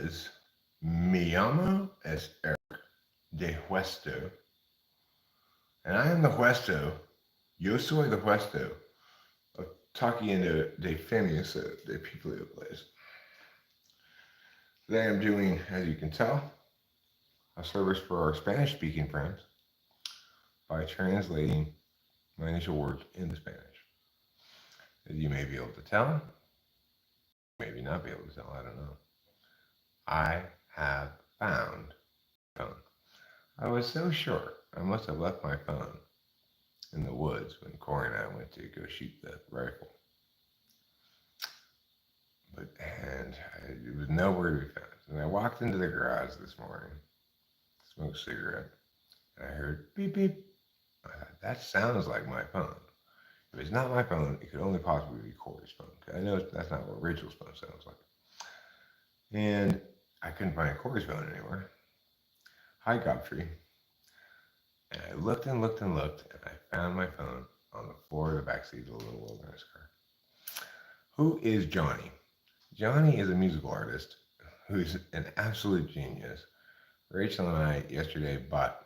is Mi llamo es Eric de Huesto, and I am the Huesto. Yo soy the Huesto of Taquiendo de Fenias de People Place. Today I'm doing, as you can tell, a service for our Spanish speaking friends by translating my initial words into Spanish. As you may be able to tell, maybe not be able to tell, I don't know. I have found my phone. I was so sure I must have left my phone in the woods when Corey and I went to go shoot the rifle. It was nowhere to be found. And I walked into the garage this morning, smoked a cigarette, and I heard beep beep. I thought, that sounds like my phone. If it's not my phone, it could only possibly be Corey's phone. I know that's not what Rachel's phone sounds like. And I couldn't find Corey's phone anywhere. Hi, Godfrey. And I looked and looked and looked, and I found my phone on the floor of the backseat of the little wilderness car. Who is Johnny? Johnny is a musical artist who's an absolute genius. Rachel and I yesterday bought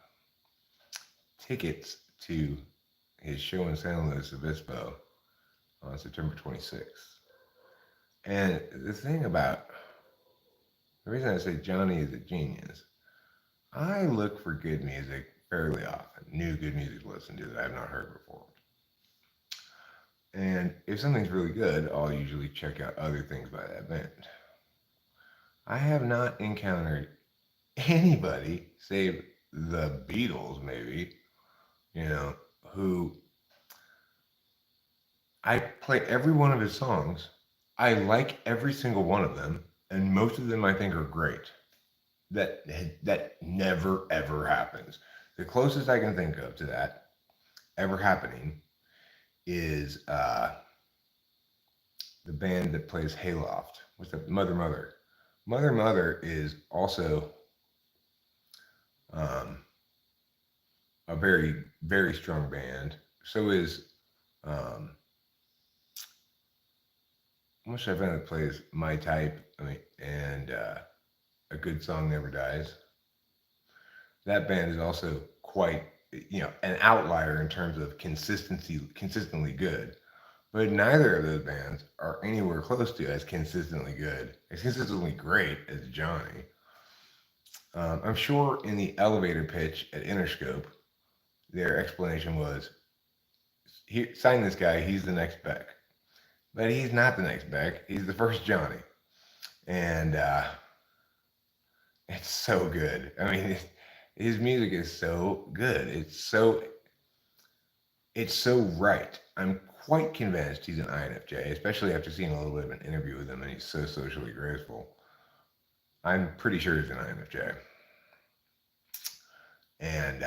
tickets to his show in San Luis Obispo on September 26th. And the reason I say Johnny is a genius, I look for good music fairly often, new good music to listen to that I've not heard before. And if something's really good, I'll usually check out other things by that band. I have not encountered anybody, save the Beatles maybe, who I play every one of his songs. I like every single one of them, and most of them I think are great. That never ever happens. The closest I can think of to that ever happening is the band that plays Hayloft. What's that? Mother Mother. Mother Mother is also a very very strong band. So is what's that band that plays My Type? And A Good Song Never Dies. That band is also quite, an outlier in terms of consistently good. But neither of those bands are anywhere close to as consistently good, as consistently great as Johnny. I'm sure in the elevator pitch at Interscope, their explanation was, sign this guy, he's the next Beck. But he's not the next Beck, he's the first Johnny. And it's so good. His music is so good. It's so right. I'm quite convinced he's an INFJ, especially after seeing a little bit of an interview with him, and he's so socially graceful. I'm pretty sure he's an INFJ. And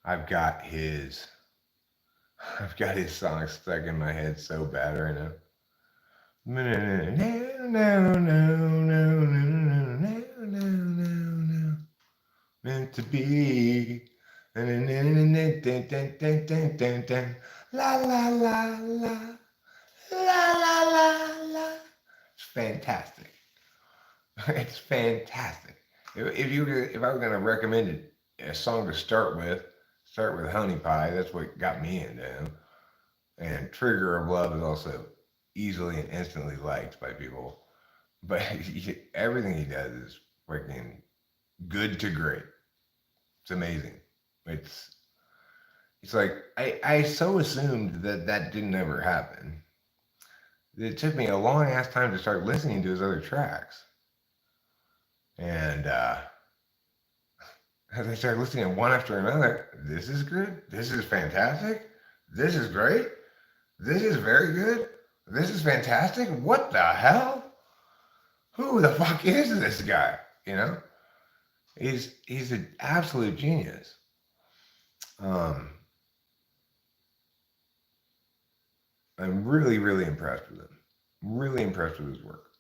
I've got his song stuck in my head so bad right now. Meant to be. La la la la. La la la la. It's fantastic. It's fantastic. If I were gonna recommend a song to start with Honey Pie. That's what got me into him. And Trigger of Love is also easily and instantly liked by people. But everything he does is freaking good to great. It's amazing. It's like I so assumed that didn't ever happen. It took me a long ass time to start listening to his other tracks. And as I started listening to one after another, this is good, this is fantastic, this is great, this is very good, this is fantastic. What the hell? Who the fuck is this guy? He's an absolute genius. I'm really, really impressed with him. Really impressed with his work.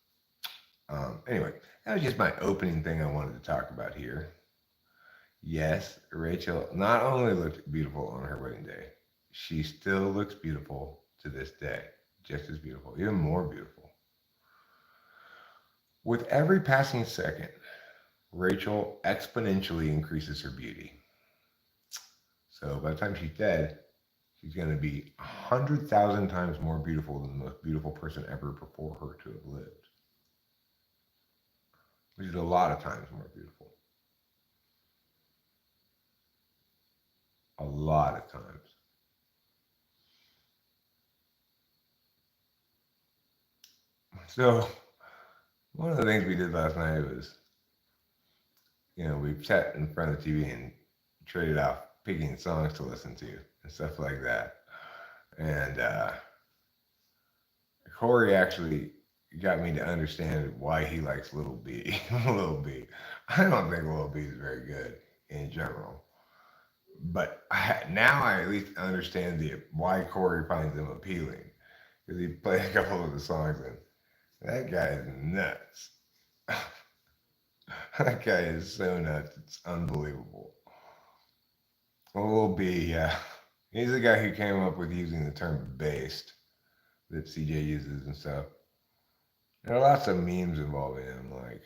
Anyway, that was just my opening thing I wanted to talk about here. Yes, Rachel not only looked beautiful on her wedding day, she still looks beautiful to this day. Just as beautiful, even more beautiful. With every passing second, Rachel exponentially increases her beauty. So by the time she's dead, she's going to be 100,000 times more beautiful than the most beautiful person ever before her to have lived, which is a lot of times more beautiful. A lot of times. So one of the things we did last night was, we sat in front of the TV and traded off picking songs to listen to and stuff like that. And Corey actually got me to understand why he likes Little B. Little B. I don't think Little B is very good in general, but now I at least understand why Corey finds them appealing, because he played a couple of the songs and that guy is nuts. That guy is so nuts. It's unbelievable. Little B, yeah. He's the guy who came up with using the term based that CJ uses and stuff. There are lots of memes involving him, like,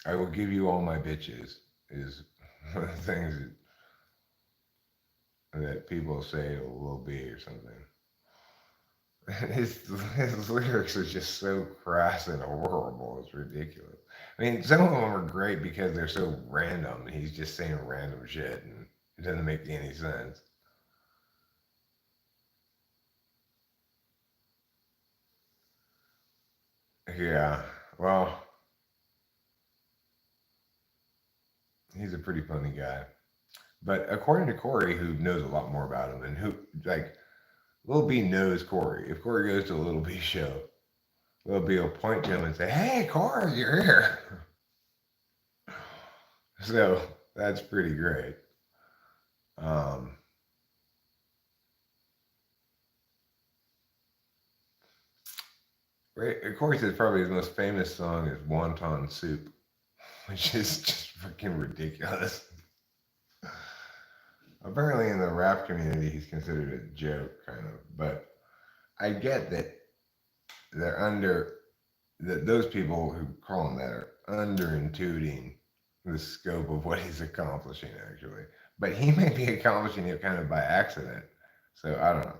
I will give you all my bitches, is one of the things that people say to Lil B or something. His lyrics are just so crass and horrible, it's ridiculous. I mean, some of them are great because they're so random, and he's just saying random shit, and it doesn't make any sense. Yeah, well, he's a pretty funny guy. But according to Corey, who knows a lot more about him, and who, like, Lil B knows Corey. If Corey goes to a Lil B show, Lil B will point to him and say, "Hey, Corey, you're here." So that's pretty great. Um, Corey says probably his most famous song is Wonton Soup, which is just freaking ridiculous. Apparently, in the rap community, he's considered a joke, kind of. But I get that they're that those people who call him that are underintuiting the scope of what he's accomplishing, actually. But he may be accomplishing it kind of by accident. So I don't know.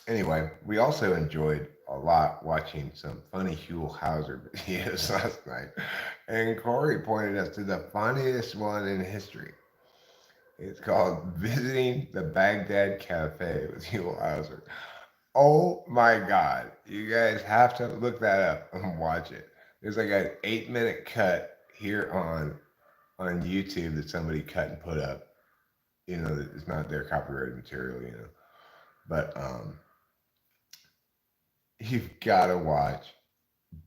Anyway, we also enjoyed a lot watching some funny Huell Hauser videos last night. And Corey pointed us to the funniest one in history. It's called Visiting the Baghdad Cafe with Huell Hauser. Oh my God. You guys have to look that up and watch it. There's like an 8-minute cut here on YouTube that somebody cut and put up. It's not their copyrighted material. But you've got to watch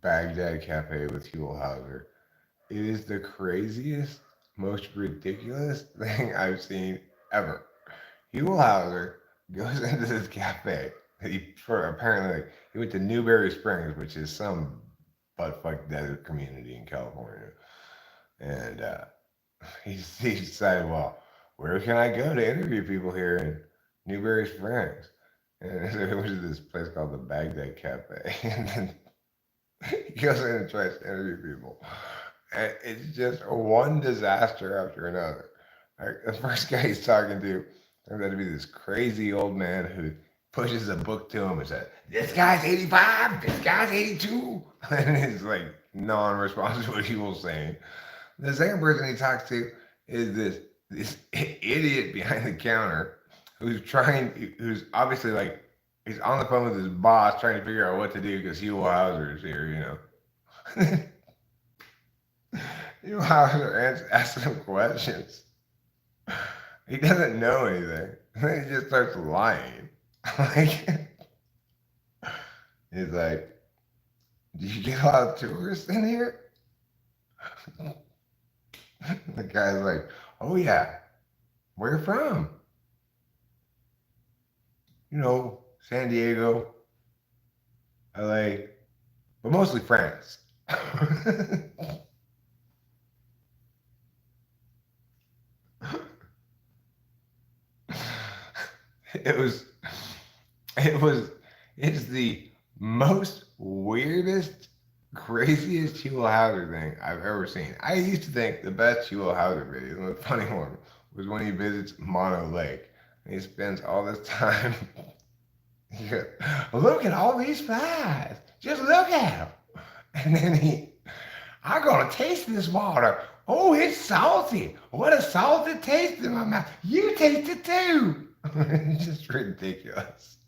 Baghdad Cafe with Huell Hauser. It is the craziest, most ridiculous thing I've seen ever. Huell Hauser goes into this cafe. Apparently he went to Newberry Springs, which is some buttfuck desert community in California, and he decided, well, where can I go to interview people here in Newberry Springs? And so it was this place called the Baghdad Cafe, and then he goes in and tries to interview people. And it's just one disaster after another. Like, the first guy he's talking to turns out to be this crazy old man who pushes a book to him and says, "This guy's 85, this guy's 82. And he's like non-responsive to what he was saying. The second person he talks to is this idiot behind the counter who's obviously like, he's on the phone with his boss trying to figure out what to do because Huell Hauser is here, Huell Hauser asks him questions. He doesn't know anything. Then he just starts lying. He's like, "Do you get a lot of tourists in here?" The guy's like, "Oh yeah, where from?" you know, San Diego, LA, but mostly France. it was, it was, it's the most weirdest, craziest Huell Hauser thing I've ever seen. I used to think the best Huell Hauser video, the funny one, was when he visits Mono Lake. And he spends all this time. Yeah, look at all these flies. Just look at them. And then I'm gonna taste this water. Oh, it's salty. What a salty taste in my mouth. You taste it too. It's just ridiculous.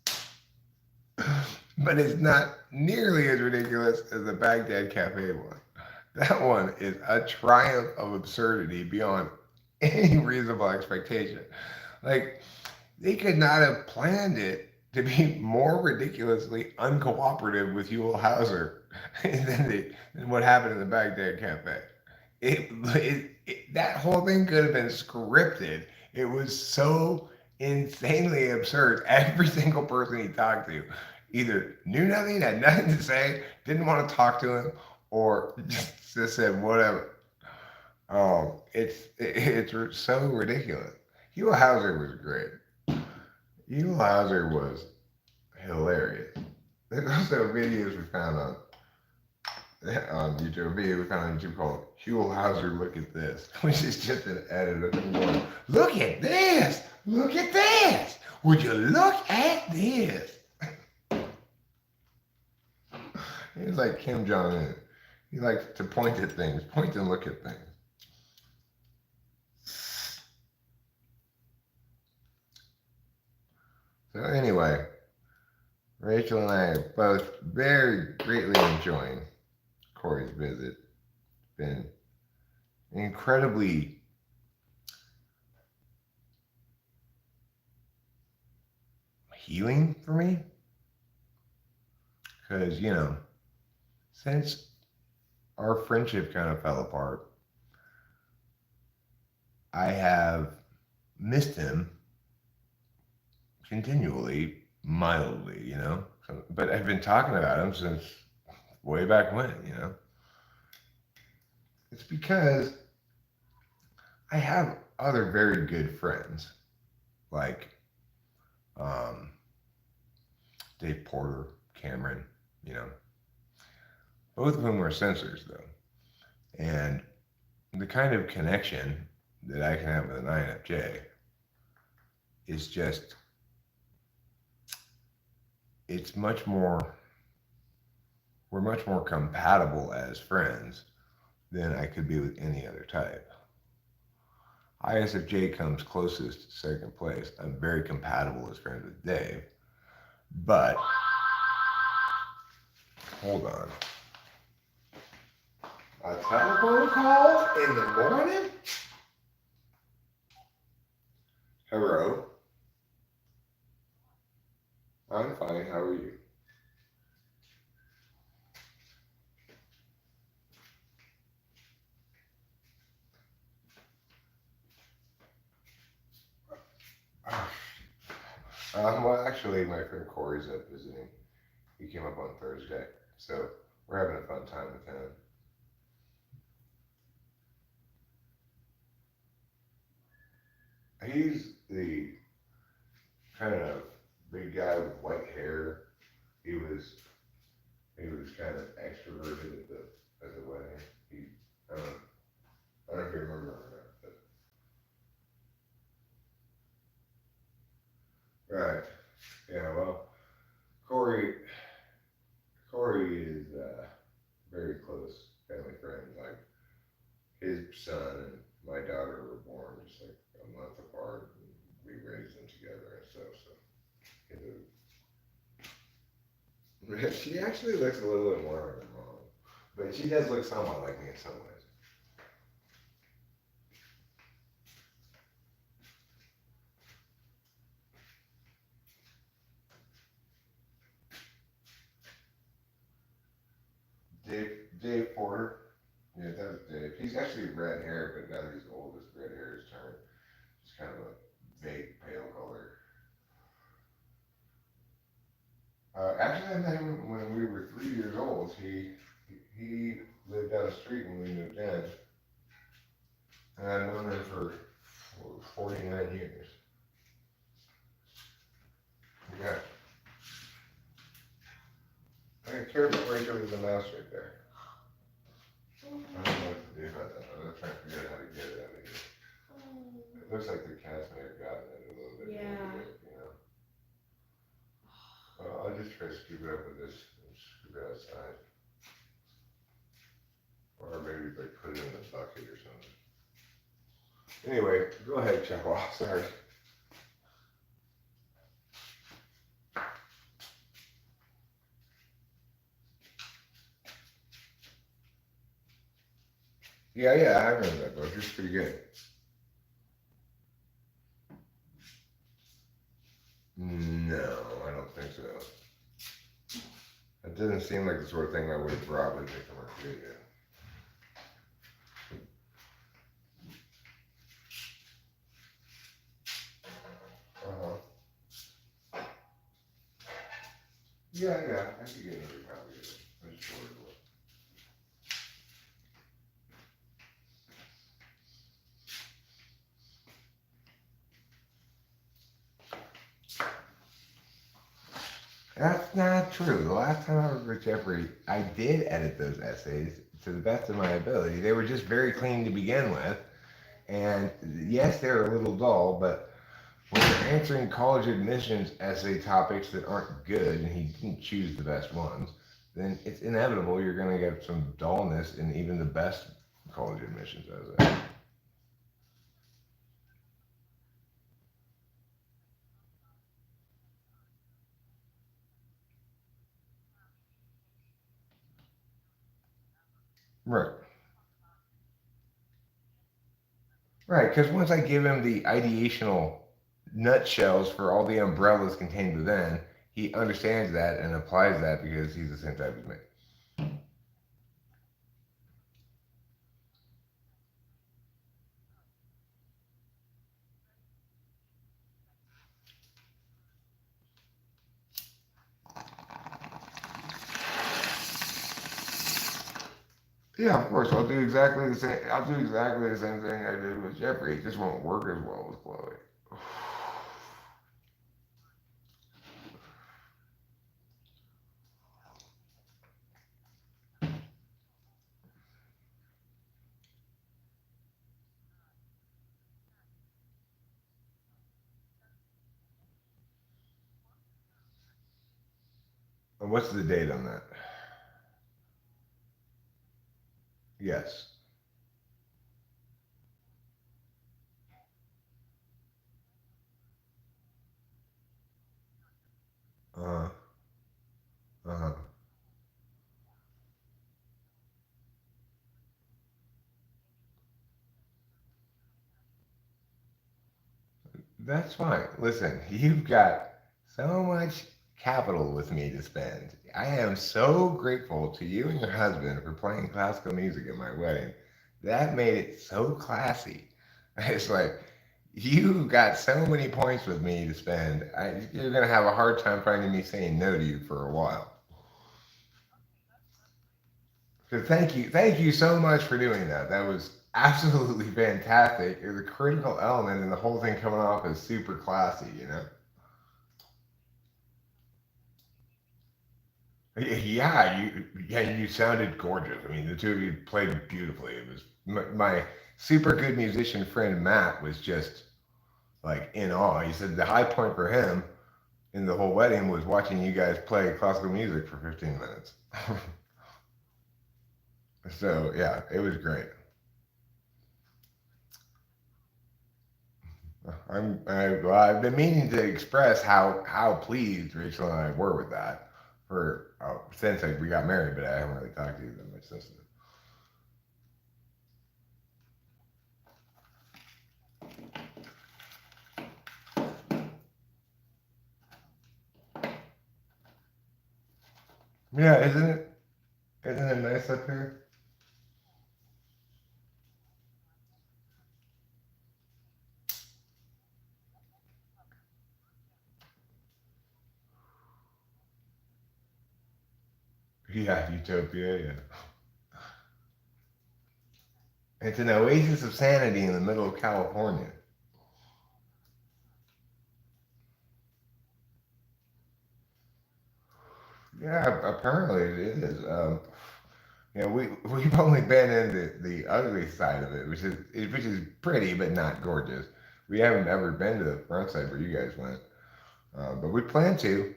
But it's not nearly as ridiculous as the Baghdad Cafe one. That one is a triumph of absurdity beyond any reasonable expectation. Like, they could not have planned it to be more ridiculously uncooperative with Huell Hauser than what happened in the Baghdad Cafe. That whole thing could have been scripted. It was so insanely absurd. Every single person he talked to either knew nothing, had nothing to say, didn't want to talk to him, or just said whatever. It's so ridiculous. Huell Hauser was great. Huell Hauser was hilarious. There's also videos we found on YouTube, a video we found on YouTube called Huell Hauser Look at This, which is just an edit of him going, look at this! Look at this! Would you look at this? He's like Kim Jong-un. He likes to point at things, point and look at things. So anyway, Rachel and I are both very greatly enjoying Corey's visit. It's been incredibly healing for me. Because, you know, since our friendship kind of fell apart, I have missed him continually, mildly, you know. But I've been talking about him since way back when, you know. It's because I have other very good friends, like Dave Porter, Cameron, you know, both of whom are censors, though. And the kind of connection that I can have with an INFJ is just, it's much more, we're much more compatible as friends than I could be with any other type. ISFJ comes closest, second place. I'm very compatible as friends with Dave, but hold on. A telephone call in the morning? Hello. I'm fine. How are you? Well, actually, my friend Corey's up visiting. He came up on Thursday, so we're having a fun time with him. He's the kind of big guy with white hair. He was he was kind of extroverted at the wedding. He I don't I don't know if you remember or not, but right. Yeah, well, Corey Corey is very close family friend. Like his son and my daughter were born just like a month apart, and we raised them together and stuff. So she actually looks a little bit more like her mom, but she does look somewhat like me in some ways. Dave Porter. Yeah, that's Dave. He's actually red hair, but now that he's old, his red hair is turned. It's kind of a vague pale color. I met him when we were 3 years old. He lived down the street when we moved in, and I've known him for 49 years. Yeah. I care about Rachel with the mouse right there. I don't know what to do about that. I'm trying to figure out how to get it out of here. It looks like the cats may have gotten it a little bit. Yeah. You know. Well, I'll just try to scoop it up with this and scoop it outside. Or maybe like put it in a bucket or something. Anyway, go ahead, Chow. Sorry. Yeah, I remember that book. It's pretty good. No, I don't think so. It doesn't seem like the sort of thing I would have brought with me from Australia. Uh-huh. Yeah, I could get another copy of it. I just ordered one. That's not true. The last time I was with Jeffrey, I did edit those essays to the best of my ability. They were just very clean to begin with. And yes, they're a little dull, but when you're answering college admissions essay topics that aren't good, and he didn't choose the best ones, then it's inevitable you're going to get some dullness in even the best college admissions essay. Right. Right, because once I give him the ideational nutshells for all the umbrellas contained within, he understands that and applies that because he's the same type as me. Yeah, of course, I'll do exactly the same. I'll do exactly the same thing I did with Jeffrey. It just won't work as well with Chloe. And what's the date on that? Yes. Uh huh. That's fine. Listen, you've got so much capital with me to spend. I am so grateful to you and your husband for playing classical music at my wedding. That made it so classy. It's like you got so many points with me to spend. You're gonna have a hard time finding me saying no to you for a while. So thank you so much for doing that. That was absolutely fantastic. It was a critical element in the whole thing coming off as super classy. You know. Yeah, you sounded gorgeous. I mean, the two of you played beautifully. It was my super good musician friend Matt was just like in awe. He said the high point for him in the whole wedding was watching you guys play classical music for 15 minutes. So yeah, it was great. Well, I've been meaning to express how pleased Rachel and I were with that for since we got married, but I haven't really talked to you that much since then. Yeah, isn't it? Isn't it nice up here? Yeah, utopia, yeah. It's an oasis of sanity in the middle of California. Yeah, apparently it is. We've only been in the ugly side of it, which is pretty but not gorgeous. We haven't ever been to the front side where you guys went, but we plan to.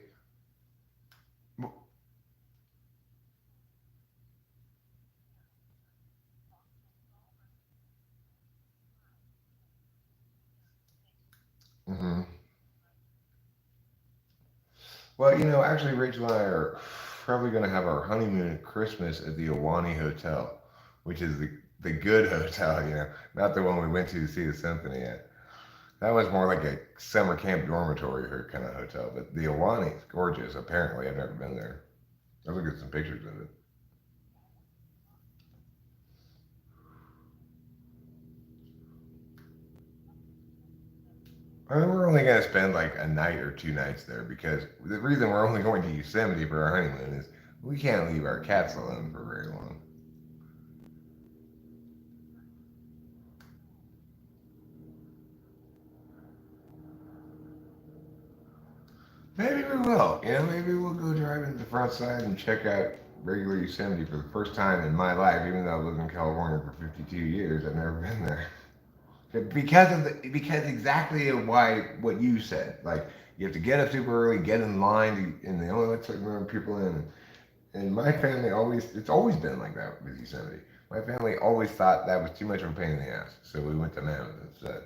Hmm. Well, actually, Rachel and I are probably going to have our honeymoon at Christmas at the JAWNY Hotel, which is the good hotel, not the one we went to see the symphony at. That was more like a summer camp dormitory kind of hotel, but the JAWNY is gorgeous. Apparently, I've never been there. I'll look at some pictures of it. I mean, we're only going to spend like a night or 2 nights there because the reason we're only going to Yosemite for our honeymoon is we can't leave our cats alone for very long. Maybe we will. Maybe we'll go drive into the front side and check out regular Yosemite for the first time in my life, even though I've lived in California for 52 years. I've never been there. Because exactly why what you said. Like you have to get up super early, get in line, and they only let certain number of people in. And my family it's always been like that with Yosemite. My family always thought that was too much of a pain in the ass, so we went to Mammoth instead.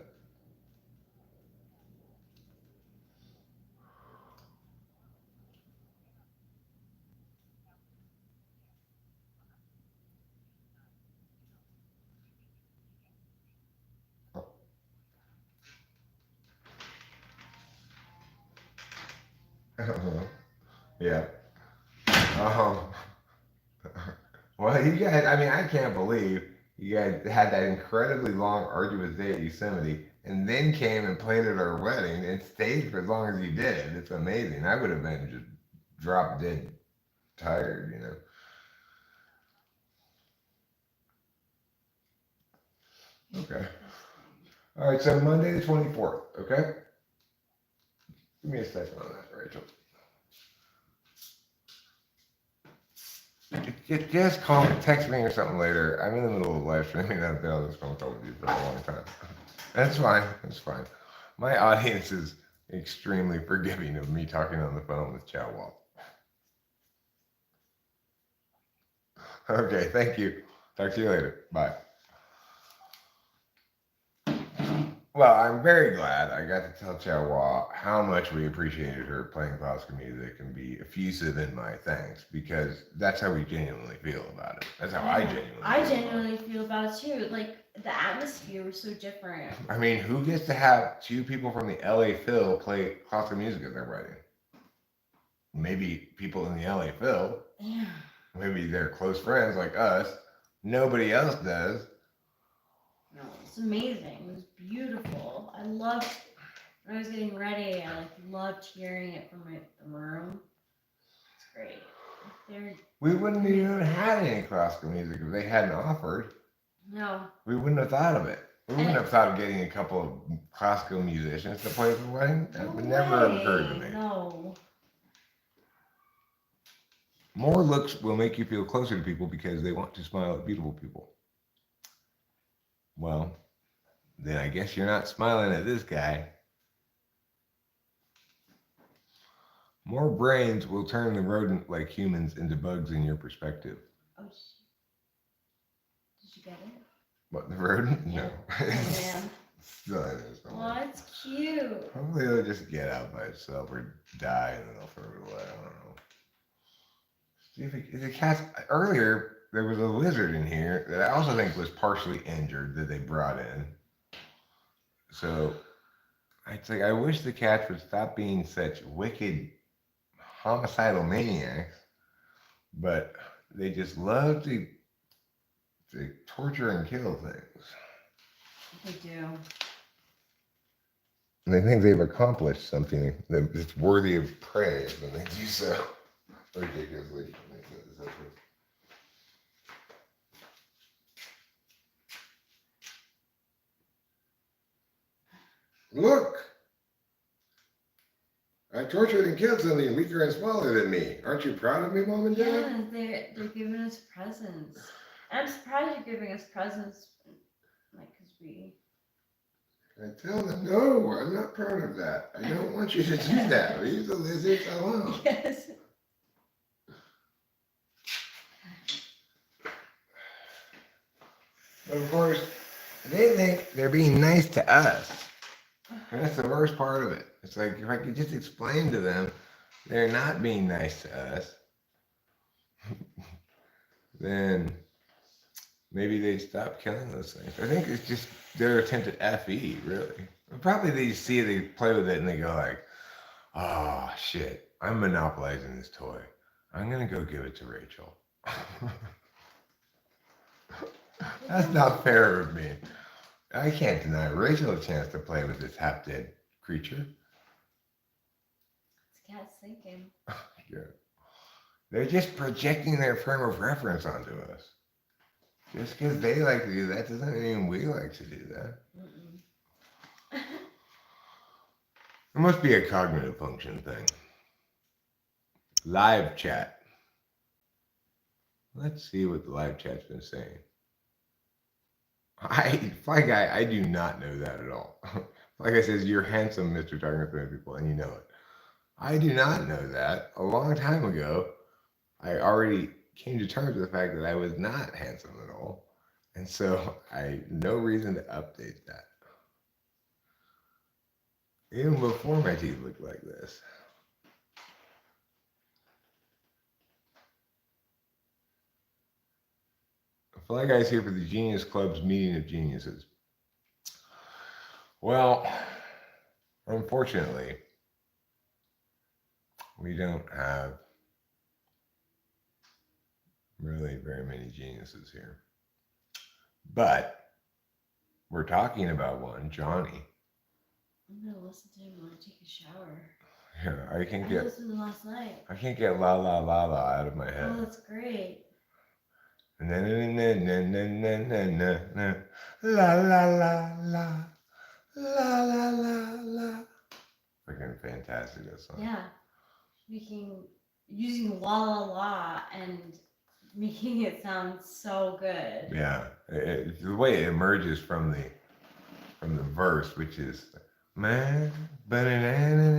Yeah. Um, well, you guys, I mean, I can't believe you guys had that incredibly long, arduous day at Yosemite and then came and played at our wedding and stayed for as long as you did. It's amazing. I would have been just drop dead tired. Okay. All right, so Monday the 24th, okay? Give me a second on that, Rachel. Just call me, text me or something later. I'm in the middle of live streaming. I've been on this phone call with you for a long time. That's fine. That's fine. My audience is extremely forgiving of me talking on the phone with Chow Wall. Okay, thank you. Talk to you later. Bye. Well, I'm very glad I got to tell Chawa how much we appreciated her playing classical music and be effusive in my thanks because that's how we genuinely feel about it. That's how I genuinely I feel about genuinely feel about it too. Like the atmosphere was so different. it. I mean, who gets to have two people from the LA Phil play classical music at their wedding? Maybe people in the LA Phil. Yeah. Maybe they're close friends like us. Nobody else does. No, it's amazing. It was beautiful. I loved when I was getting ready. I loved hearing it from the room. It's great. They're We wouldn't even had any classical music if they hadn't offered. no, We wouldn't have thought of it. We and wouldn't have thought of getting a couple of classical musicians to play at the wedding. no That would never have occurred to way. me. No. More looks will make you feel closer to people because they want to smile at beautiful people. Well, then I guess you're not smiling at this guy. More brains will turn the rodent like humans into bugs in your perspective. Oh, did you get it? But the rodent? Yeah. No. Oh man. Still in there somewhere. Well, it's cute. Hopefully it'll just get out by itself or die and then they'll throw it away. I don't know. See if the cats earlier there was a lizard in here that I also think was partially injured that they brought in. So it's like I wish the cats would stop being such wicked homicidal maniacs, but they just love to torture and kill things. They do. And they think they've accomplished something that's worthy of praise when they do so. ridiculously. Let me put this over. Look! I tortured and killed something weaker and smaller than me. Aren't you proud of me, Mom and Dad? Yeah, they're giving us presents. I'm surprised you're giving us presents, like, cause we. I tell them, no, I'm not proud of that. I don't want you to do that. Leave the lizards alone. Yes. But of course, they think they're being nice to us. And that's the worst part of it. It's like if I could just explain to them they're not being nice to us, then maybe they'd stop killing those things. I think it's just their attempt at FE, really. Probably they see it, they play with it, and they go like, oh, shit, I'm monopolizing this toy. I'm going to go give it to Rachel. That's not fair of me. I can't deny Rachel a chance to play with this half-dead creature. This cat's thinking. Yeah. They're just projecting their frame of reference onto us. Just because they like to do that doesn't mean we like to do that. It must be a cognitive function thing. Live chat. Let's see what the live chat's been saying. Fly Guy, I do not know that at all. Like I says, you're handsome, Mr. Talking to People, and you know it. I do not know that. A long time ago, I already came to terms with the fact that I was not handsome at all. And so I no reason to update that. Even before my teeth looked like this. Fly Guy's here for the Genius Club's meeting of geniuses. Well, unfortunately, we don't have really very many geniuses here. But we're talking about one, Johnny. I'm gonna listen to him when I take a shower. Yeah, I listened to him last night. I can't get la la la la out of my head. Oh, that's great. Na na na na na na na na na la la la la la la la la. Freaking fantastic, that song. Yeah, using la la la and making it sound so good. Yeah, the way it emerges from the verse, which is man, banana,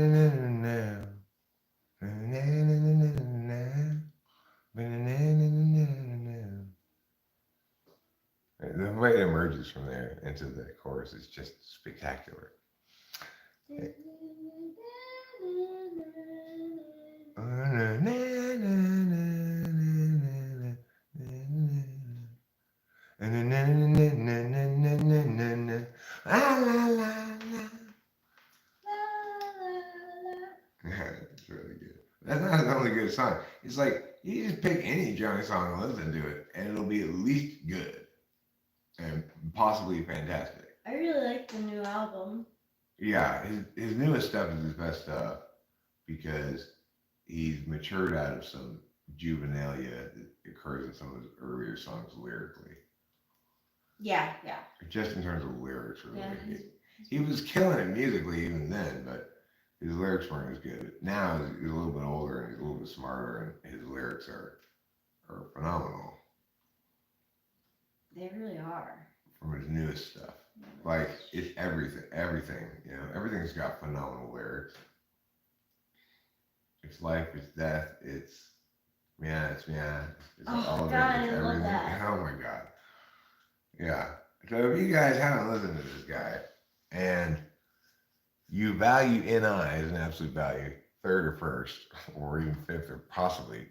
the way it emerges from there into the chorus is just spectacular. It's really good. That's not the only good song. It's like you just pick any Johnny song and listen to it, and it'll be at least good and possibly fantastic. I really like the new album. Yeah, his newest stuff is his best stuff because he's matured out of some juvenilia that occurs in some of his earlier songs lyrically. Yeah. Just in terms of lyrics, really. Yeah, he was killing it musically even then, but his lyrics weren't as good. Now he's a little bit older and he's a little bit smarter, and his lyrics are phenomenal. They really are. From his newest stuff. Like, it's everything, you know, everything's got phenomenal lyrics. It's life, it's death, it's it's all of it, it's everything. Love that. Oh my God. Yeah. So if you guys haven't listened to this guy and you value NI as an absolute value, third or first, or even fifth, or probably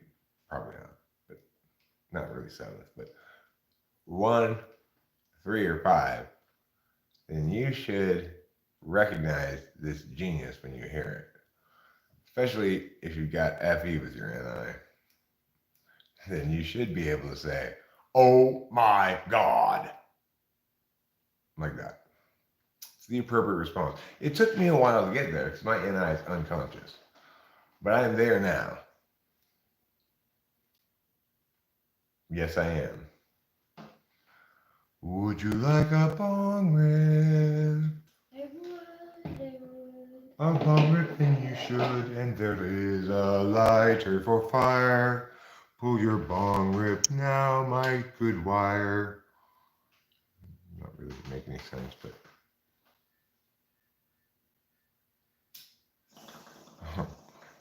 not, but not really seventh, but 1, 3, or 5, then you should recognize this genius when you hear it. Especially if you've got FE with your NI. Then you should be able to say, oh my God. Like that. It's the appropriate response. It took me a while to get there because my NI is unconscious. But I am there now. Yes, I am. Would you like a bong rip? I would. A bong rip, then you should. And there is a lighter for fire. Pull your bong rip now, my good wire. Not really make any sense, but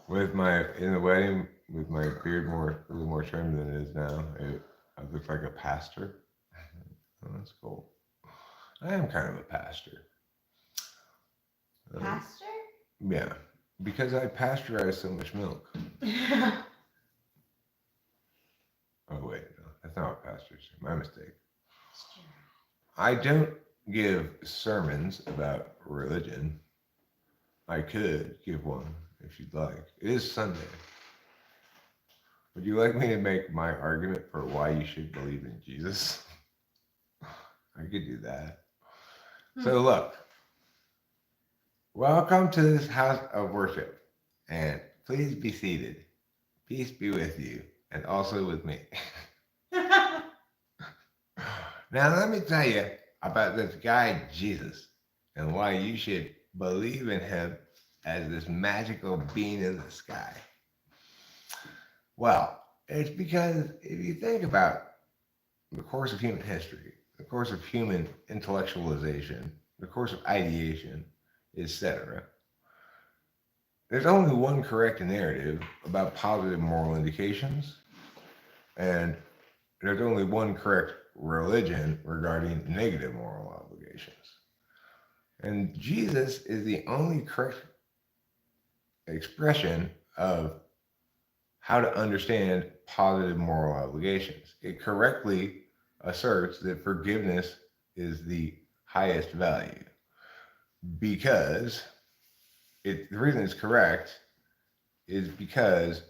with my in the wedding with my beard a little more trimmed than it is now, I look like a pastor. Oh, that's cool. I am kind of a pastor. Pastor? Yeah, because I pasteurize so much milk. Oh wait, no, that's not what pastors do. My mistake. I don't give sermons about religion. I could give one if you'd like. It is Sunday. Would you like me to make my argument for why you should believe in Jesus? I could do that. So look, welcome to this house of worship, and please be seated. Peace be with you, and also with me. Now let me tell you about this guy Jesus, and why you should believe in him as this magical being in the sky. Well, it's because if you think about the course of human history, the course of human intellectualization, the course of ideation, etc., there's only one correct narrative about positive moral indications, and there's only one correct religion regarding negative moral obligations. And Jesus is the only correct expression of how to understand positive moral obligations. It correctly asserts that forgiveness is the highest value because the reason it's correct is because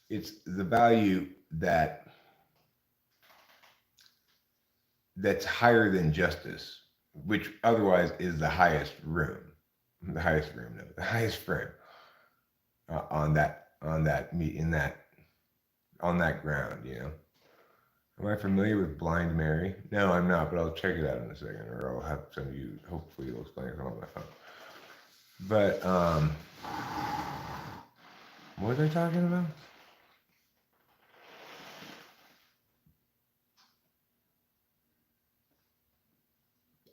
it's the value that's higher than justice, which otherwise is the highest room, the highest room, no, the highest frame on that ground, you know. Am I familiar with Blind Mary? No, I'm not, but I'll check it out in a second, or I'll have some of you, hopefully you'll explain it on my phone. But, what was I talking about?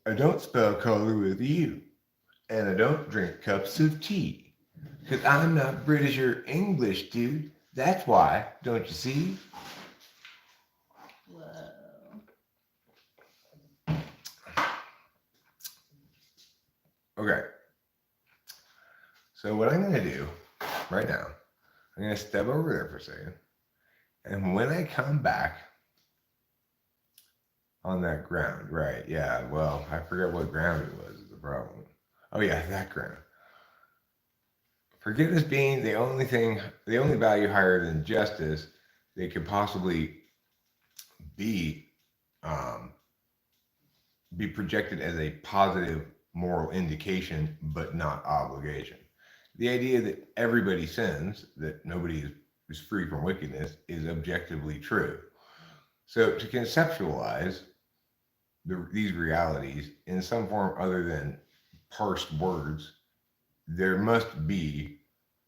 I don't spell color with you, and I don't drink cups of tea, because I'm not British or English, dude. That's why, don't you see? Whoa. Okay. So what I'm going to do right now, I'm going to step over there for a second. And when I come back on that ground, right, yeah, well, I forget what ground it was, is the problem. Oh yeah, that ground. Forgiveness being the only value higher than justice they could possibly be um, be projected as a positive moral indication, but not obligation. The idea that everybody sins, that nobody is free from wickedness, is objectively true. So to conceptualize these realities in some form other than parsed words, there must be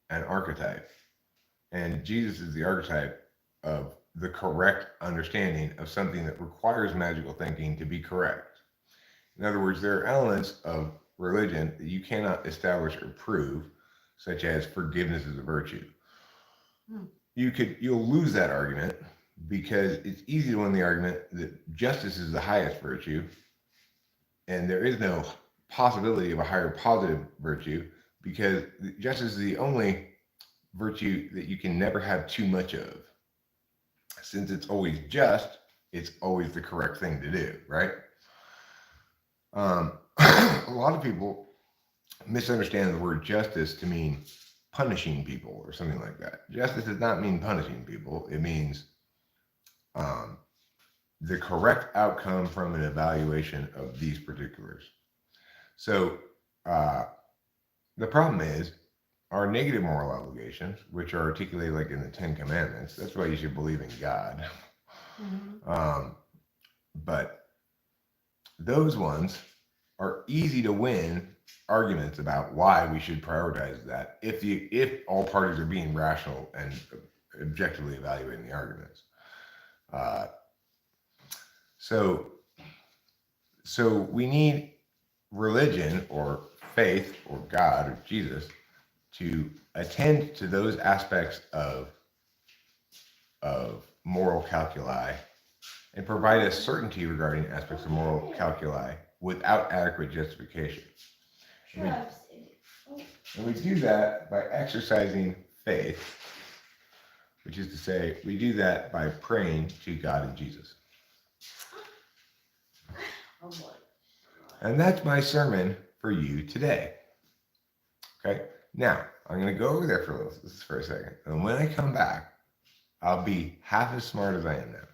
an archetype. And Jesus is the archetype of the correct understanding of something that requires magical thinking to be correct. In other words, there are elements of religion that you cannot establish or prove, such as forgiveness is a virtue. You'll lose that argument because it's easy to win the argument that justice is the highest virtue, and there is no possibility of a higher positive virtue because justice is the only virtue that you can never have too much of. Since it's always just, it's always the correct thing to do, right? A lot of people misunderstand the word justice to mean punishing people or something like that. Justice does not mean punishing people. It means the correct outcome from an evaluation of these particulars. So the problem is our negative moral obligations, which are articulated like in the Ten Commandments. That's why you should believe in God. But those ones are easy to win arguments about why we should prioritize that if all parties are being rational and objectively evaluating the arguments. Uh, so so we need religion or faith or God or Jesus to attend to those aspects of moral calculi and provide us certainty regarding aspects of moral calculi without adequate justification. And we do that by exercising faith, which is to say, we do that by praying to God and Jesus. And that's my sermon for you today. Okay? Now, I'm going to go over there for a second. And when I come back, I'll be half as smart as I am now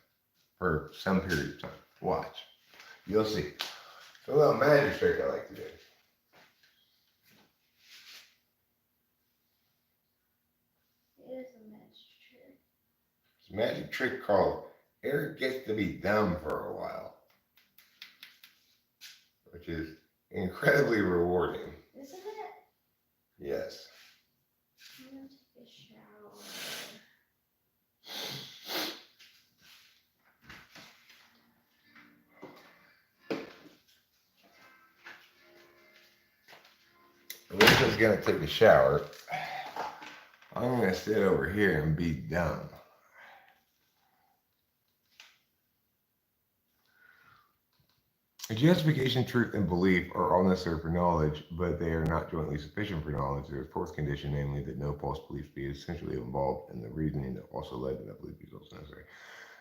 for some period of time. Watch. You'll see. It's a little magic trick I like to do. It's a magic trick called Eric Gets to Be Dumb for a While, which is incredibly rewarding. Isn't it? Yes. I'm gonna take a shower. Alicia's gonna take a shower. I'm gonna sit over here and be dumb. Justification, truth, and belief are all necessary for knowledge, but they are not jointly sufficient for knowledge. There is a fourth condition, namely that no false beliefs be essentially involved in the reasoning that also led to that belief be also necessary.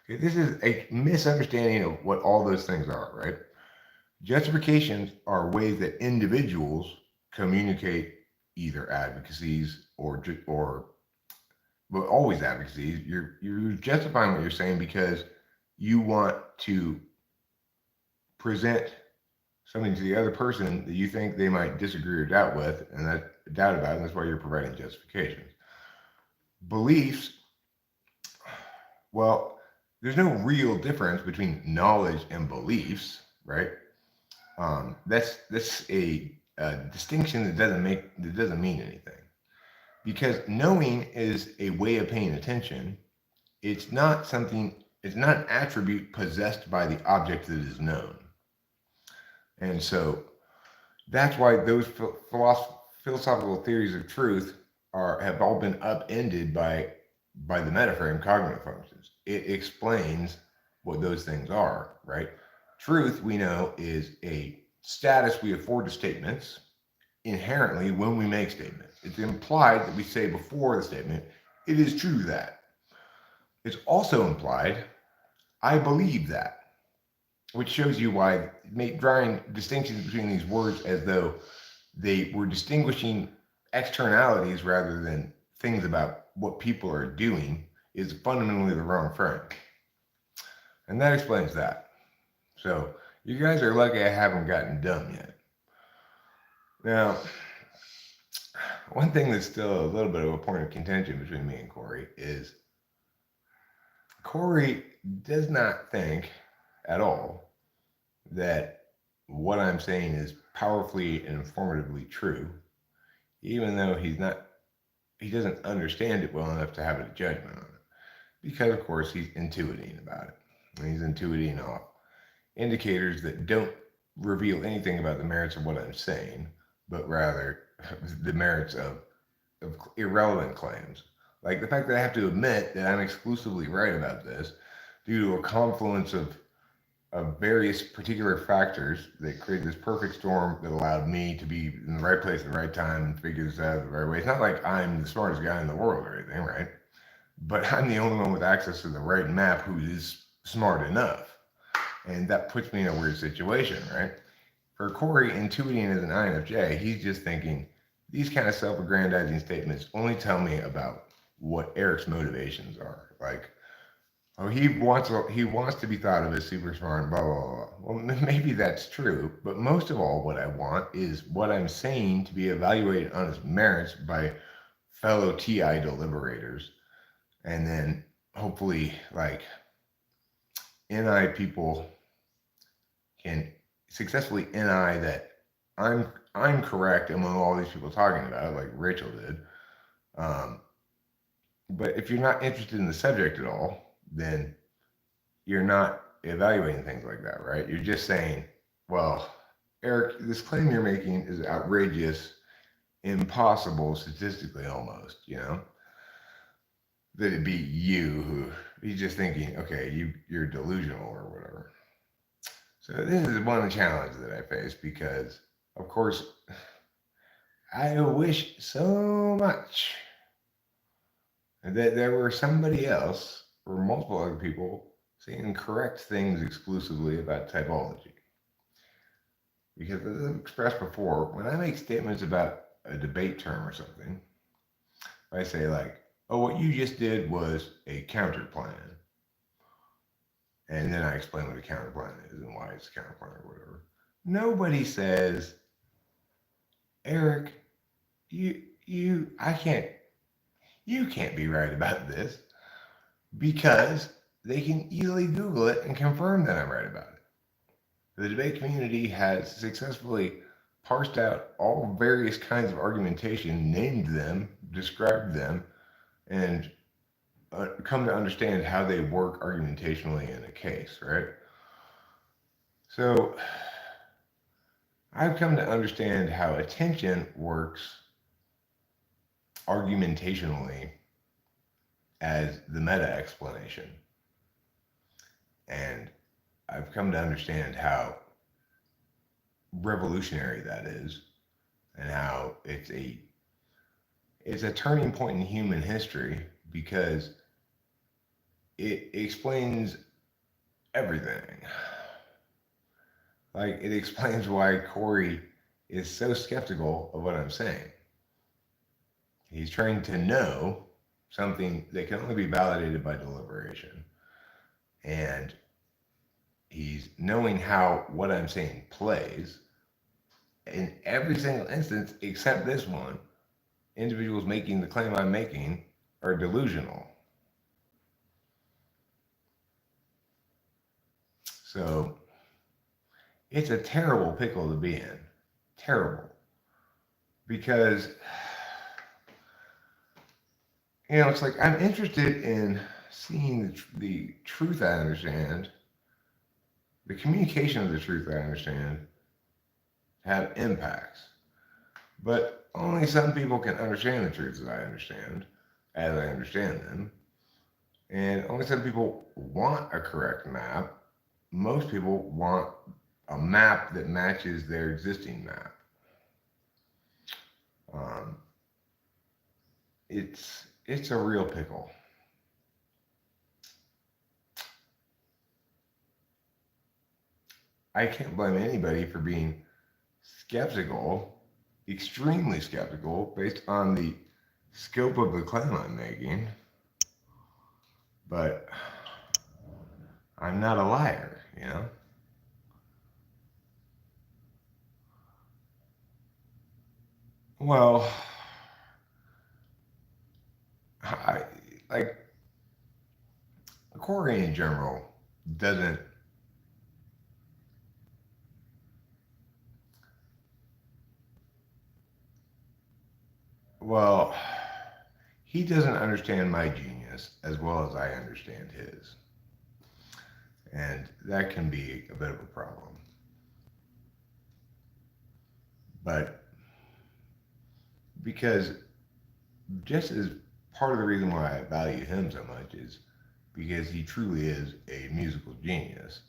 Okay, this is a misunderstanding of what all those things are, right? Justifications are ways that individuals communicate either advocacies or but always advocacies. You're justifying what you're saying because you want to present something to the other person that you think they might disagree or doubt with, and that doubt about it, and that's why you're providing justifications. Beliefs, well, there's no real difference between knowledge and beliefs, right? That's a distinction that doesn't mean anything, because knowing is a way of paying attention. It's not an attribute possessed by the object that is known. And so that's why those philosophical theories of truth have all been upended by the metaframe cognitive functions. It explains what those things are, right? Truth, we know, is a status we afford to statements inherently when we make statements. It's implied that we say before the statement, it is true that. It's also implied, I believe that, which shows you why drawing distinctions between these words as though they were distinguishing externalities rather than things about what people are doing is fundamentally the wrong frame. And that explains that. So you guys are lucky I haven't gotten dumb yet. Now, one thing that's still a little bit of a point of contention between me and Corey is Corey does not think at all that what I'm saying is powerfully and informatively true, even though he doesn't understand it well enough to have a judgment on it, because of course he's intuiting about it. And he's intuiting off indicators that don't reveal anything about the merits of what I'm saying, but rather the merits of irrelevant claims. Like the fact that I have to admit that I'm exclusively right about this due to a confluence of various particular factors that created this perfect storm that allowed me to be in the right place at the right time and figure this out the right way. It's not like I'm the smartest guy in the world or anything, right? But I'm the only one with access to the right map who is smart enough. And that puts me in a weird situation, right? For Corey, intuiting as an INFJ, he's just thinking, these kind of self-aggrandizing statements only tell me about what Eric's motivations are. Like, oh, he wants to be thought of as super smart, blah, blah, blah. Well, maybe that's true, but most of all, what I want is what I'm saying to be evaluated on its merits by fellow TI deliberators, and then hopefully, like, NI people can successfully NI that I'm correct among all these people talking about it, like Rachel did. But if you're not interested in the subject at all, then you're not evaluating things like that, right? You're just saying, well, Eric, this claim you're making is outrageous, impossible statistically almost, that it'd be you who he's just thinking, okay, you're delusional or whatever. So this is one of the challenges that I face because, of course, I wish so much that there were somebody else or multiple other people saying correct things exclusively about typology. Because as I've expressed before, when I make statements about a debate term or something, I say like, oh, what you just did was a counter plan. And then I explain what a counter plan is and why it's a counter plan or whatever. Nobody says, Eric, you can't be right about this, because they can easily Google it and confirm that I'm right about it. The debate community has successfully parsed out all various kinds of argumentation, named them, described them, and come to understand how they work argumentationally in a case, right? So I've come to understand how attention works argumentationally as the meta explanation. And I've come to understand how revolutionary that is, and how it's a turning point in human history, because it explains everything. Like, it explains why Corey is so skeptical of what I'm saying. He's trying to know something that can only be validated by deliberation. And he's knowing how what I'm saying plays in every single instance except this one. Individuals making the claim I'm making are delusional. So it's a terrible pickle to be in. Terrible. Because, it's like I'm interested in seeing the truth I understand, the communication of the truth I understand, have impacts. But only some people can understand the truths that I understand, as I understand them. And only some people want a correct map. Most people want a map that matches their existing map. It's a real pickle. I can't blame anybody for being skeptical, extremely skeptical, based on the scope of the claim I'm making. But I'm not a liar, Well, I like Corey in general doesn't. Well, he doesn't understand my genius as well as I understand his. And that can be a bit of a problem. But because just as part of the reason why I value him so much is because he truly is a musical genius.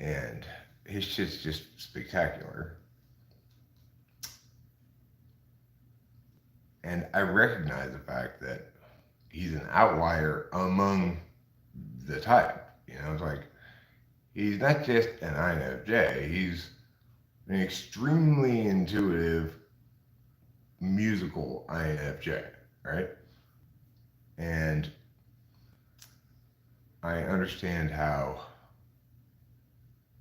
And his shit's just spectacular. And I recognize the fact that he's an outlier among the type. It's like he's not just an INFJ, he's an extremely intuitive musical INFJ, right? And I understand how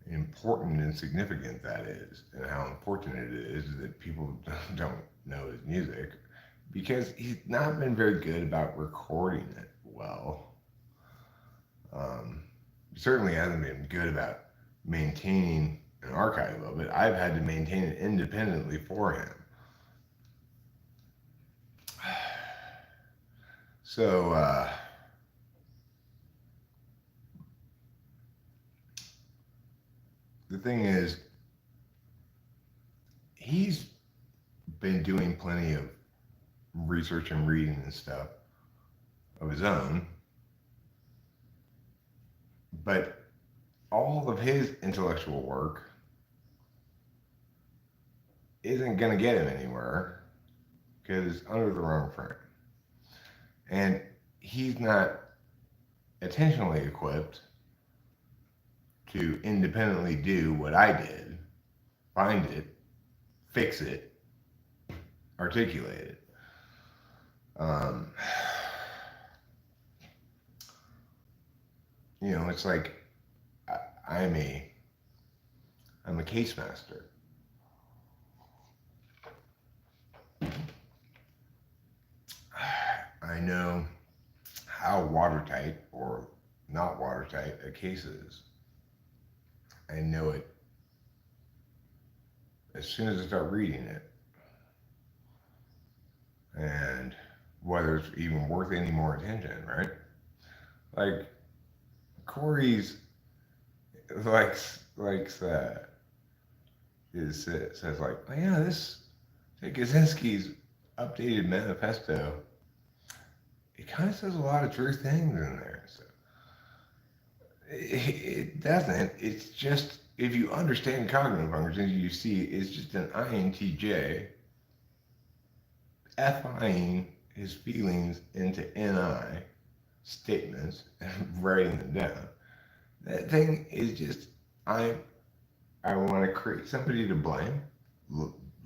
important and significant that is, and how unfortunate it is that people don't know his music, because he's not been very good about recording it well. certainly hasn't been good about maintaining an archive of it. I've had to maintain it independently for him. So, the thing is, he's been doing plenty of research and reading and stuff of his own, but all of his intellectual work isn't going to get him anywhere because it's under the wrong frame. And he's not intentionally equipped to independently do what I did, find it, fix it, articulate it. You know, it's like I'm a case master. I know how watertight or not watertight a case is. I know it as soon as I start reading it. And whether it's even worth any more attention, right? Like Corey's says like, oh yeah, this Kaczynski's updated manifesto, it kind of says a lot of true things in there. So it doesn't. It's just, if you understand cognitive functions, you see it's just an INTJ FIing his feelings into NI statements and writing them down. That thing is just, I want to create somebody to blame,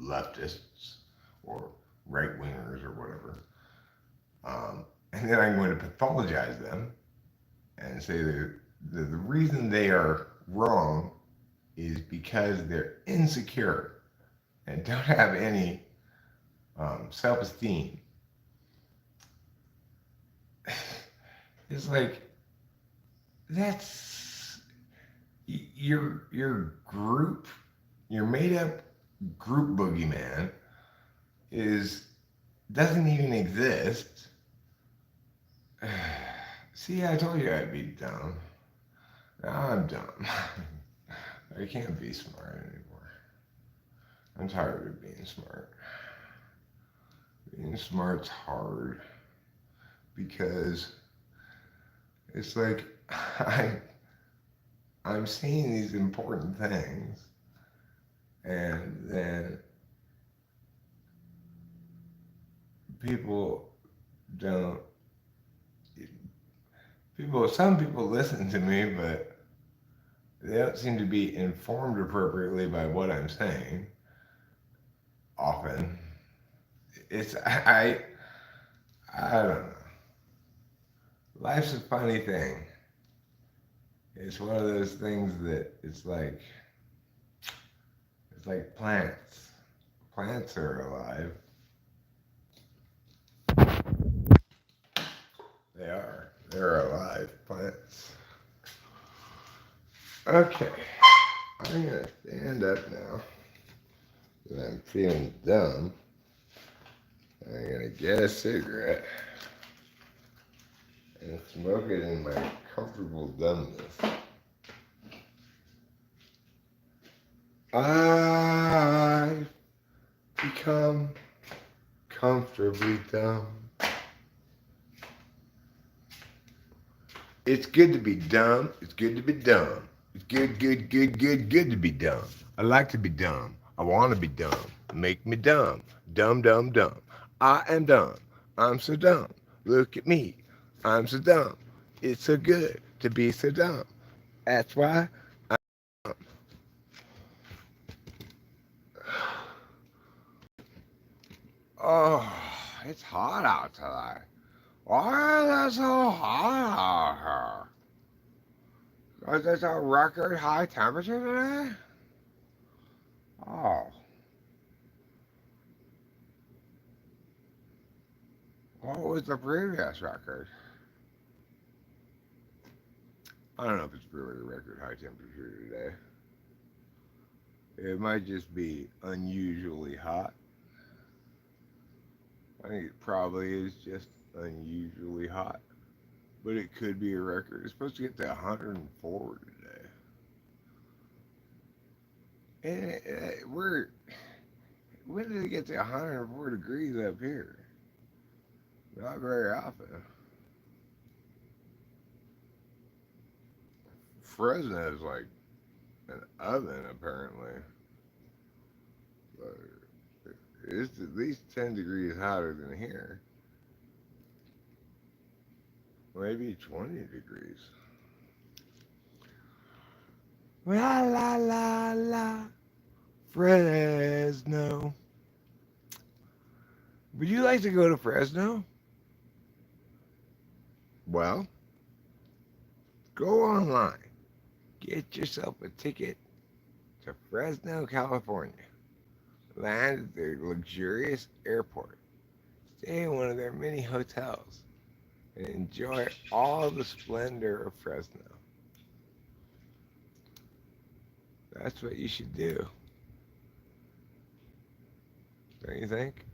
leftists or right wingers or whatever, and then I'm going to pathologize them and say that the reason they are wrong is because they're insecure and don't have any self-esteem. It's like, that's your group, your made up group boogeyman doesn't even exist. See, I told you I'd be dumb. Now I'm dumb. I can't be smart anymore. I'm tired of being smart. Being smart's hard because it's like I'm seeing these important things, and then some people listen to me, but they don't seem to be informed appropriately by what I'm saying. Often, I don't know. Life's a funny thing. It's one of those things that it's like plants. Plants are alive. They are. They're alive plants. Okay. I'm gonna stand up now. I'm feeling dumb. I'm gonna get a cigarette and smoke it in my comfortable dumbness. I've become comfortably dumb. It's good to be dumb. It's good to be dumb. It's good to be dumb. I like to be dumb. I want to be dumb. Make me dumb. Dumb, dumb, dumb. I am dumb. I'm so dumb. Look at me. I'm so dumb. It's so good to be so dumb. That's why I'm dumb. Oh, it's hot out today. Why is it so hot out here? Was this a record high temperature today? Oh. What was the previous record? I don't know if it's really a record high temperature today. It might just be unusually hot. I think it probably is just unusually hot. But it could be a record. It's supposed to get to 104 today. And when did it get to 104 degrees up here? Not very often. Fresno is like an oven, apparently. But it's at least 10 degrees hotter than here. Maybe 20 degrees. La la la la. Fresno. Would you like to go to Fresno? Well, go online. Get yourself a ticket to Fresno, California. Land at their luxurious airport. Stay in one of their many hotels and enjoy all the splendor of Fresno. That's what you should do. Don't you think?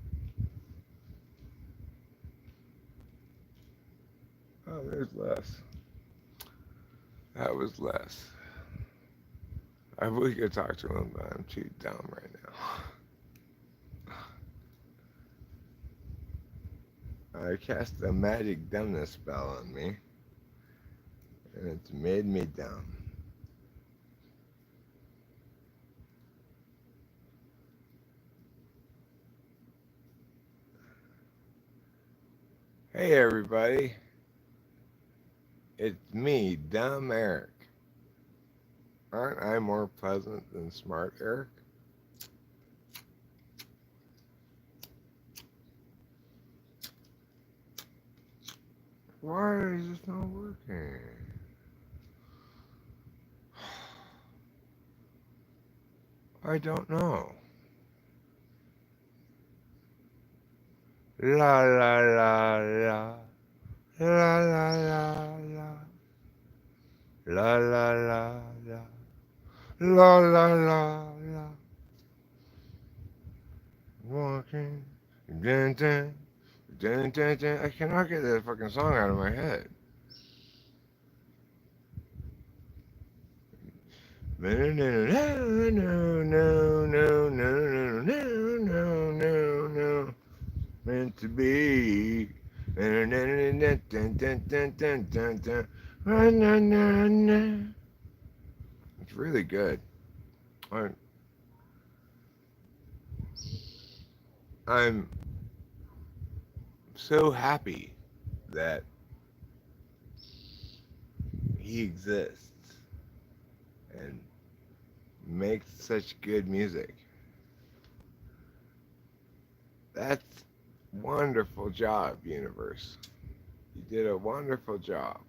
Oh, there's Les. That was Les. I wish I could talk to him, but I'm too dumb right now. I cast a magic dumbness spell on me, and it's made me dumb. Hey everybody, it's me, Dumb Eric. Aren't I more pleasant than Smart Eric? Why is this not working? I don't know. La la la la. La la la la. La la la la. La la la la. Walking. Dun dun. Dun dun dun. I cannot get that fucking song out of my head. No, no, no, no, no, no, no, no, no, no, no. Meant to be. It's really good. I'm so happy that he exists and makes such good music. That's wonderful job, universe. You did a wonderful job.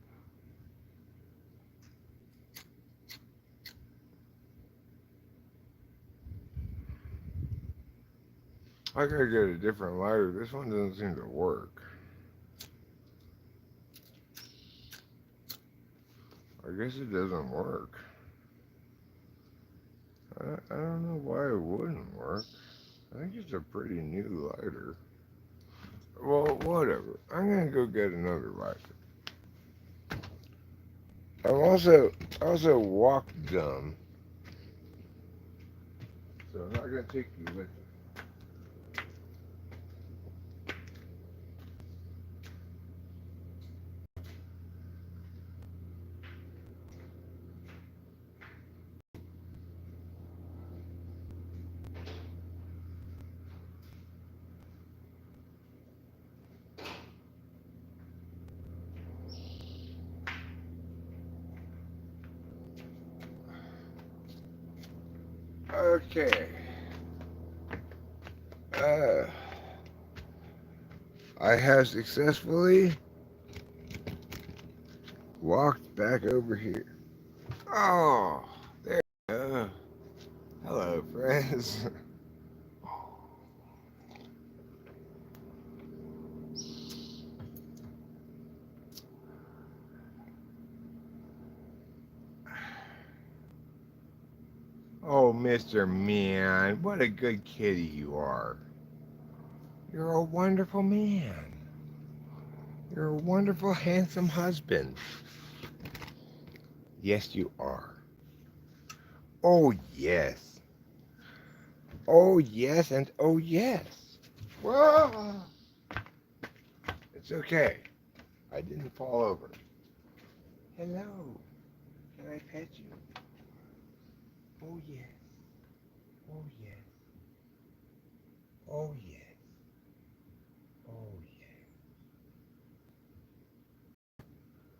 I gotta get a different lighter. This one doesn't seem to work. I guess it doesn't work. I don't know why it wouldn't work. I think it's a pretty new lighter. Well, whatever. I'm gonna go get another lighter. I'm also walk dumb, so I'm not gonna take you with me. Okay. I have successfully walked back over here. Oh, there we go. Hello, friends. Oh, Mr. Man, what a good kitty you are. You're a wonderful man. You're a wonderful, handsome husband. Yes, you are. Oh, yes. Oh, yes, and oh, yes. Whoa. It's okay. I didn't fall over. Hello. Can I pet you? Oh, yes. Oh, yes. Oh, yes. Oh, yes.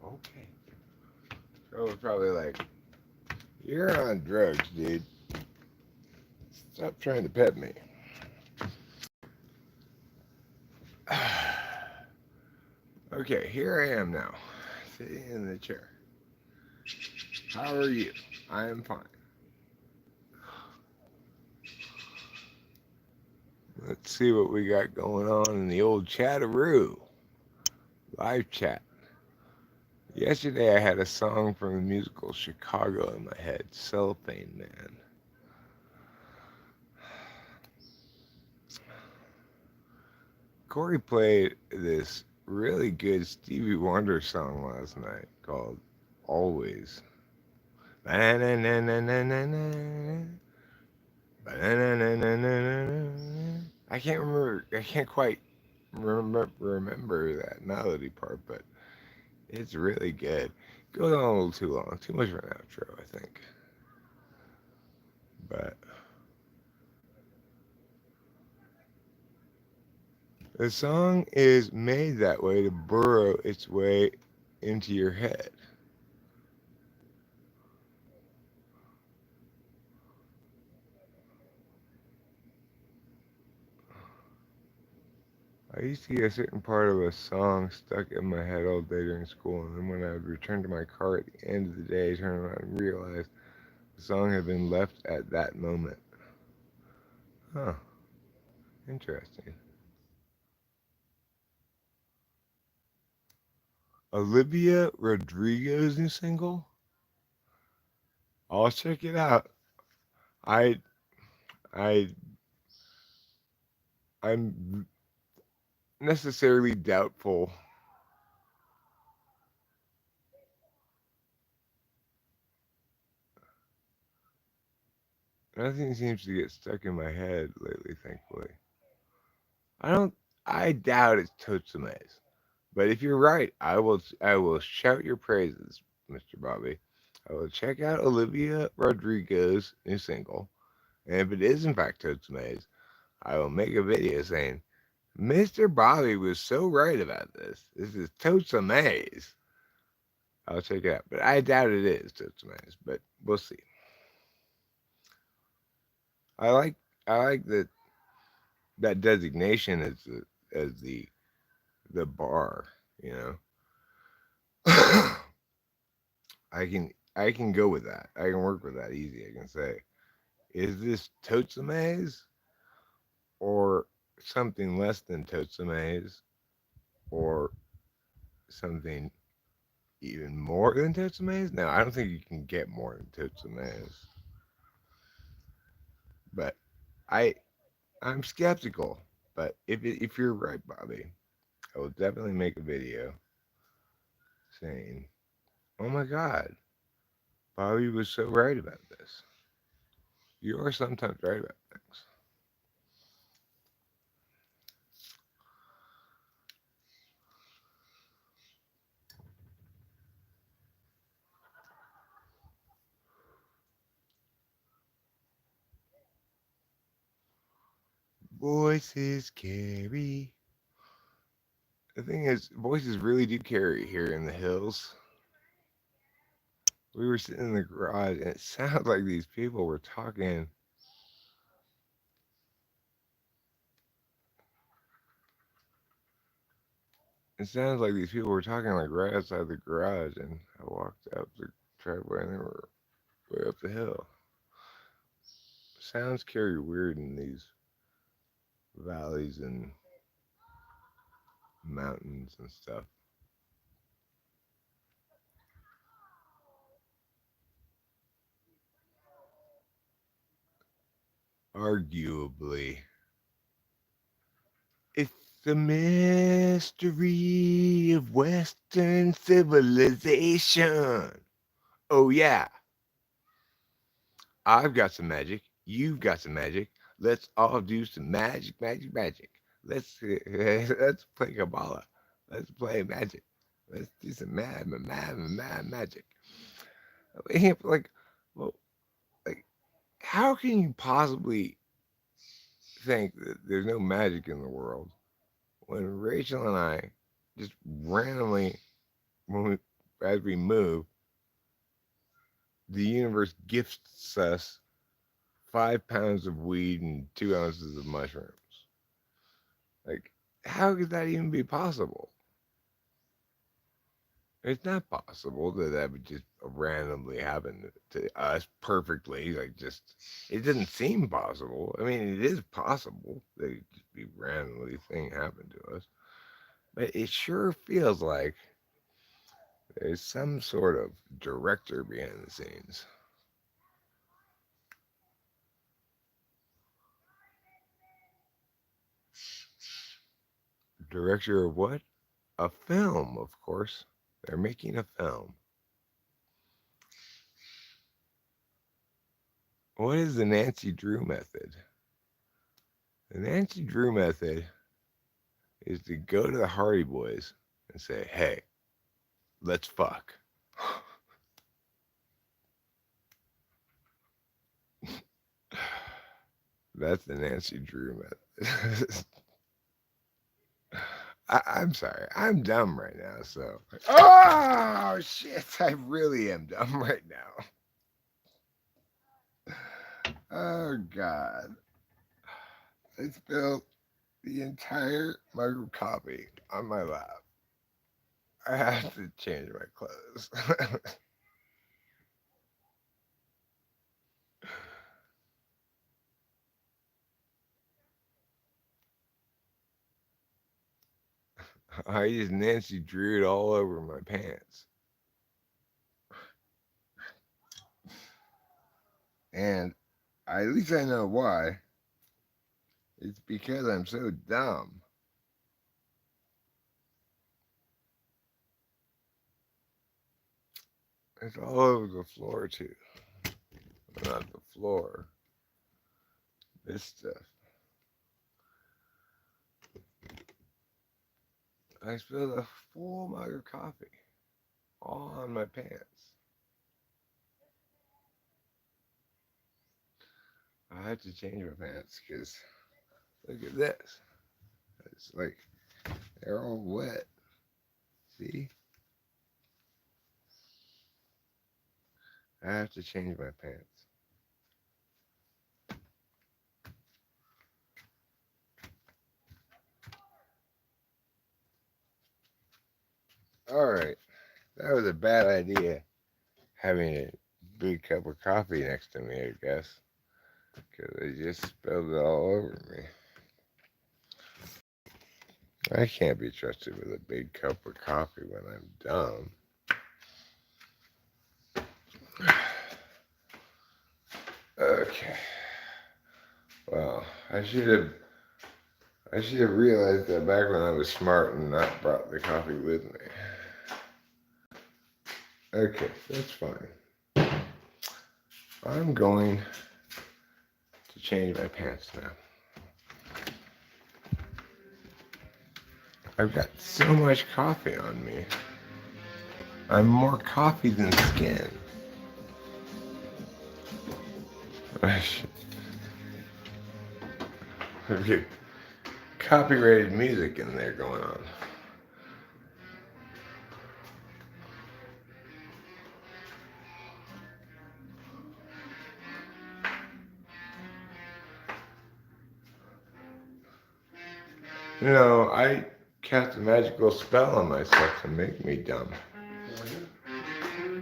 Okay. So it's probably like, you're on drugs, dude. Stop trying to pet me. Okay, here I am now, sitting in the chair. How are you? I am fine. Let's see what we got going on in the old chatteroo. Live chat. Yesterday I had a song from the musical Chicago in my head, Cellophane Man. Corey played this really good Stevie Wonder song last night called Always. I can't quite remember that melody part, but it's really good. Goes on a little too long, too much of an outro, I think. But the song is made that way to burrow its way into your head. I used to get a certain part of a song stuck in my head all day during school, and then when I would return to my car at the end of the day, turn around and realize the song had been left at that moment. Huh, interesting. Olivia Rodrigo's new single? I'll check it out. I I I'm necessarily doubtful. Nothing seems to get stuck in my head lately, thankfully. I don't. I doubt it's Totsume's. But if you're right, I will shout your praises, Mr. Bobby. I will check out Olivia Rodrigo's new single, and if it is in fact Totsume's, I will make a video saying Mr. Bobby was so right about this. This is Totsume's. I'll check it out, but I doubt it is Totsume's. But we'll see. I like I like that designation as the bar. You know, I can go with that. I can work with that easy. I can say, is this Totsume's or something less than Totsume's or something even more than Totsume's? No, I don't think you can get more than Totsume's. But I I'm skeptical. But if you're right, Bobby, I will definitely make a video saying, "Oh my God, Bobby was so right about this." You are sometimes right about things. Voices carry. The thing is, voices really do carry here in the hills. We were sitting in the garage, and it sounded like these people were talking. It sounds like these people were talking like right outside the garage, and I walked up the driveway, and they were way up the hill. Sounds carry weird in these valleys and mountains and stuff. arguably. It's the mystery of Western civilization. Oh, yeah. I've got some magic. You've got some magic. Let's all do some magic, magic, magic. Let's play Kabbalah. Let's play magic. Let's do some mad magic. Like, well, like, how can you possibly think that there's no magic in the world when Rachel and I just randomly, when we, as we move, the universe gifts us 5 pounds of weed and 2 ounces of mushrooms? Like, how could that even be possible? It's not possible that that would just randomly happen to us perfectly. Like, just, it doesn't seem possible. I mean, it is possible that it just be randomly thing happen to us, but it sure feels like there's some sort of director behind the scenes. Director of what? A film, of course. They're making a film. What is the Nancy Drew method? The Nancy Drew method is to go to the Hardy Boys and say, hey, let's fuck. That's the Nancy Drew method. I'm sorry. I'm dumb right now, so. Oh, shit. I really am dumb right now. Oh, God. I spilled the entire mug of coffee on my lap. I have to change my clothes. I just Nancy Drew it all over my pants. And at least I know why. It's because I'm so dumb. It's all over the floor, too. Not the floor. This stuff. I spilled a full mug of coffee all on my pants. I had to change my pants because look at this. It's like they're all wet. See? I have to change my pants. All right. That was a bad idea having a big cup of coffee next to me, I guess. Because I just spilled it all over me. I can't be trusted with a big cup of coffee when I'm dumb. Okay. Well, I should have realized that back when I was smart and not brought the coffee with me. Okay, that's fine. I'm going to change my pants now. I've got so much coffee on me. I'm more coffee than skin. Okay, copyrighted music in there going on. You know, I cast a magical spell on myself to make me dumb.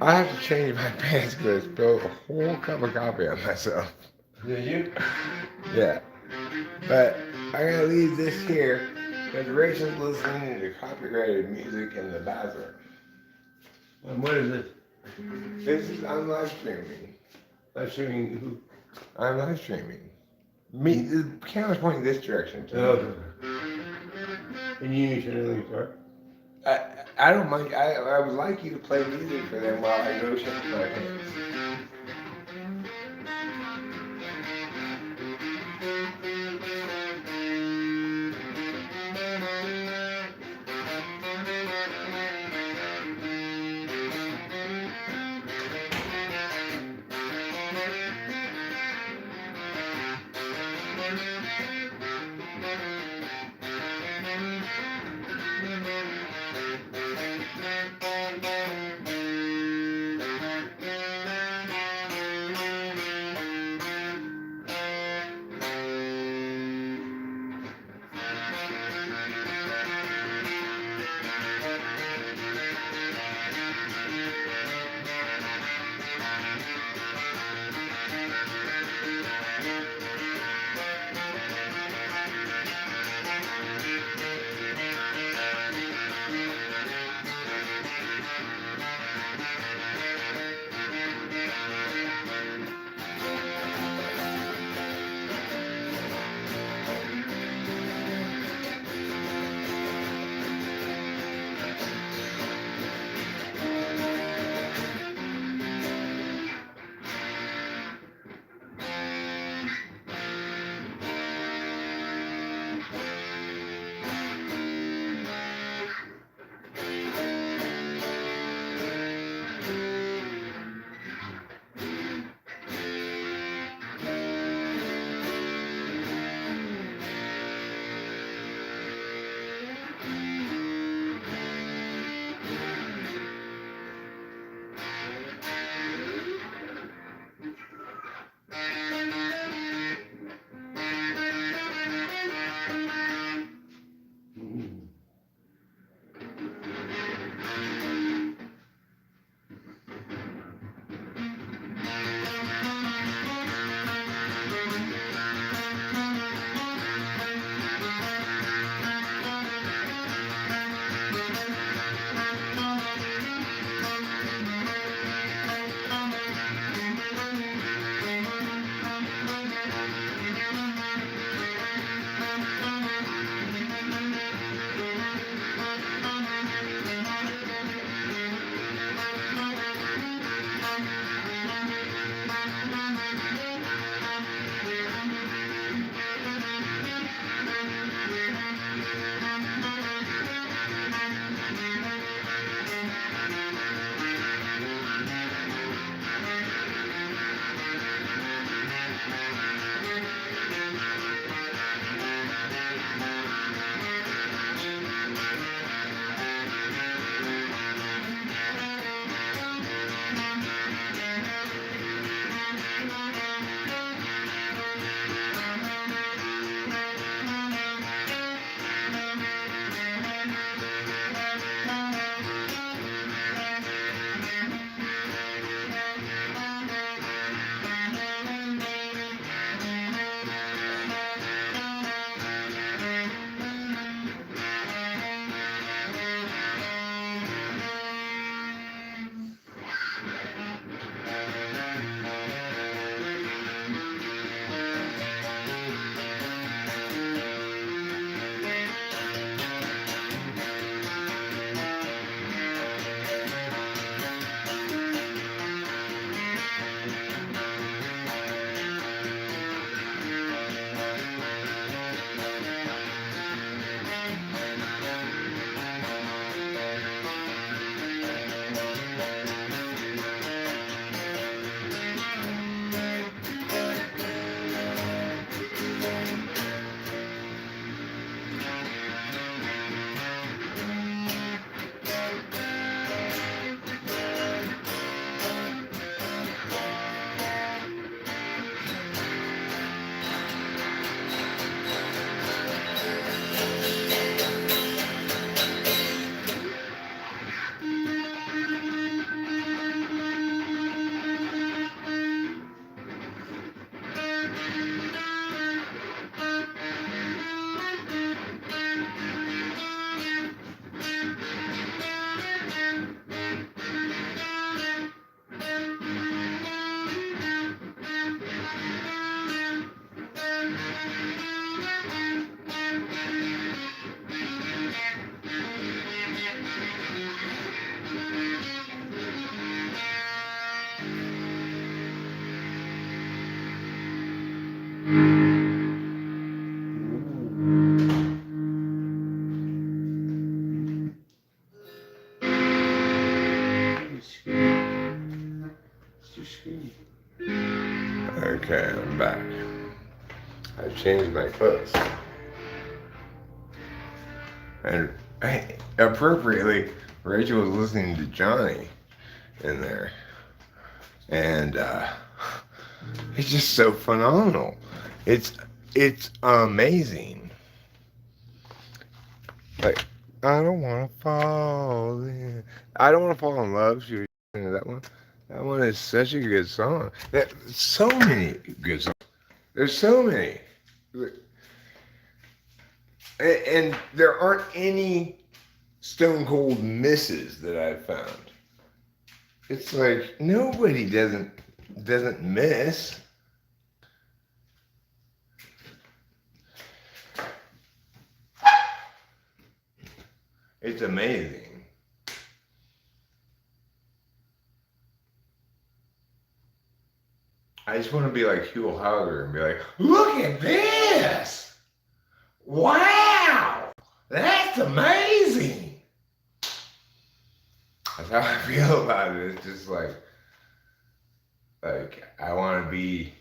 I have to change my pants because I spilled a whole cup of coffee on myself. Did you? Yeah. But I gotta leave this here because Rachel's listening to copyrighted music in the bathroom. And what is it? I'm live streaming. Live streaming who? I'm live streaming. Me, the camera's pointing this direction. Oh, okay. And you need to know start. I don't mind. I would like you to play music for them while I go check my pants. screen. Okay, I'm back. I changed my clothes. And appropriately, Rachel was listening to Johnny in there. And it's just so phenomenal. It's amazing. Like, I don't want to fall in. I don't want to fall in love. She was singing that one. That one is such a good song. So many good songs. There's so many. And there aren't any stone cold misses that I've found. It's like nobody doesn't miss. It's amazing. I just want to be like Hugh Howler and be like, look at this! Wow! That's amazing! That's how I feel about it. It's just like I want to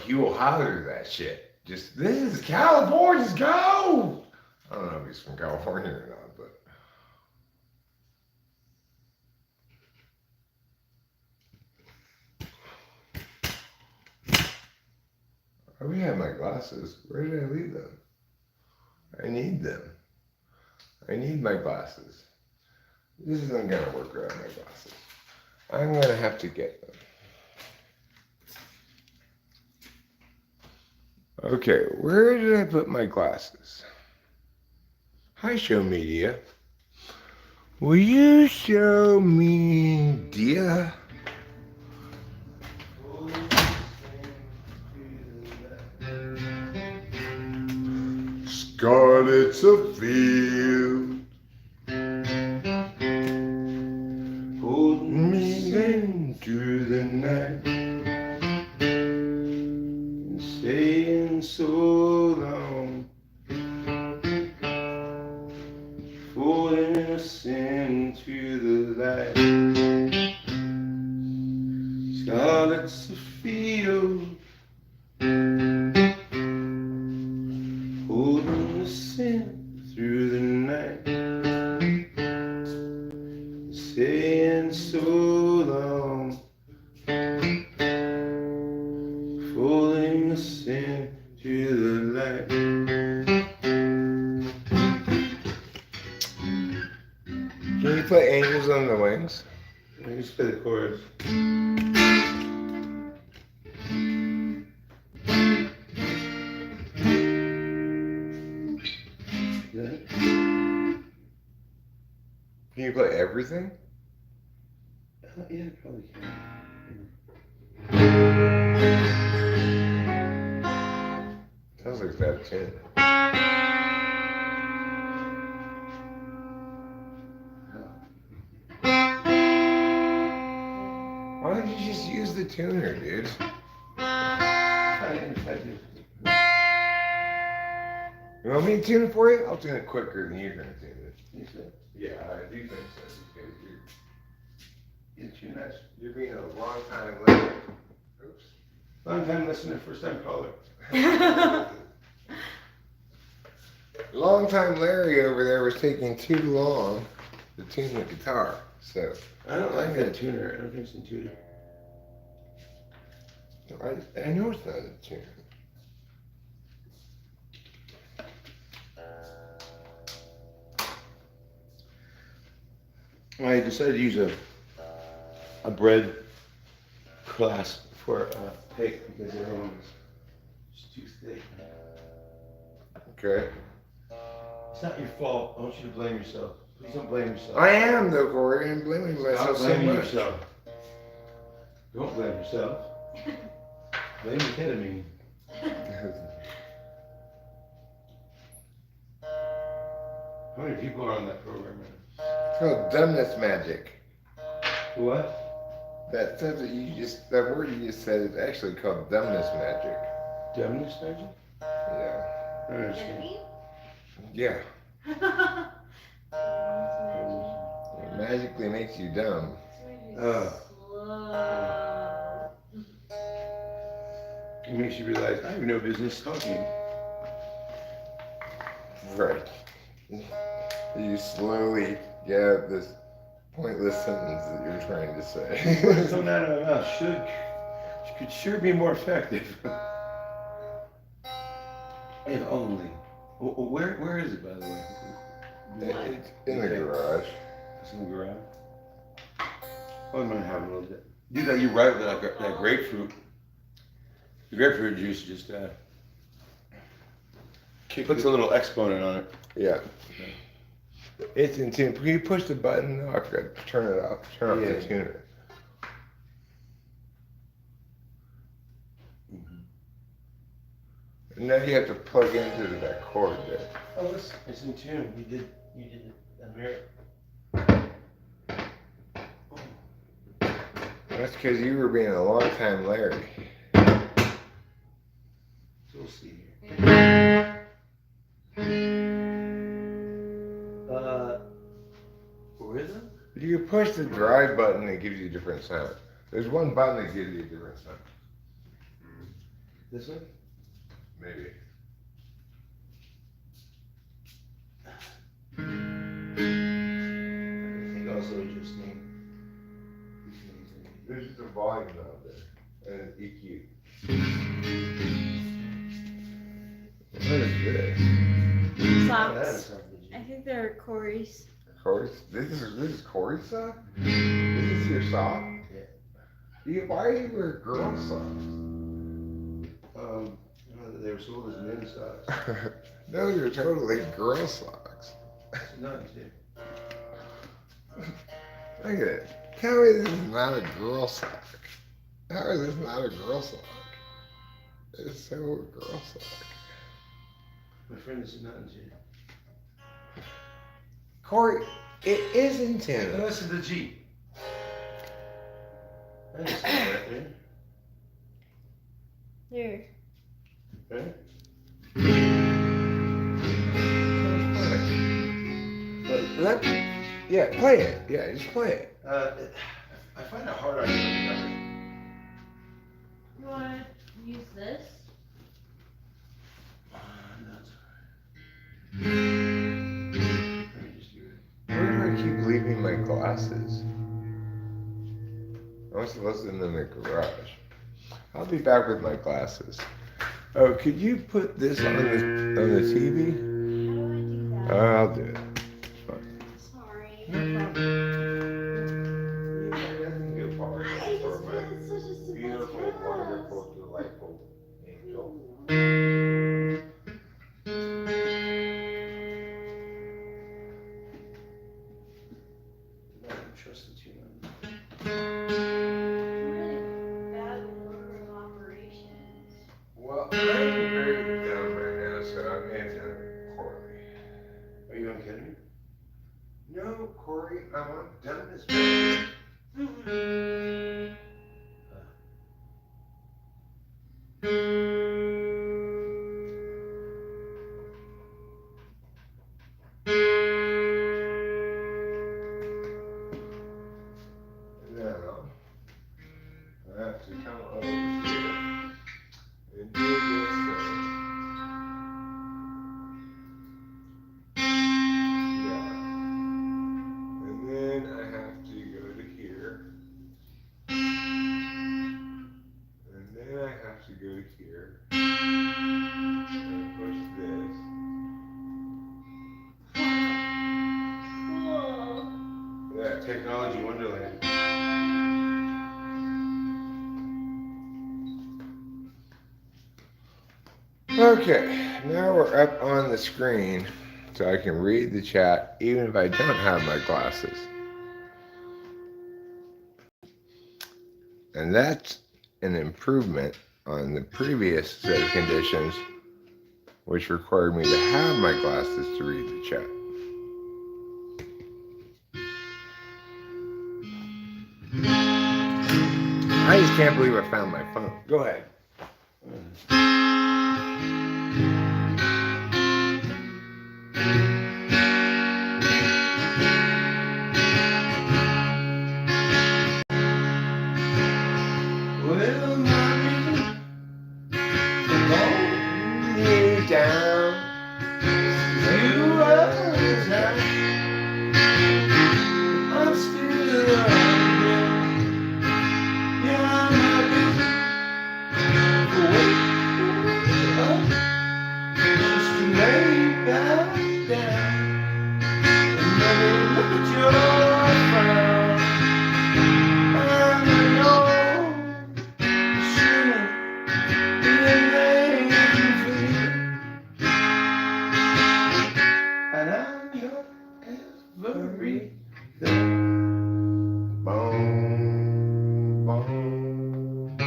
Hugh Howler that shit. Just, this is California's gold! I don't know if he's from California or not, but. I already have my glasses. Where did I leave them? I need them. I need my glasses. This isn't gonna work without my glasses. I'm gonna have to get them. Okay, where did I put my glasses? Hi, Show Media. Will you show me, dear? Scarlet's a field. Hold me into the night. And staying so long. Falling us into the light. Scarlet's a field. Holding us in through the night, staying so long, folding us in through the light. Can you play Angels on the Wings? I just play the chorus. Can you play everything? Yeah, probably can. Sounds like it's out of tune. Why don't you just use the tuner, dude? I do. You want me to tune it for you? I'll tune it quicker than you're gonna tune it. You said, Yeah, I do think so. Because it's you nice. you're being a long time listener. Oops. Long time listener, first time caller. Long time Larry over there was taking too long to tune the guitar. So I don't like that tuner. I don't think it's a tuner. I know it's not a tuner. I decided to use a bread clasp for a pick because the other one was too thick. Okay. It's not your fault. I want you to blame yourself. Please don't blame yourself. I am though, Corey. I'm blaming Stop myself so blaming much. yourself. Don't blame yourself. Blame the ketamine. How many people are on that program? It's called dumbness magic. What? That stuff that word you just said is actually called dumbness magic. Dumbness magic? Yeah. I don't understand. Yeah. It magically makes you dumb. Oh. Slow. makes you realize I have no business talking. Right. You slowly get out this pointless sentence that you're trying to say. What's coming out of my mouth could sure be more effective. If only. Where is it, by the way? It's in the garage. It's in the garage. Oh, I'm gonna have a little bit. Dude, you're right with that grapefruit. The grapefruit juice just puts a little exponent on it. Yeah. It's in tune. Can you push the button? No, I forgot to turn it off. Turn off the tuner. And now you have to plug into that cord there. Oh, it's in tune. You did a mirror. That's because you were being a long time Larry. So we'll see here. Where is it? You can push the drive button, it gives you a different sound. There's one button that gives you a different sound. This one? Maybe. I think also interesting. There's just a volume out there and an EQ. What is this? Socks. I think they're Corey's. Corey's? This is Corey's sock? This is your sock? Yeah. Why are you wearing girl socks? They were sold as men's socks. No, you're totally girl socks. It's not, dude. Look at it. Tell me this is not a girl sock. How is this not a girl sock? It's so a girl sock. My friend, this is not in jail. Corey, it is in No, tune. this is the Jeep. I didn't see that there. There. Right? Yeah, play it. Yeah, just play it. I find it hard on you. You want to use this? Where do I keep leaving my glasses? I must have left them in the garage. I'll be back with my glasses. Oh, could you put this on the TV? How do I do that? I'll do it. Sorry. No problem. I just feel it's such a simple Beautiful, task. wonderful, delightful angel. I don't trust the tune. I'm really bad with ordering operations. Well, I'm very dumb right now, so I may have done it poorly. Are you on ketamine? No, Corey, I'm on dumbness. Now, I have to come over here and do this thing. Yeah. And then I have to go to here. And then I have to go to here. And push this. Cool. Yeah, Technology Wonderland. Okay, now we're up on the screen so I can read the chat even if I don't have my glasses. And that's an improvement on the previous set of conditions, which required me to have my glasses to read the chat. I just can't believe I found my phone. Go ahead. Well, mommy, everything. Boom, boom.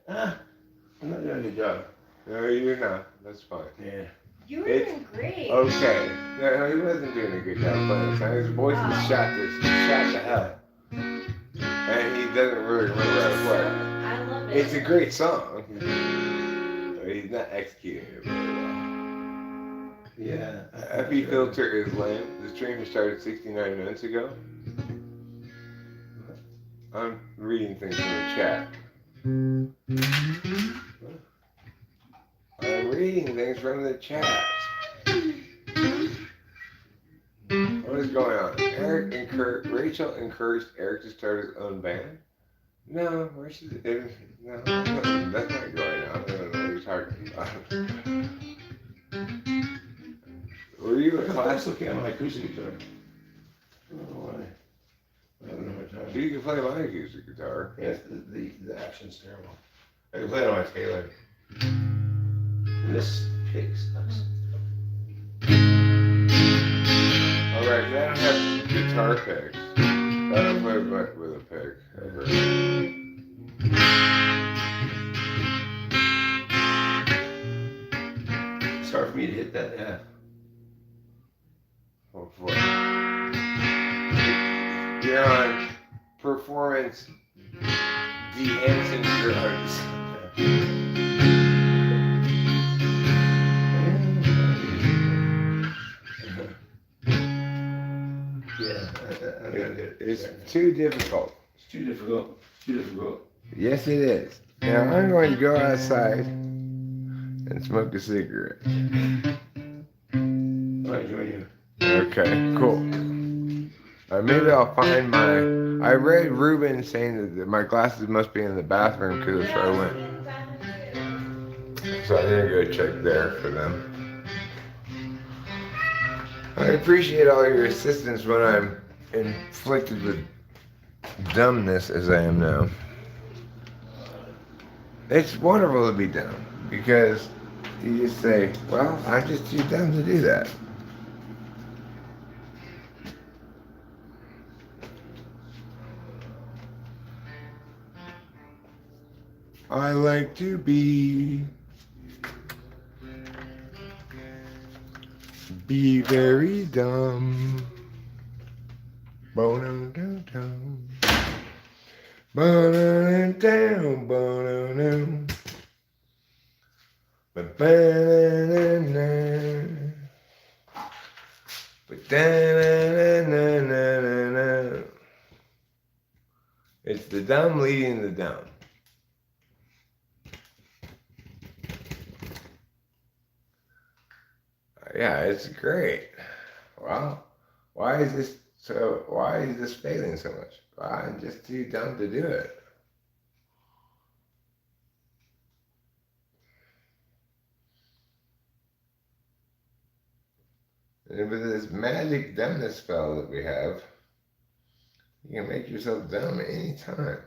I'm not doing a good job. No, you're not. That's fine. Yeah. You were It's- doing great. Okay. No, he wasn't doing a good job playing the song. His voice is shot to hell. And he doesn't really remember how to play. I love it. It's a great song. But he's not executing it very well. Yeah. FE filter is lame. The stream started 69 minutes ago. I'm reading things from the chat. I'm reading things from the chat. What is going on? Rachel encouraged Eric to start his own band? No, no, that's not going on. I don't know what you're talking about. Were you a I was class? looking at my acoustic guitar. I don't know why. I don't know what time. You can play my acoustic guitar. Yeah, the action's terrible. I can play it on my Taylor. And this pick sucks. Alright, I don't have guitar picks. I don't play with a pick ever. It's hard for me to hit that F. Oh, boy. You're on performance enhancing drugs. It's too difficult. It's too difficult. It's too difficult. Yes, it is. Now I'm going to go outside and smoke a cigarette. I'll join you. Okay, cool. Maybe I'll find my. I read Ruben saying that my glasses must be in the bathroom because that's where I went. So I didn't go check there for them. I appreciate all your assistance when I'm inflicted with dumbness as I am now. It's wonderful to be dumb because you just say, well, I'm just too dumb to do that. I like to be very dumb. Bo-dum-dum-dum. Bo-dum-dum-dum, bo-dum-dum. Ba-ba-da-da-da. Ba-da-da-da-da-da-da. It's the dumb leading the dumb. Yeah, it's great. Well, why is this failing so much? Well, I'm just too dumb to do it. And with this magic dumbness spell that we have, you can make yourself dumb at any time.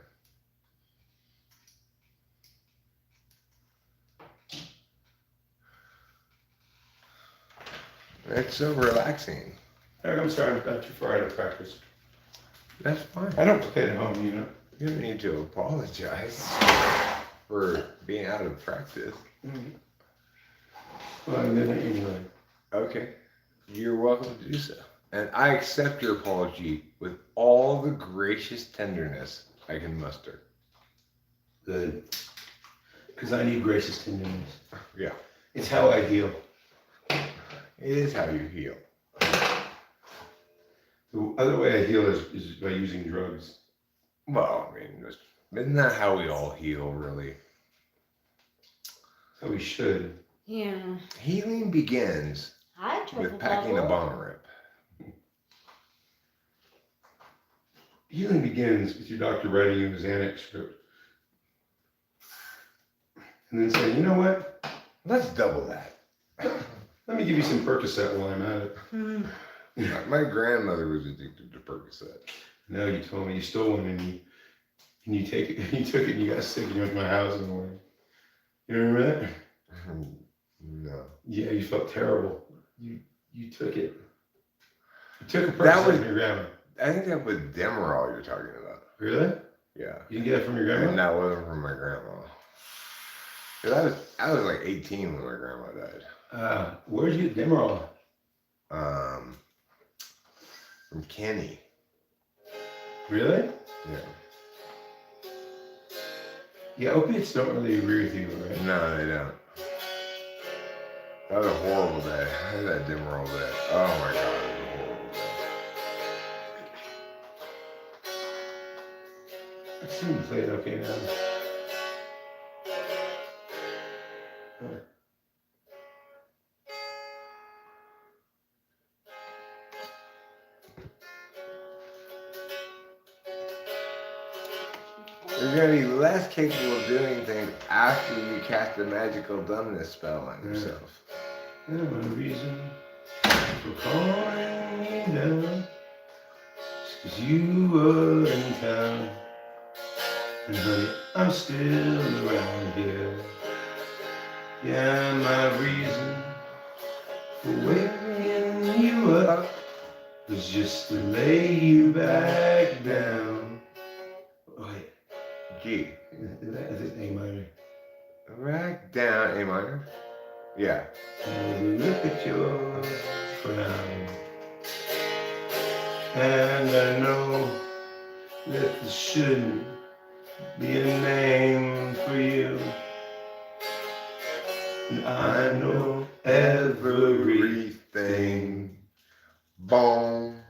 It's so relaxing. Eric, I'm sorry, I'm not too far out of practice. That's fine. I don't play at home, you know. You don't need to apologize for being out of practice. Well, I'm good anyway. Okay. You're welcome to do so. And I accept your apology with all the gracious tenderness I can muster. Good. Because I need gracious tenderness. Yeah. It's how I heal. It is how you heal. The other way I heal is by using drugs. Well, I mean, isn't that how we all heal, really? So we should. Yeah. Healing begins Hi, triple with packing a bubble. bomb rip. Healing begins with your doctor writing you a Xanax script. And then saying, you know what? Let's double that. Let me give you some Percocet while I'm at it. My grandmother was addicted to Percocet. No, you told me you stole one and you take it, you took it and you got sick and you went to my house in the morning. You remember that? No. Yeah, you felt terrible. You took it. You took a That Percocet was- from your grandma. I think that was Demerol you're talking about. Really? Yeah. You didn't get it from your grandma? And that wasn't from my grandma. 'Cause I was like 18 when my grandma died. Where'd you get Demerol? From Kenny. Really? Yeah. Yeah, opiates don't really agree with you, right? No, they don't. That was a horrible day. I had that Demerol day. Oh my god, it was a horrible day. I seem to play it okay now. You're gonna be less capable of doing things after you cast a magical dumbness spell on yourself. No reason for calling you down. Just 'cause you were in town. And honey, I'm still around here. Yeah, my reason for waking you up was just to lay you back down. Oh, yeah. G. Is it A minor? Rack down A minor. Yeah. And look at your frown. And I know that this shouldn't be a name for you. And I know everything. Everything. Boom.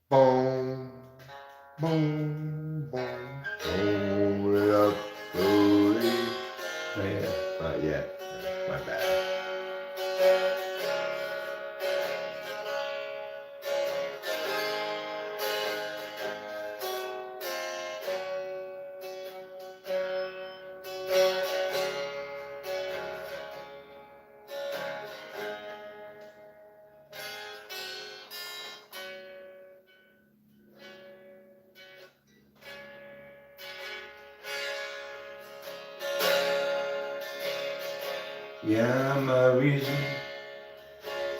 Boom. Boom. Boom. Boom it up slowly. Oh, yeah. Not yet. My bad. Yeah, my reason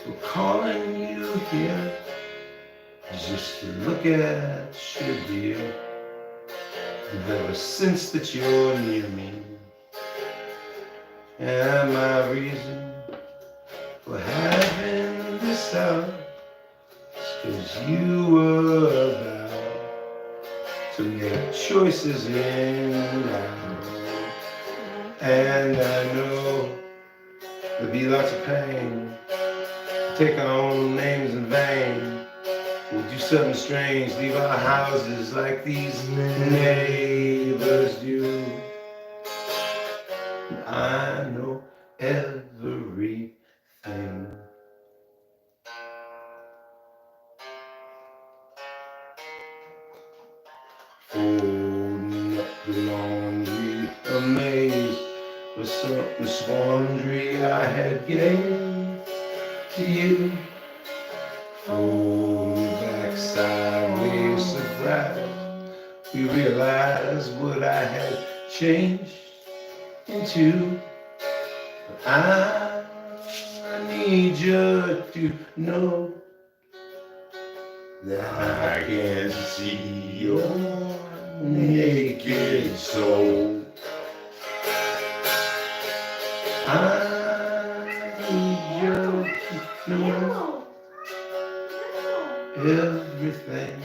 for calling you here is just to look at your dear. And ever since that you're near me, and my reason for having this out is 'cause you were about to make choices in life. And I know there'll be lots of pain. Take our own names in vain. We'll do something strange, leave our houses like these neighbors do. I know everything. Folding up the laundry, amazed with something squandry I had gave to you. Folding back sideways, surprised, we realized what I had changed into. But I need you to know that I can see your naked soul. I need you to knew everything.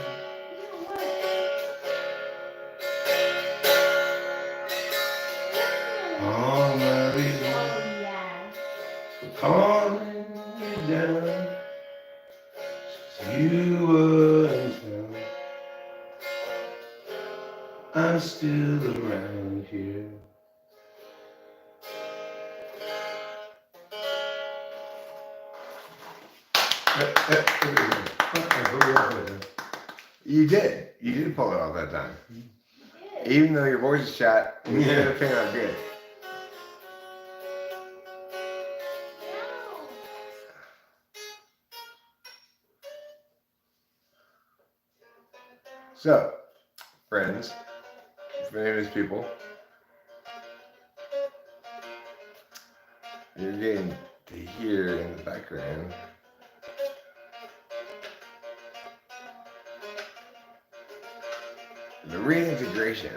All my reasons for calling you down. You were in town. I'm still around here. You did. You did pull it off that time. Even though your voice is shot, you did it came out good. So, friends, famous people, you're getting to hear in the background the reintegration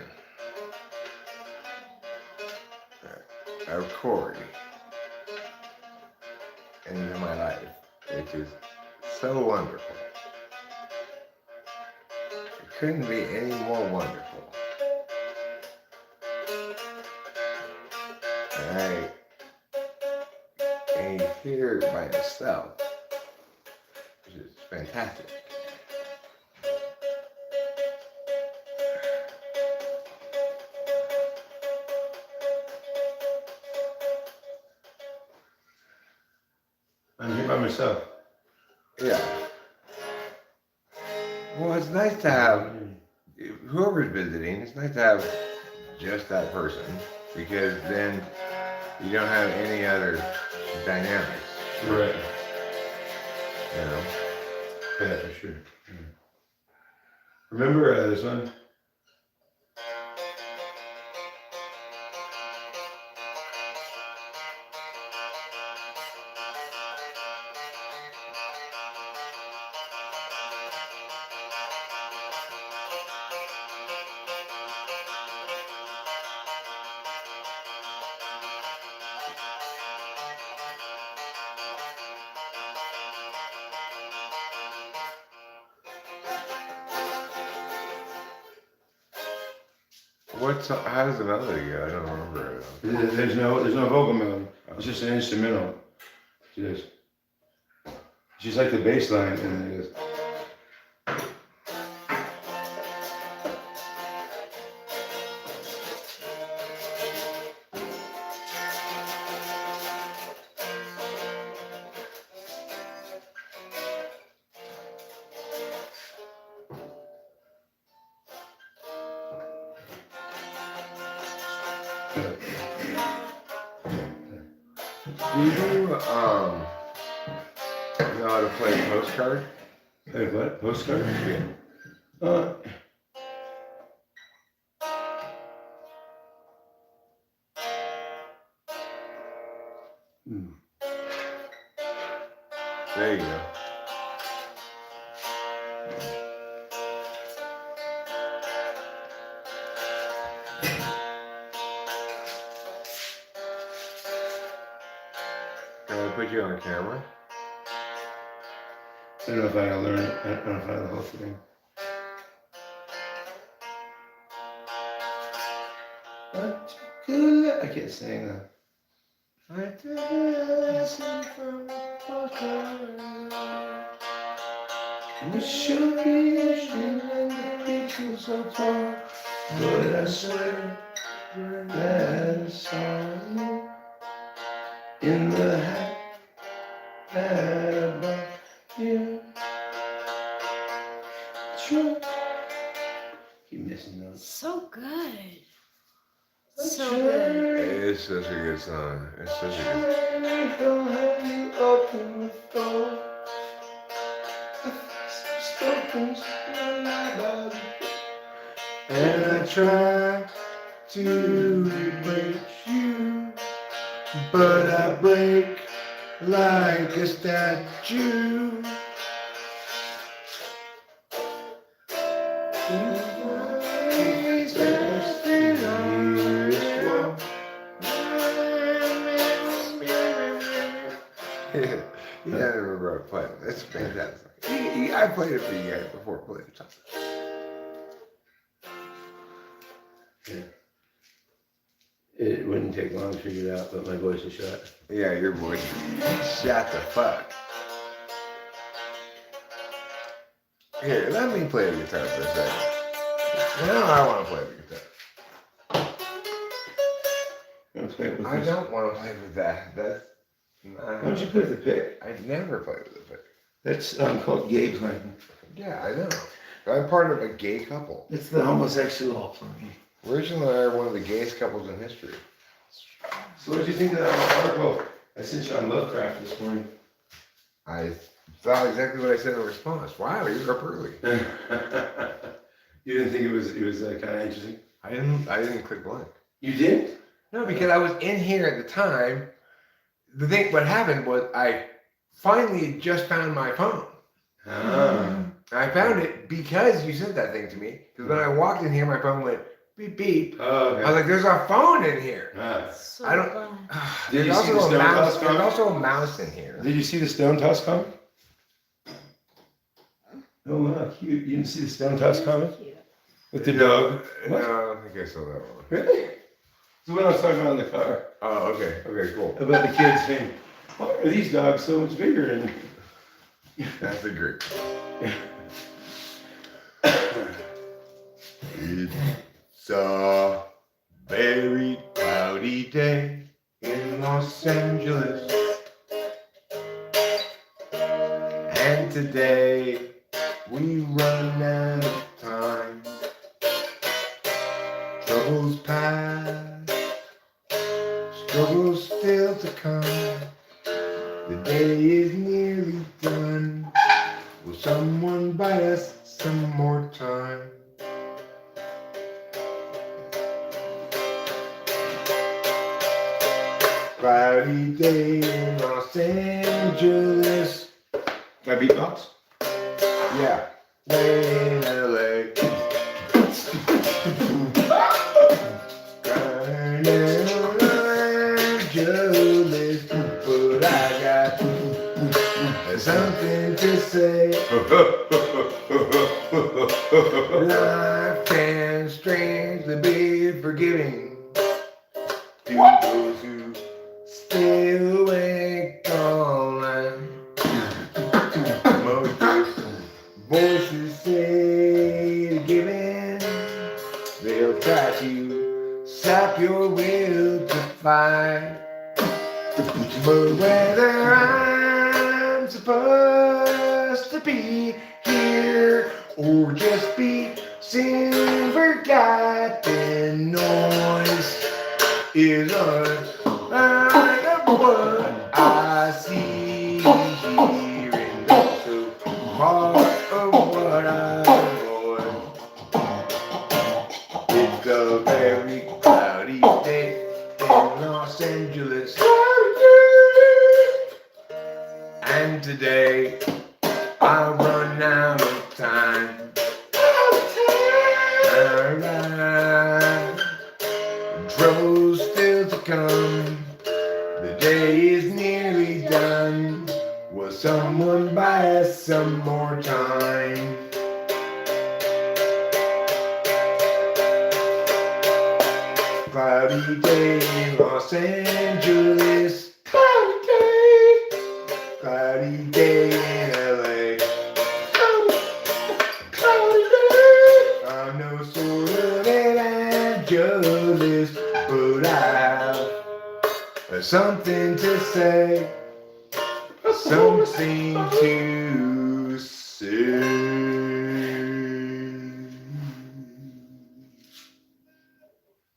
of Corey into my life, which is so wonderful. It couldn't be any more wonderful. And you hear it by itself, which is fantastic. I'm here by myself. Yeah. Well, it's nice to have whoever's visiting. It's nice to have just that person, because then you don't have any other dynamics. Right. You know. Yeah, for sure. Yeah. Remember this one? How does the melody go? I don't remember it. There's no vocal melody. It's just an instrumental. It's just like the bass line, and it is. Do you know how to play postcard? Hey, what? Postcard? Yeah. There you go. Can I put you on camera? I don't know if I learn it. I don't know if I know the whole thing. I can't sing that. I took a lesson from a postcard. The sugar and the beach was so tall, but I swear that I saw you in the hat that I bought you. True. Keep missing those. So good. So True. good. It's such a good song. It's such a good. Don't have you open the door. And I try to replace you, but I break like a statue. Yeah, I remember would play it. It's fantastic. I played it for you guys before playing something. Yeah. It wouldn't take long to figure it out, but my voice is shot. Yeah, your voice shut the fuck. Here, let me play the guitar for a second. Now I want to play the guitar. I don't want to play with that. That's. Why don't you play with the pick? I never play with the pick. That's called gay playing. Yeah, I know. I'm part of a gay couple. It's the homosexual playing. Rachel and I are one of the gayest couples in history. So what did you think of that article I sent you on Lovecraft this morning? I thought exactly what I said in response. Wow, you're up early. You didn't think it was kind of interesting? I didn't click blank. You didn't? No, because I was in here at the time. What happened was I finally just found my phone. Ah. I found it because you sent that thing to me. Because when I walked in here, my phone went beep beep. Oh, okay. I was like, "There's a phone in here." Ah. So I don't- glad. Did There's you see the also a stone mouse. toss There's comic? also a mouse in here. Did you see the Stone Toss comic? Oh, wow, cute. You didn't see the Stone Toss comic? Cute. With the dog? No, I don't think I saw that one. Really? It's the one I was talking about in the car. Oh, okay. Okay, cool. About the kids saying, why are these dogs so much bigger? And That's a great. It's a very cloudy day in Los Angeles. And today we run out of time. Troubles past, struggles still to come. The day is nearly done. Will someone buy us some more time? Cloudy day in Los Angeles. can I beatbox? Yeah. Way in LA. Crying in Los Angeles. But I got something to say. Life can strangely be forgiving to those who stay awake all night. Most voices say to give in. They'll try to sap your will to fight. But whether I'm supposed to be here or just be seen forgotten, noise is unlike what I see here, and also part of what I want. It's a very cloudy day in Los Angeles. And today I run out of time. Alright, trouble's still to come. The day is nearly done. Will someone buy us some more time? Cloudy day in Los Angeles. Cloudy day. Cloudy day in LA. Cloudy day. I'm no sort of evangelist, but I have something to say. Something to say.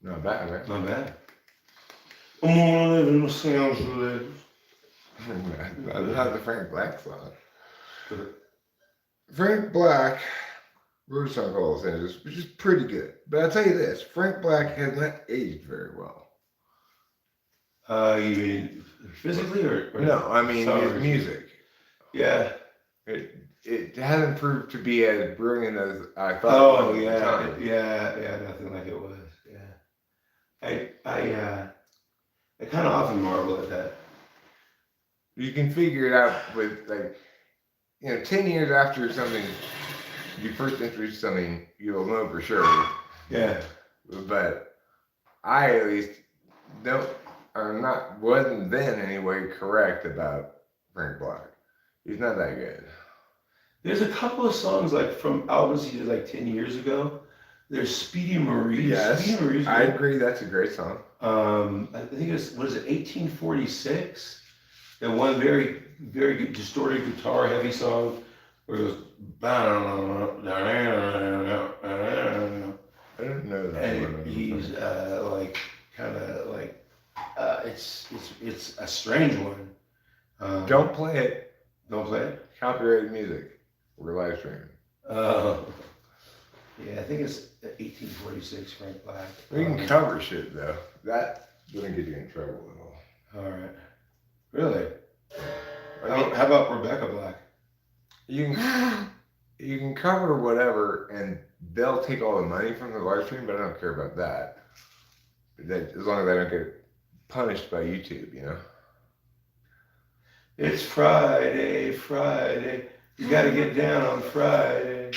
Not bad, right? Not bad. I'm gonna live in Los Angeles. That's not the Frank Black song. Frank Black wrote a song called Los Angeles, which is pretty good. But I'll tell you this, Frank Black has not aged very well. You mean physically or No, I mean his songs? music. Yeah. It hasn't proved to be as brilliant as I thought. Oh it was at the yeah, time. yeah, nothing like it was. Yeah. I kind of often marvel at that. You can figure it out with like 10 years after something, you first introduce something, you'll know for sure. Yeah. But I at least wasn't then anyway correct about Frank Black. He's not that good. There's a couple of songs like from albums he did like 10 years ago. There's Speedy Marie. Yes, Speedy Marie's I good. agree. That's a great song. I think it's, what is it, 1846? And one very, very good distorted guitar heavy song where it goes. I don't know that And one. he's like kind of like it's a strange one. Don't play it. Don't play it. Copyrighted music. We're live streaming. Yeah, I think it's 1846 Frank Black. We can cover shit though. That wouldn't get you in trouble at all. All right. Really? I mean, How about Rebecca Black? you can cover whatever, and they'll take all the money from the live stream, but I don't care about that. As long as I don't get punished by YouTube, you know. It's Friday, Friday. You got to get down on Friday.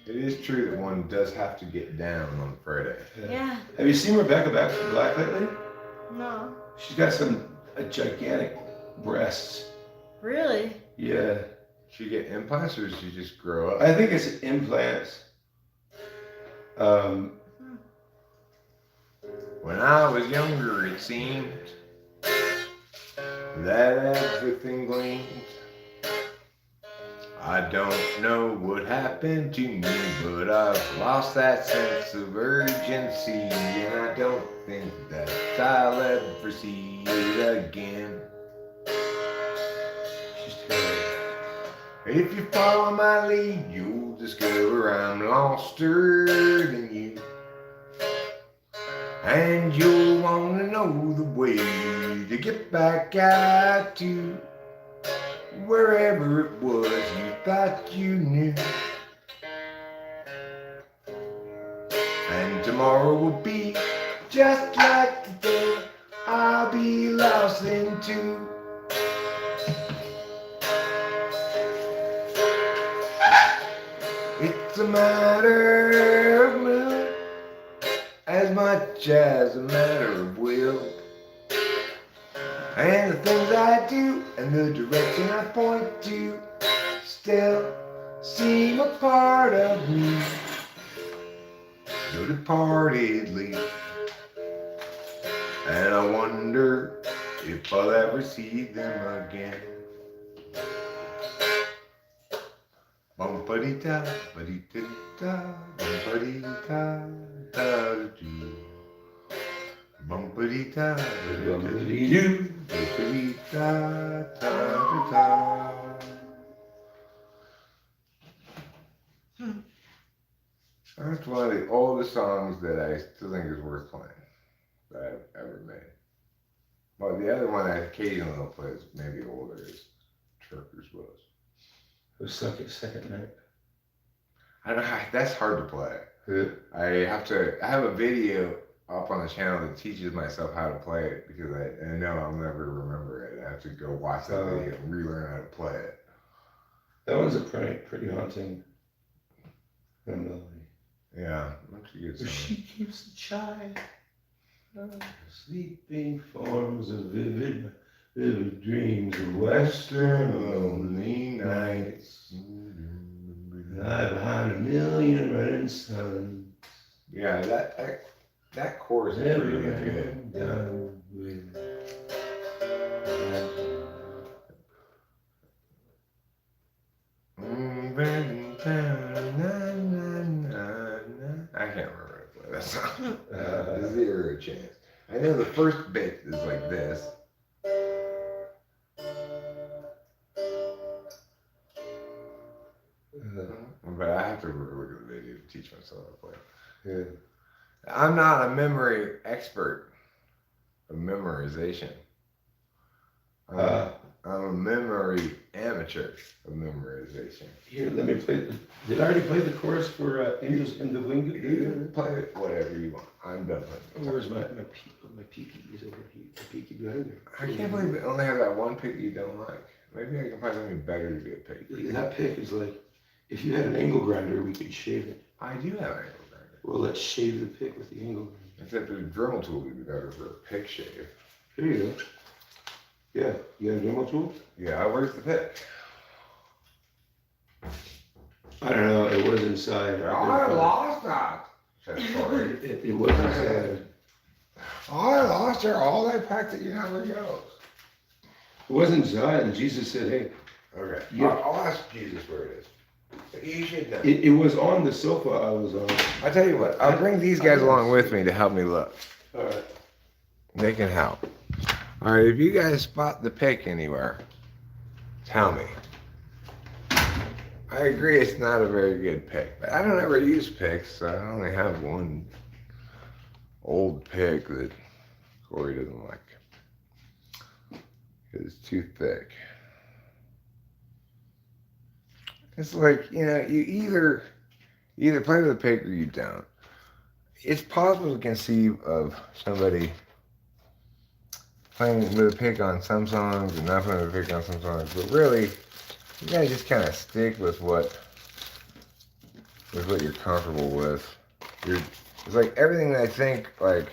It is true that one does have to get down on Friday. Yeah. Have you seen Rebecca Black lately? No. She's got some gigantic breasts. Really? Yeah. She get implants, or does she just grow up? I think it's implants. When I was younger, it seemed that everything gleamed. I don't know what happened to me, but I've lost that sense of urgency, and I don't think that I'll ever see it again. She's terrible. If you follow my lead, you'll discover I'm loster than you. And you'll want to know the way to get back out to wherever it was you thought you knew. And tomorrow will be just like today. I'll be lost into. It's a matter of mood as much as a matter of will. And the things I do and the direction I point to still seem a part of me. No departed leaf. And I wonder if I'll ever see them again. Bum-ba-dee-da, ba-dee-da-da, bum-ba-dee-da, da-da-doo. Bum-ba-dee-da, ba-dee-da-doo, ba-dee-da, da-da-da. That's one of the oldest songs that I still think is worth playing that I've ever made. Well, the other one I occasionally will play is maybe older, is Trucker's Blues. It was second night. I don't know, that's hard to play. I have a video up on the channel that teaches myself how to play it because I know I'll never remember it. I have to go watch that video and relearn how to play it. That one's a pretty haunting melody. Yeah, that's a good song. She keeps the child sleeping forms of vivid dreams of western lonely nights. Lie behind a million running suns. Yeah, that chorus is really good. Done with. I can't remember how to play that song. Zero chance. I know the first bit is like this. But I have to look at the video to teach myself how to play. Yeah. I'm not a memory expert of memorization. I'm a memory amateur of memorization. Here, let me play. Did I already play the chorus for Angels in the Wing? You play it whatever you want. I'm done playing. Where's my peaky? He's over here. The peaky behind there. I can't believe it only has that one pick you don't like. Maybe I can find something better to be a pick. That pick is like, if you had an angle grinder, we could shave it. I do have an angle grinder. Well, let's shave the pick with the angle grinder. Except the Dremel tool would be better for a pick shave. There you go. Yeah, you got a Dremel tool? Yeah, where's the pick? I don't know, it was inside. I lost that, said Corey. It was inside. I lost her. All that packed it, you never goes. It was inside, and Jesus said, hey. Okay. Yeah. I'll ask Jesus where it is. You should know. It was on the sofa I was on. I'll tell you what. I'll bring these guys along with me to help me look. All right. They can help. All right. If you guys spot the pick anywhere, tell me. I agree it's not a very good pick, but I don't ever use picks, so I only have one old pick that Corey doesn't like. It's too thick. It's like, you know, you either play with a pick or you don't. It's possible to conceive of somebody playing with a pick on some songs and not playing with a pick on some songs, but really, you gotta just kind of stick with what you're comfortable with. It's like everything that I think, like,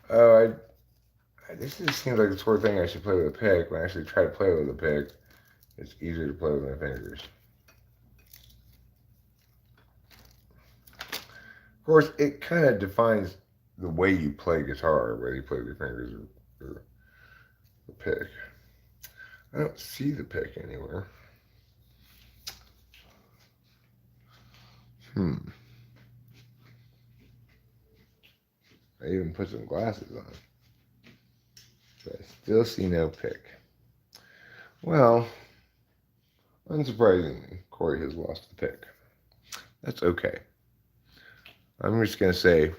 oh, this just seems like the sort of thing I should play with a pick. When I actually try to play with a pick, it's easier to play with my fingers. Of course, it kind of defines the way you play guitar, whether you play with your fingers or the pick. I don't see the pick anywhere. I even put some glasses on. But I still see no pick. Well, unsurprisingly, Corey has lost the pick. That's okay. I'm just going to say,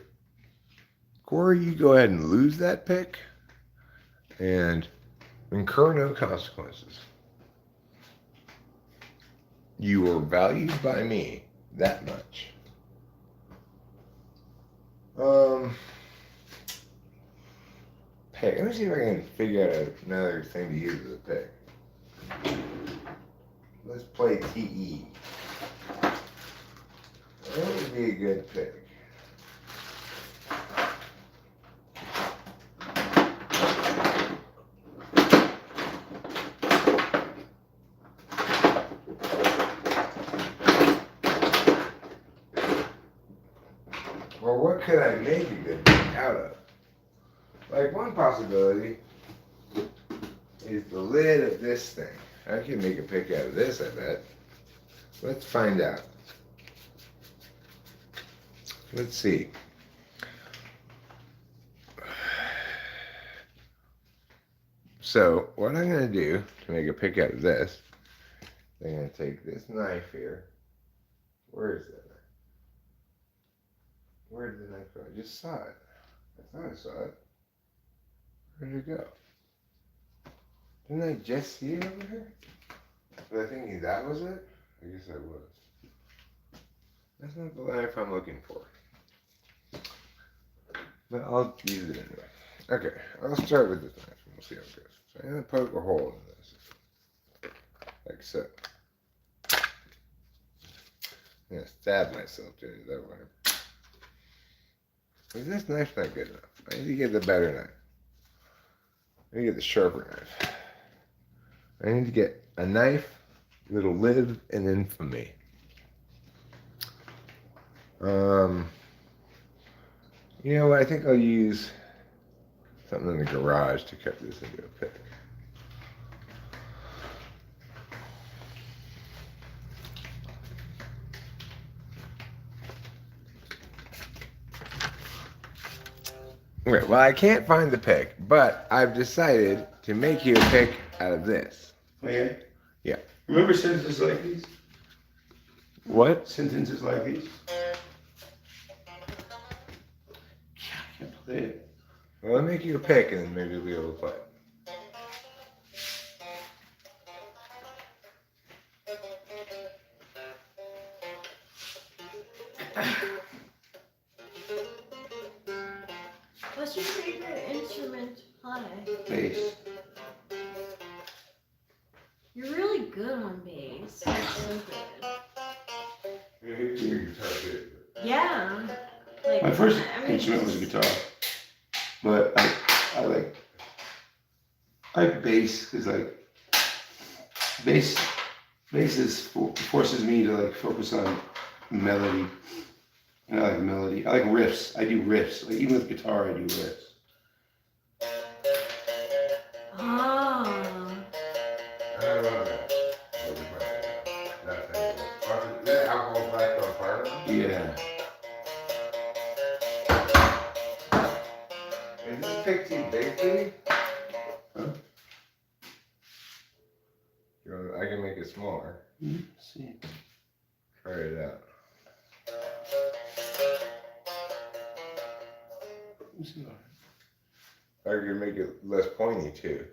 Corey, you go ahead and lose that pick and incur no consequences. You are valued by me that much. Pick. Let me see if I can figure out another thing to use as a pick. Let's play TE. That would be a good pick. Well, what could I make a good pick out of? Like, one possibility is the lid of this thing. I can make a pick out of this, I bet. Let's find out. Let's see. So, what I'm going to do to make a pick out of this, I'm going to take this knife here. Where is that knife? Where did the knife go? I just saw it. I thought I saw it. Where did it go? Didn't I just see it over here? Was I thinking that was it? I guess I was. That's not the knife I'm looking for. But I'll use it anyway. Okay, I'll start with this knife and we'll see how it goes. So I'm going to poke a hole in this. Like so. I'm going to stab myself doing it that way. Is this knife not good enough? I need to get the better knife. I need to get the sharper knife. I need to get a knife that'll live in infamy. You know what? I think I'll use something in the garage to cut this into a pick. Okay, well, I can't find the pick, but I've decided to make you a pick out of this. Oh, yeah? Yeah. Remember sentences like these? What? Sentences like these? I can't play it. Well, I'll make you a pick and then maybe we'll be able to play it. What's your favorite instrument to play? Bass. really good on bass. It's so good. Yeah, he's a guitar too. Yeah. Like, My first I mean, instrument was a guitar, but I like bass because like bass forces me to like focus on melody, and I like melody. I like riffs. I do riffs. Like even with guitar, I do riffs. Oh. I love that. That thing. Is that alcohol back on fire? Yeah. Is this pick too big for you? Huh? I can make it smaller. Let's see. Try it out. Let's see. I can make it less pointy too.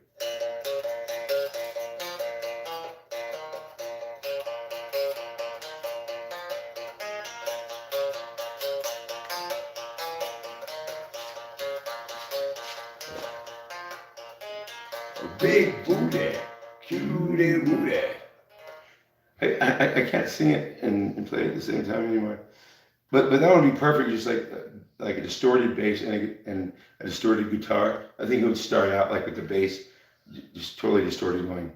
Big booty, cutie booty. I can't sing it and play it at the same time anymore. But that would be perfect, just like a distorted bass and a distorted guitar. I think it would start out like with the bass just totally distorted going.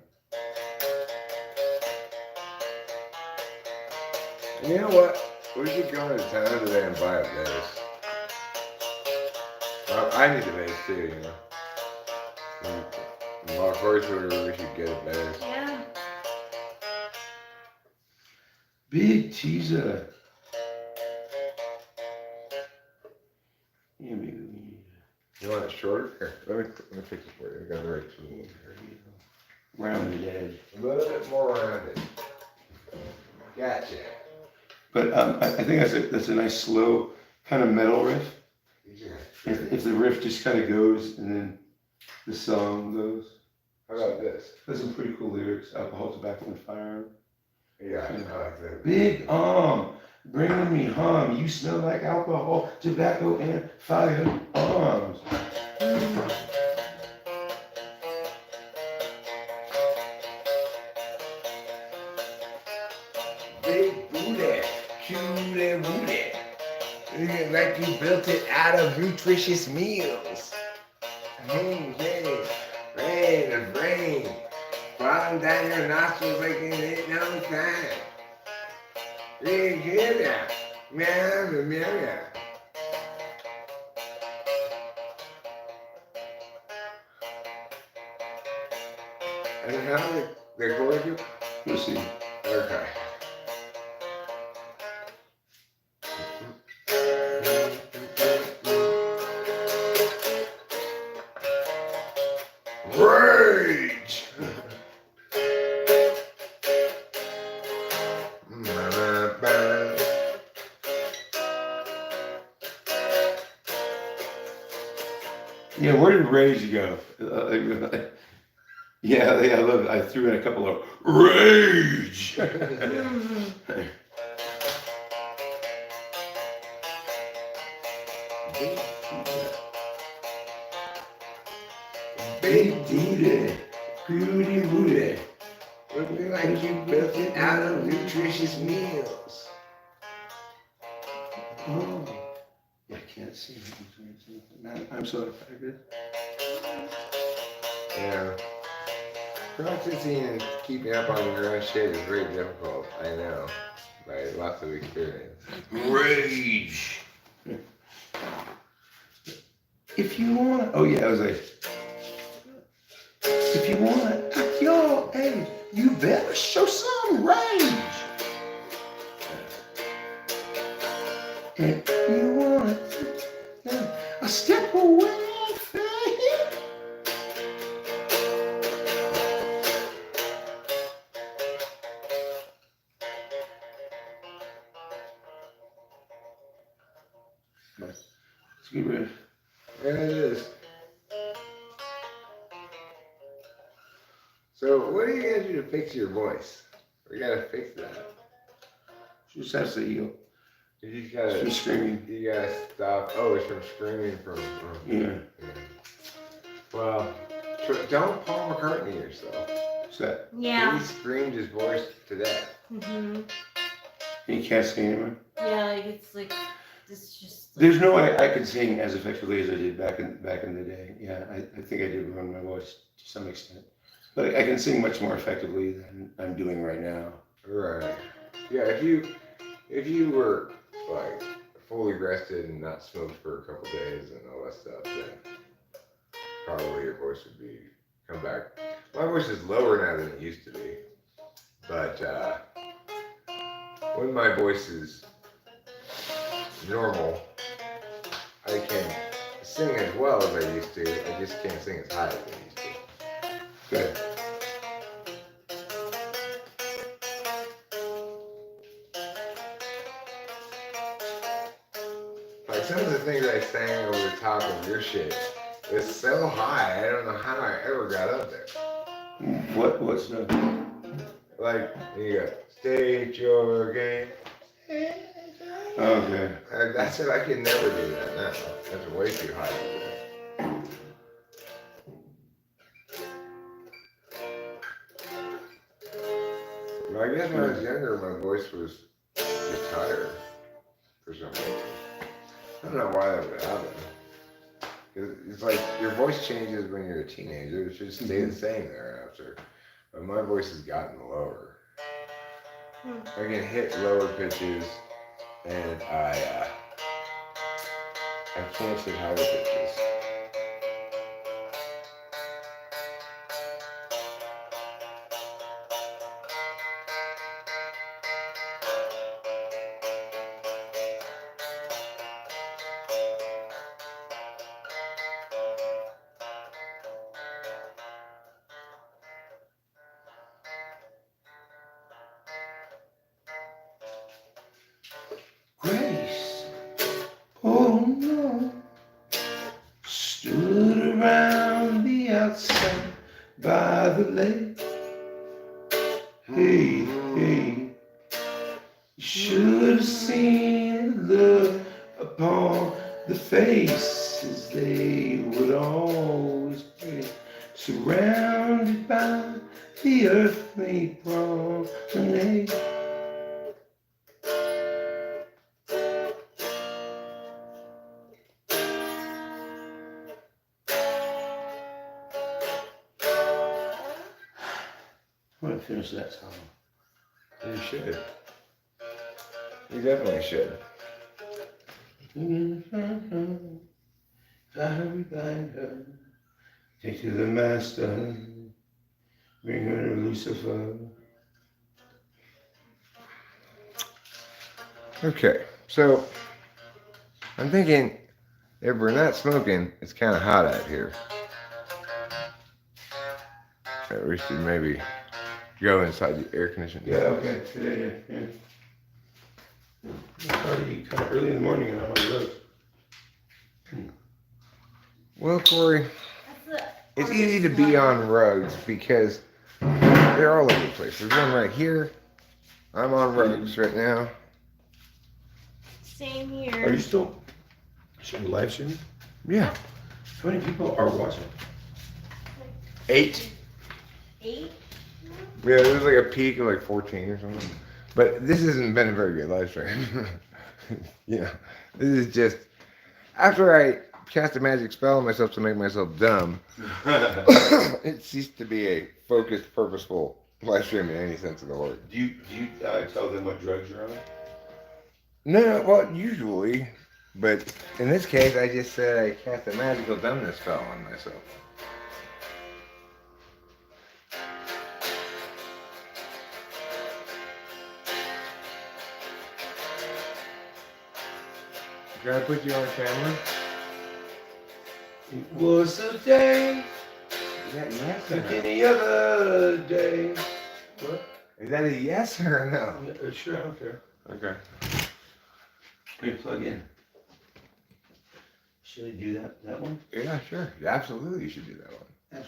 And you know what? We should go into town today and buy a bass. I need a bass too, you know. My first order, we should get a bass. Yeah. Big teaser. Yeah, maybe we need You want it shorter? Here, let me fix it for you. I got the right tool. rounded edge. A little bit more rounded. Gotcha. But I think that's a nice slow kind of metal riff. Yeah. If the riff just kind of goes and then the song goes. How about this? There's some pretty cool lyrics. Alcohol, tobacco, and fire. Yeah, I like that. Big bringing me harm. You smell like alcohol, tobacco, and fire arms. Big booty, cutie booty. Looking like you built it out of nutritious meals. Hey, rain and rain. Falling down your nostrils like an it down the time. Really good now. Meow. And how the chord you? We'll see. Okay. Rage! Yeah, where did Rage go? Yeah, I love it. I threw in a couple of Rage. Big booty, booty booty. Looking like you built it out of nutritious meals. Oh, I can't see. I'm so excited. Yeah. Practicing and keeping up on your own shit is very difficult, I know. By lots of experience. Rage. If you want, oh yeah, I was like, if you want to act your age, you better show some rage. And you want to step away. It's a good riff. Yeah, it is. So, what do you gotta do to fix your voice? We gotta fix that. She just has to heal. You just gotta. She's screaming. You gotta stop. Oh, it's from screaming from. Yeah. Well, don't Paul McCartney yourself. What's that? Yeah. He screamed his voice to death. You can't sing anymore? Yeah, like it's like it's just. Like, There's no way I could sing as effectively as I did back in the day. Yeah, I think I did ruin my voice to some extent. But I can sing much more effectively than I'm doing right now. Right. Yeah, if you were like fully rested and not smoked for a couple days and all that stuff, then probably your voice would be come back. My voice is lower now than it used to be, but when my voice is normal, I can sing as well as I used to. I just can't sing as high as I used to. Good. Like some of the things I sang over the top of your shit is so high. I don't know how I ever got up there. What's the? Like you go, state your game. Okay. That's it. I can never do that now. That's way too high to do. Well, I guess when I was younger, my voice was just higher for some reason. I don't know why that would happen. It's like your voice changes when you're a teenager. It should stay the same thereafter. But my voice has gotten lower. I can hit lower pitches, and I can't hit higher pitches. Grace, oh no, stood around the outside by the lake. Hey, hey, you should have seen the look upon the faces. They would always be surrounded by the earthly promenade. I'm gonna finish that song. You should. You definitely should. Hurry, bind her, take to the master, bring her to Lucifer. Okay, so I'm thinking if we're not smoking, it's kind of hot out here. We should maybe go inside the air conditioning. Yeah, okay, today, yeah. It's already kind of early in the morning and I'm on the road. Well, Corey, that's it's easy to be on roads because they're all over the place. There's one right here. I'm on roads right now. Same Are here. you still live streaming? Yeah. How many people are watching? 8. 8? Yeah, there was like a peak of like 14 or something. But this hasn't been a very good live stream. You know, this is just after I cast a magic spell on myself to make myself dumb. It ceased to be a focused, purposeful live stream in any sense of the word. Do you tell them what drugs you're on? No, well, usually, but in this case, I just said I cast a magical dumbness spell on myself. Can I put you on camera? It was a day Is that yes or like no? any other day. What? Is that a yes or a no? Yeah, sure, I don't care. Okay. Let me plug in. Should I do that one? Yeah, sure. Absolutely, you should do that one.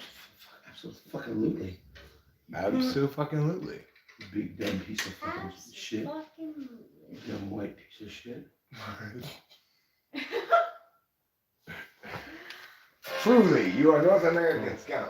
Absolutely. Absolutely. Big dumb piece of fucking shit. Fucking. Dumb white piece of shit. Truly, you are North American scum.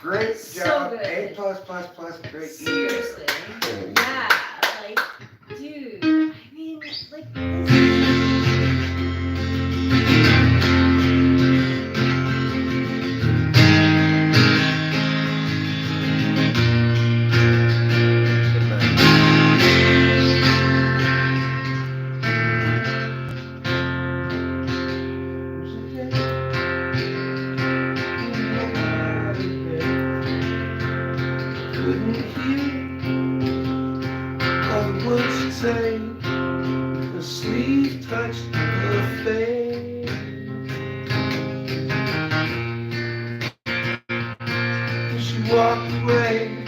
Great So job. good. A+++. Great. Seriously. Yeah. Like, dude. I mean, like, this. Couldn't hear all the words she'd say. Her sleeve touched her face. And she walked away.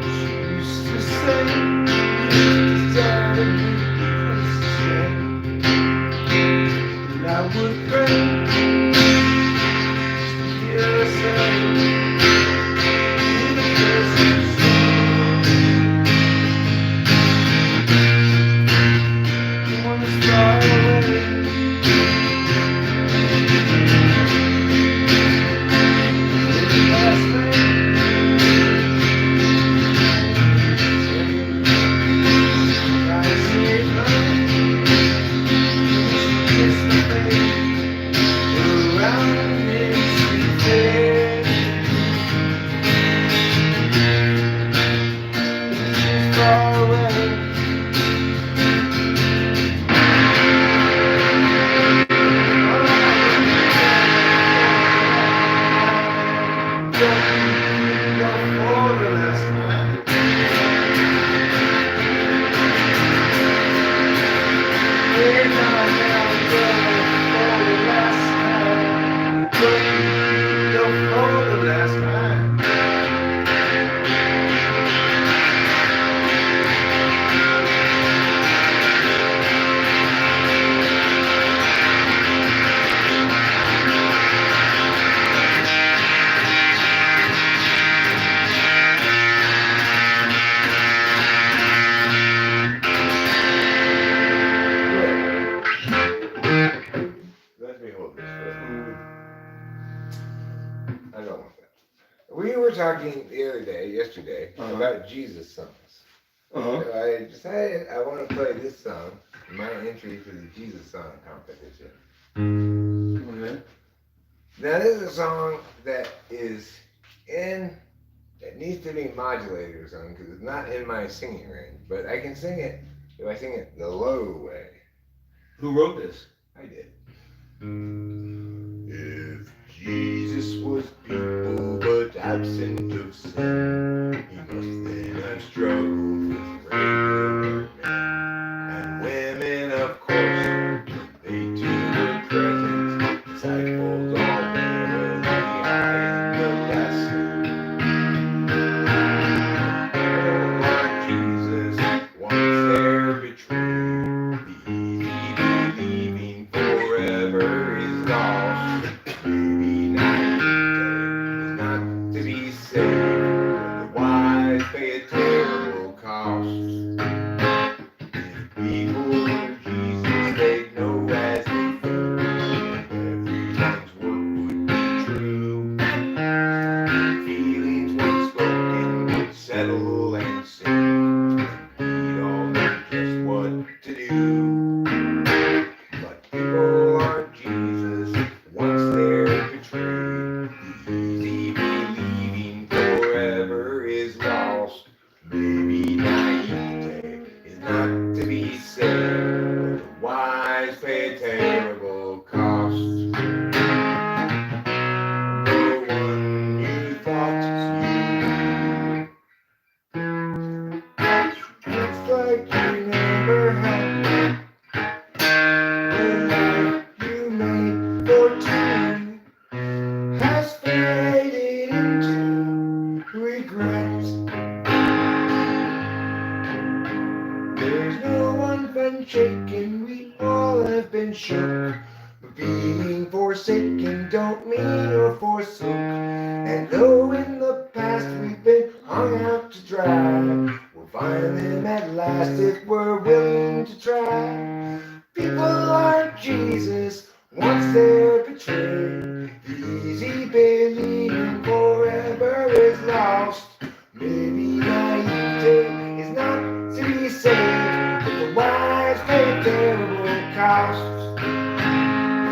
She used to say, "Desire me place to stay." And I would pray to hear her say, "In the presence of the one who's far away." Last night, I saved her. She kissed my face. Around in sweet bed. She's far away. For the last time. And I'm down for the last time. For the last time. Let me hold this for you. I don't want that. We were talking the other day, yesterday, about Jesus songs. So I decided I want to play this song, my entry to the Jesus song competition. Okay. Now this is a song that needs to be modulated or something because it's not in my singing range, but I can sing it if I sing it the low way. Who wrote this? I did. If Jesus was people but absent of sin, he must then have struggled with regular men and women, of course. They too were present, disciples all verily high in the lesson. Oh, Lord Jesus, once they're betrayed, the easy believing forever is lost. Maybe naive is not to be saved, but the wise pay a terrible cost. If people knew Jesus, they'd know as they think, everyone's work would be true. Feelings once spoken would settle and sink, we'd all know just what to do. But people aren't Jesus once they're betrayed. The easy believing forever is lost. Maybe naivete is not to be saved, but the wise pay a terrible cost. No one you thought you looks like you never had. The life you made for two has faded into regret. There's no one been shaken, we all have been shook. But being forsaken don't mean you're forsook. And though in the past we've been hung out to dry, we'll find them at last if we're willing to try. People aren't Jesus once they're Crazy believing forever is lost. Maybe naivete is not to be saved, but the wise pay terrible costs.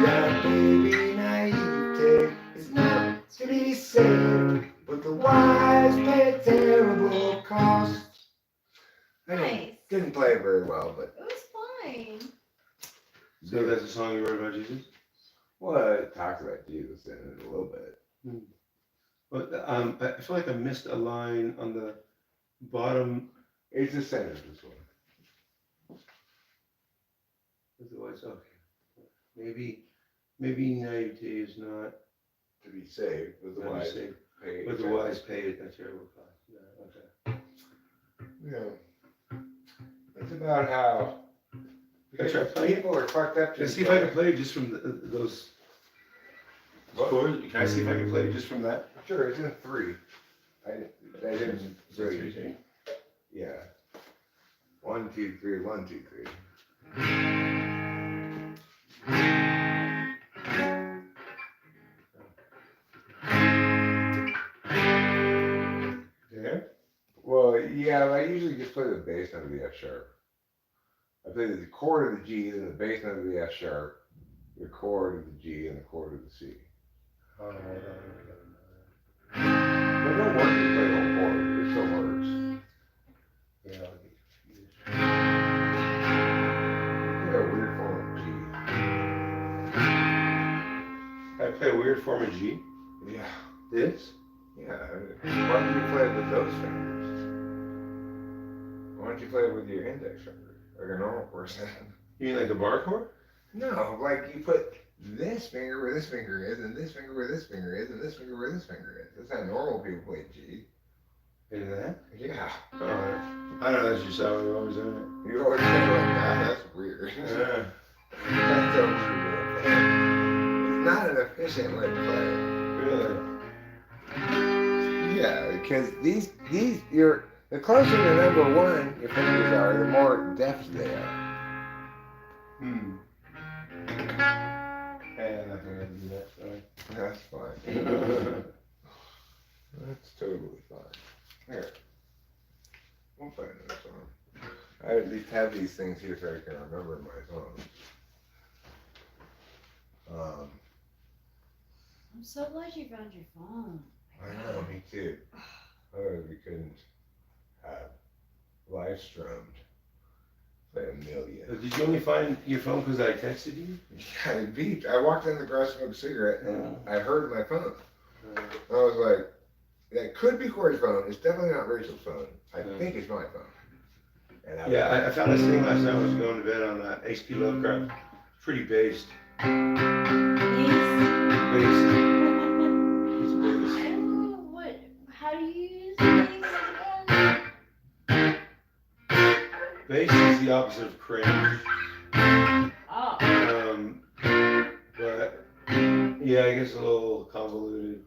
Yeah, baby, naivete is not to be saved, but the wise pay terrible costs. I Nice. didn't play it very well, but It was fine. So that's a song you wrote about Jesus? well, it talks about Jesus in it a little bit. But I feel like I missed a line on the bottom. It's a sentence, this one. Otherwise, okay. Maybe naivety is not To be saved, but the not to wise say, pay. but the wise pay it a terrible cost. Yeah, okay. Yeah. It's about how Can I try playing it? people are fucked up. Can I see if I can play just from those What? chords? Can I see if I can play just from that? Sure, it's in 3. I didn't really. Three. Yeah. 1, 2, 3. 1, 2, 3. There? Well, yeah, I usually just play the bass note of the F sharp. I play the chord of the G, then the bass note of the F sharp, the chord of the G, and the chord of the C. Oh, hold on. But it don't work if you play the whole chord. It still works. Yeah, I'll get confused. You got a weird form of I play a weird form of G. G. Yeah. This? Yeah. Why don't you play it with those fingers? Why don't you play it with your index finger, like a normal person? You mean like the bar chord? No, like you put this finger where this finger is, and this finger where this finger is, and this finger where this finger is. That's how normal people play G. In that? Yeah. I don't know, that's just how we've always done You always say like that. That's weird. it. Yeah. That's so weird. It's not an efficient way to play. Really? Yeah, because these the closer to number 1 your fingers are, the more deft they are. Hmm. Yeah, I'm not gonna do that, sorry. That's fine. That's totally fine. Here. We'll play another song. I at least have these things here so I can remember my songs. I'm so glad you found your phone. I know, me too. Oh, we couldn't have live strummed. Play a million. Did you only find your phone because I texted you? Yeah, it beeped. I walked in the garage to smoke a cigarette and I heard my phone. Uh, I was like, that could be Corey's phone. It's definitely not Rachel's phone. I Yeah. think it's my phone. And I yeah, I found this thing last night when I was going to bed on HP Lovecraft. Pretty based. Based. It's based. What? How do you use these again? Bass is the opposite of cringe. Oh. But yeah, I guess a little convoluted.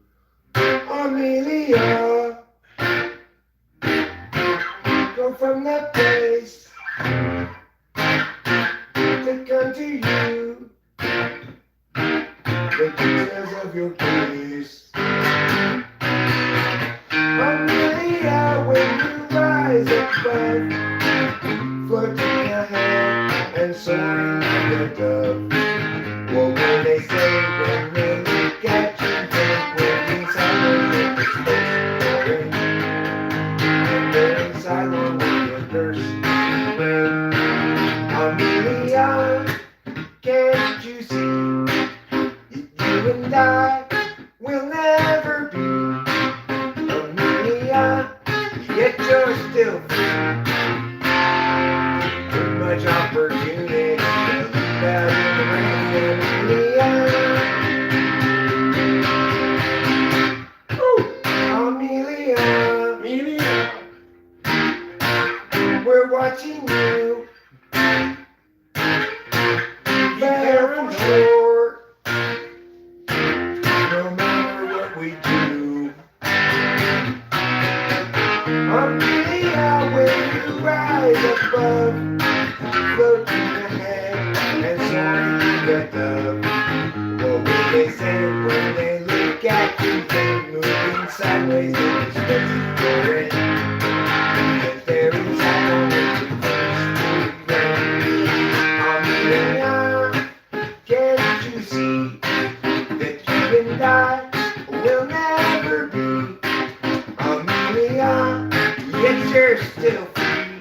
Amelia, go from that place to come to you. The details of your case. Amelia, when you rise above, floating ahead and soaring like a dove. What will they say when they look at you? When inside of the space, and they're inside along with your thirsty brain. Amelia, can't you see? You and I will never be. Amelia, yet you're still free. Too much opportunity to leave out in the rain, Amelia. Amelia, Amelia! we're watching you. There and sure, no matter what we do. Amelia, when you rise above, floating ahead and soaring to the dove. What will they say when they look look at you then moving sideways in the space you're in. And there is how much you close to Amelia, can't you see that you and I will never be? Amelia, yet you're still free.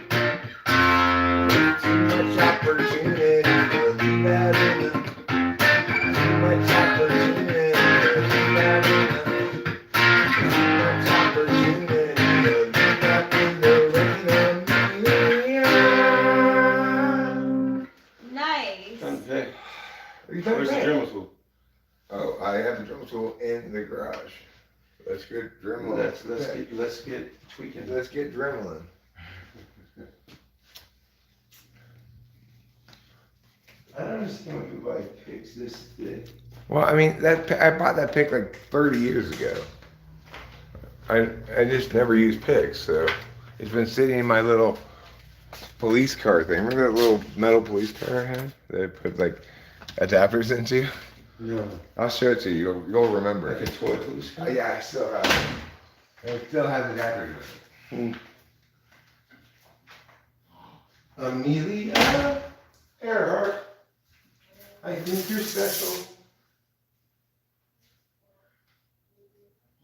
With too much opportunity to leave out in the too much opportunity to leave out in the too much opportunity to leave out in the rain. Amelia. Nice. Okay. Are you done Where's the with Dremel tool? Oh, I have the drum tool in the garage. Let's get dremeling. Let's get tweaking. Let's get dremeling. I don't understand why people buy picks this thick. Well, I mean, I bought that pick like 30 years ago. I just never used picks, so it's been sitting in my little police car thing. Remember that little metal police car I had that I put like adapters into? No. I'll show it to you. You'll remember Like a it. toy police car? Yeah, I still have it. It still has adapters in it. Amelia Earhart, I think you're special.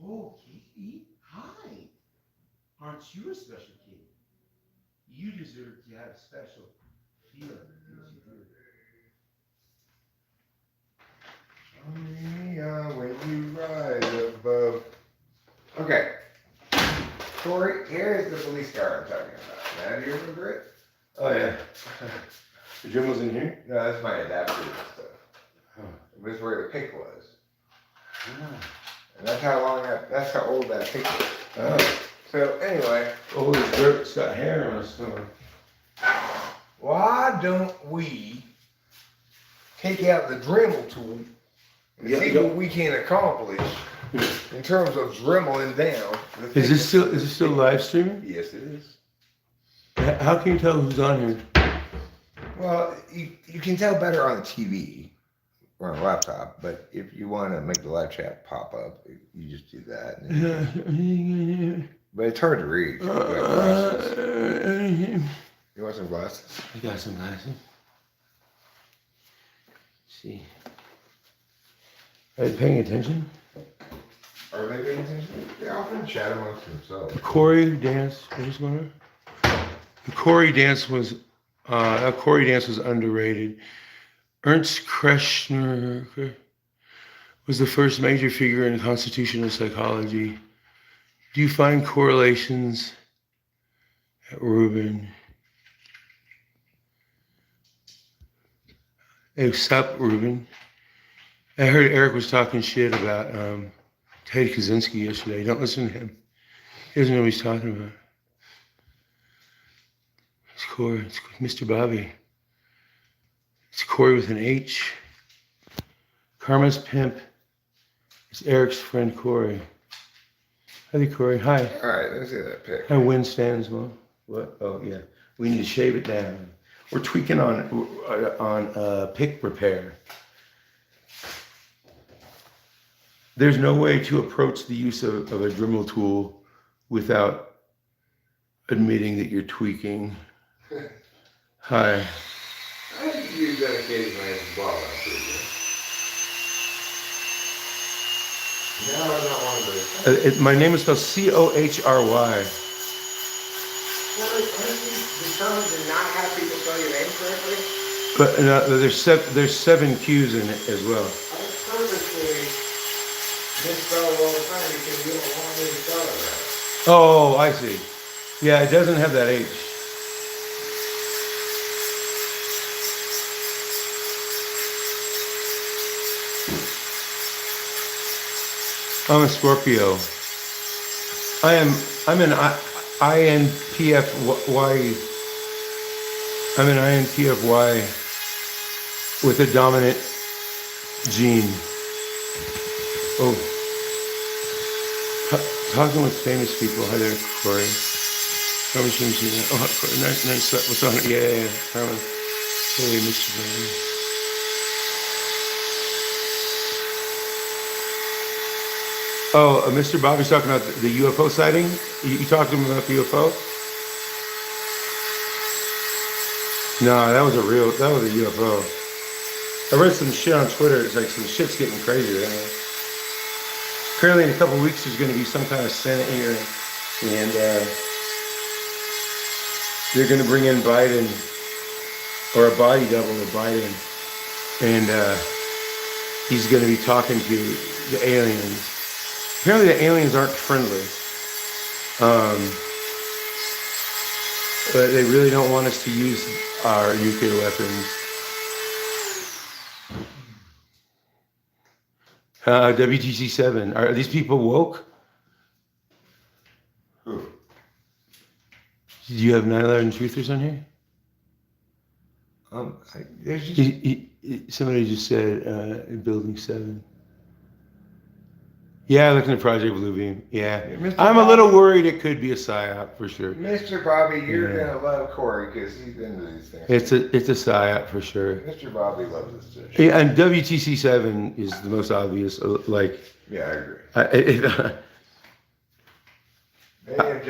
Oh, Katie, hi. Aren't you a special kid? You deserve to have a special feeling. Amelia, when you rise above. Okay. Corey, here's the police car I'm talking about. Now, do you remember it? Oh yeah. The Dremel's in here? No, that's my adapter and stuff. Oh. This is where the pick was. Ah. And that's how old that pick was. Oh. So anyway, Oh, it's dirt. It's got hair on its stomach. why don't we take out the Dremel tool and Yeah, see yeah. what we can accomplish in terms of dremeling down the Is this still live streaming? Yes, it is. How can you tell who's on here? Well, you can tell better on the TV or on a laptop, but if you want to make the live chat pop up, you just do that. But it's hard to read. You got glasses. You want some glasses? I got some glasses. See. Are you paying attention? Are they paying attention? They often chat amongst themselves. The Corey dance. What was going on? The Corey dance was underrated. Ernst Kreshner was the first major figure in constitutional psychology. Do you find correlations at Rubin? Hey, what's up, Rubin? I heard Eric was talking shit about Ted Kaczynski yesterday. Don't listen to him. He doesn't know what he's talking about. It's Corey. It's Mr. Bobby. It's Corey with an H. Karma's pimp. It's Eric's friend Corey. Hi, Corey. Hi. All right, let's see that pic. Hi, Win stands. Well, what? Oh, yeah. We need to shave it down. We're tweaking on pick repair. There's no way to approach the use of a Dremel tool without admitting that you're tweaking. Hi. I think you use that occasionally as a ball out there. No, I'm not one of those. My name is spelled Cohry. Well, aren't you determined to not have people spell your name correctly? But there's 7 Q's in it as well. I purposely misspell it all the time because you don't want me to spell it right. Oh, I see. Yeah, it doesn't have that H. I'm a Scorpio. I'm an INTFY. I'm an INTFY with a dominant gene. Oh, talking with famous people. Hi there, Corey. Probably shouldn't see that. Oh, Corey, nice. What's on it? Yeah. Carmen. Hey, Mr. Brown. Oh, Mr. Bobby's talking about the UFO sighting. You talked to him about the UFO? No, that was a UFO. I read some shit on Twitter. It's like some shit's getting crazy right now. Apparently, in a couple of weeks, there's going to be some kind of Senate hearing, and they're going to bring in Biden or a body double of Biden, and he's going to be talking to the aliens. Apparently, the aliens aren't friendly, but they really don't want us to use our nuclear weapons. WTC7. Are these people woke? Who? Do you have 9/11 truthers on here? There's just Somebody just said Building 7. Yeah, looking at Project Bluebeam. Yeah. Mr. I'm a Bobby- little worried it could be a psyop for sure. Mr. Bobby, you're Yeah. gonna love Corey because he's into these things. It's a psyop for sure. Mr. Bobby loves this shit. Yeah, and WTC7 is the most obvious. Like, Yeah, I agree.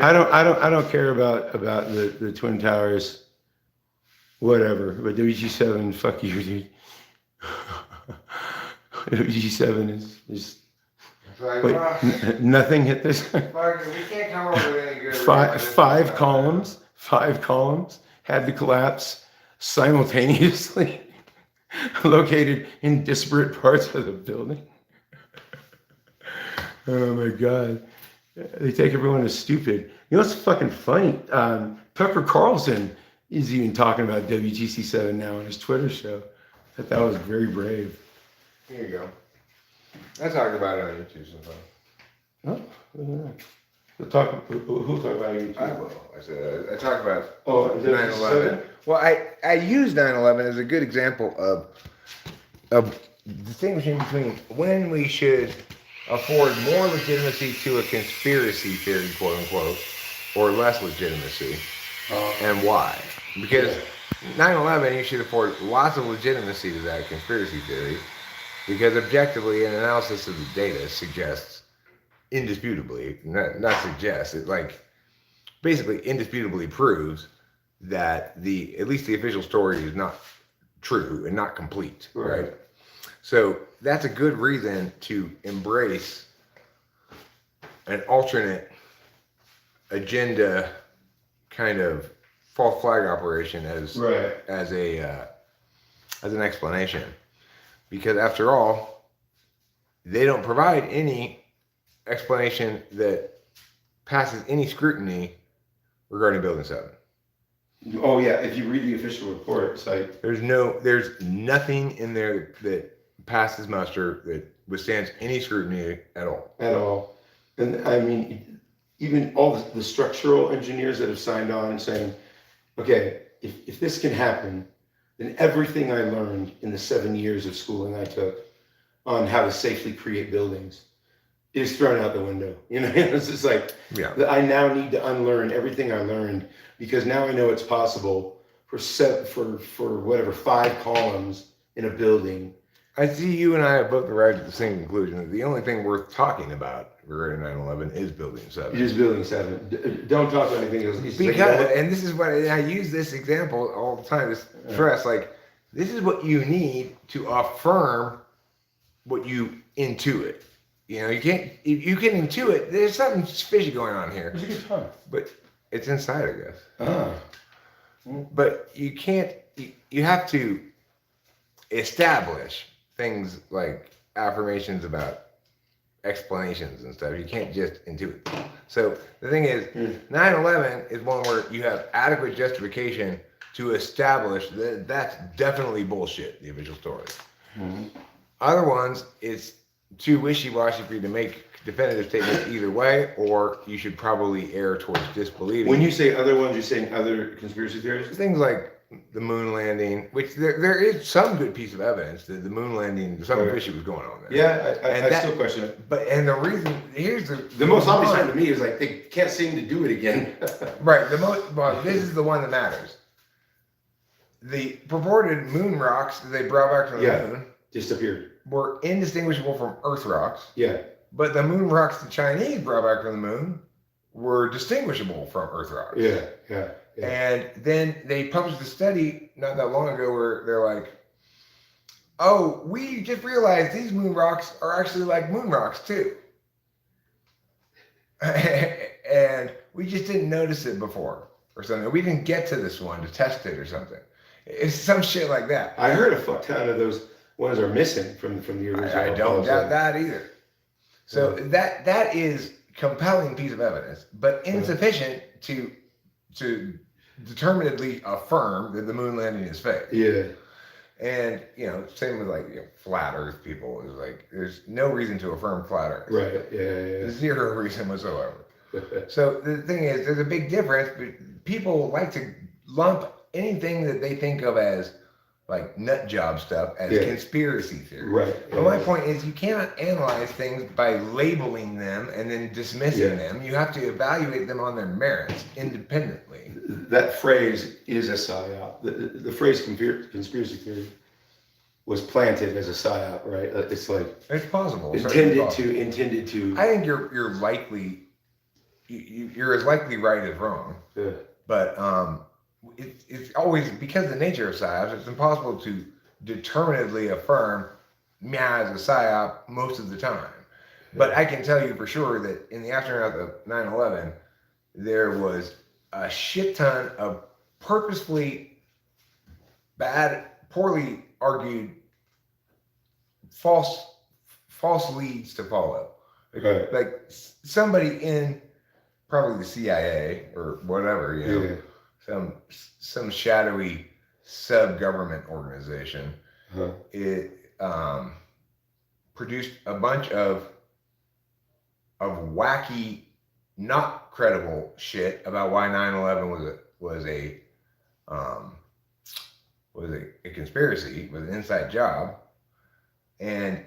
I don't care about the Twin Towers, whatever. But WTC7, fuck you, dude. WTC7 is It's like, wait, well, nothing hit this. fuck it, we can't come up with any good Five columns had to collapse simultaneously, located in disparate parts of the building. Oh my God. They take everyone as stupid. You know what's fucking funny? Tucker Carlson is even talking about WTC7 now on his Twitter show. I thought that was very brave. Here you go. I talked about it on YouTube sometimes. Oh, who'll talk about it? I will. I said I talked about Oh, 9/11. Well, I use 9/11 as a good example of distinguishing between when we should afford more legitimacy to a conspiracy theory, quote unquote, or less legitimacy, and why. Because 9/11, you should afford lots of legitimacy to that conspiracy theory, because objectively, an analysis of the data suggests, indisputably, not suggests, it like basically indisputably proves that at least the official story is not true and not complete, right? So that's a good reason to embrace an alternate agenda kind of false flag operation as an explanation, because after all, they don't provide any explanation that passes any scrutiny regarding Building 7. Oh yeah, if you read the official report, it's like There's nothing in there that passes muster, that withstands any scrutiny at all. at all. And I mean, even all the structural engineers that have signed on and saying, okay, if this can happen, then everything I learned in the 7 years of schooling I took on how to safely create buildings is thrown out the window. You know, it's just like, Yeah. I now need to unlearn everything I learned, because now I know it's possible for whatever 5 columns in a building. I see you and I have both arrived at the same conclusion that the only thing worth talking about regarding 9/11 is Building 7. It is Building 7. Don't talk about anything else. It's like, Because, and this is what, and I use this example all the time to stress, like, this is what you need to affirm what you intuit. You know, you can intuit, there's something fishy going on here, It was a good time. but it's inside, I guess. Ah. But you can't, you have to establish things like affirmations about explanations and stuff. You can't just intuit. So the thing is, 9/11 is one where you have adequate justification to establish that that's definitely bullshit, the official story. Mm-hmm. Other ones, it's too wishy-washy for you to make definitive statements either way, or you should probably err towards disbelieving. When you say other ones, you're saying other conspiracy theories? Things like the moon landing, which there is some good piece of evidence that the moon landing, something fishy was going on there. Yeah, And I that- still question it. But, and the reason, here's The most obvious one to me is like they can't seem to do it again. Right, well, this is the one that matters. The purported moon rocks that they brought back from the Yeah. moon Disappeared. were indistinguishable from Earth rocks, Yeah. But the moon rocks the Chinese brought back from the moon were distinguishable from Earth rocks. Yeah. And then they published a study not that long ago where they're like, oh, we just realized these moon rocks are actually like moon rocks too. And we just didn't notice it before or something. We didn't get to this one to test it or something. It's some shit like that. I heard a fuck ton of those ones are missing from the original. I don't doubt that either. So that is compelling piece of evidence, but insufficient to determinedly affirm that the moon landing is fake. Yeah. And same with like flat Earth people is like there's no reason to affirm flat Earth. Right. Yeah. Zero reason whatsoever. So the thing is, there's a big difference. But people like to lump anything that they think of as like nut job stuff as conspiracy theory. Right. But my point is, you cannot analyze things by labeling them and then dismissing them. You have to evaluate them on their merits independently. That phrase is a psyop. The phrase conspiracy theory was planted as a psyop, right? It's like It's possible. intended to. I think you're likely you're as likely right as wrong. Yeah. But it's always, because of the nature of psyops, it's impossible to determinedly affirm as a psyop most of the time. But I can tell you for sure that in the aftermath of 9/11, there was a shit ton of purposefully bad, poorly argued, false leads to follow. Right. Like somebody in probably the CIA or whatever, some shadowy sub-government organization. It produced a bunch of wacky, not credible shit about why 9/11 was a conspiracy, was an inside job, and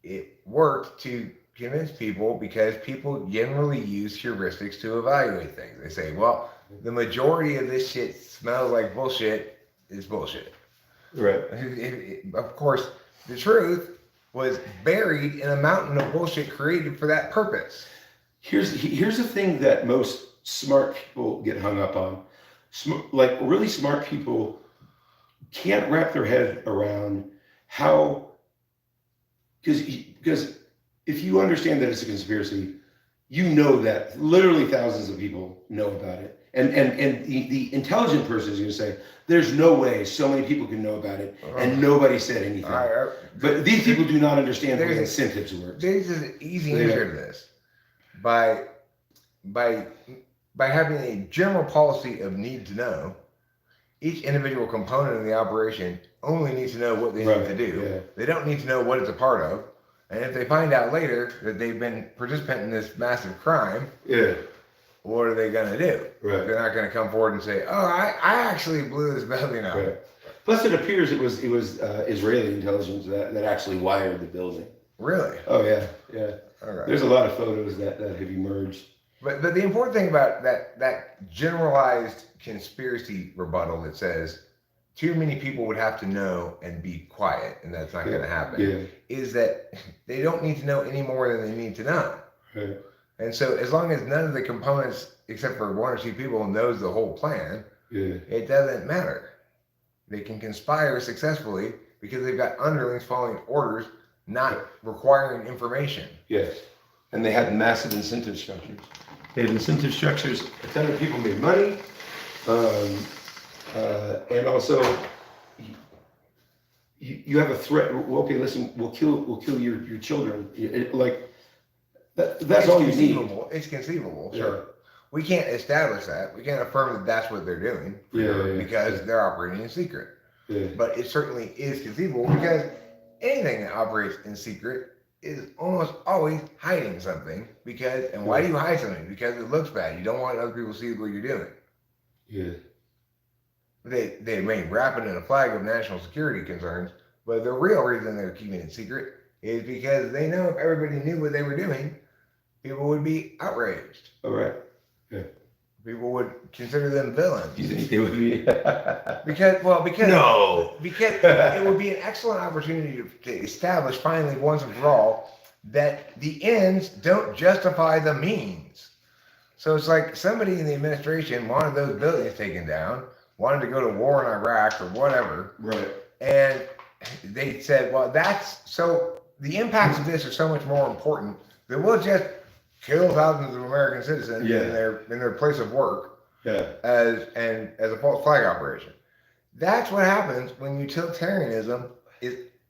it worked to convince people because people generally use heuristics to evaluate things. They say, well, the majority of this shit smells like bullshit. It's bullshit. Right. Of course, the truth was buried in a mountain of bullshit created for that purpose. Here's the thing that most smart people get hung up on. Like really smart people can't wrap their head around how, because if you understand that it's a conspiracy, you know that literally thousands of people know about it. And the intelligent person is going to say, there's no way so many people can know about it and nobody said anything. But these people do not understand how incentives work. There's an easy answer to this. By having a general policy of need to know, each individual component of the operation only needs to know what they need to do. Yeah. They don't need to know what it's a part of. And if they find out later that they've been participant in this massive crime, what are they going to do? Right. They're not going to come forward and say, "Oh, I actually blew this building up." Right. Plus, it appears it was Israeli intelligence that actually wired the building. Really? Oh yeah. Okay. There's a lot of photos that have emerged. But the important thing about that generalized conspiracy rebuttal that says too many people would have to know and be quiet, and that's not going to happen, is that they don't need to know any more than they need to know. Right. And so as long as none of the components, except for one or two people, knows the whole plan, it doesn't matter. They can conspire successfully because they've got underlings following orders, not requiring information. Yes. And they had massive incentive structures. They had incentive structures. A ton of people made money. And also, you have a threat. Well, okay, listen, we'll kill your children. That's all you need. It's conceivable, sure. We can't establish that. We can't affirm that that's what they're doing because they're operating in secret. But it certainly is conceivable because anything that operates in secret is almost always hiding something. And why do you hide something? Because it looks bad. You don't want other people to see what you're doing. They may wrap it in a flag of national security concerns, but the real reason they're keeping it secret is because they know if everybody knew what they were doing, people would be outraged. All right. People would consider them villains. You think they would be? because No. Because it would be an excellent opportunity to establish finally once and for all that the ends don't justify the means. So it's like somebody in the administration wanted those buildings taken down, wanted to go to war in Iraq or whatever, Right. and they said, well, that's so the impacts of this are so much more important that we'll just kill thousands of American citizens Yeah. in their place of work Yeah. as a false flag operation. That's what happens when utilitarianism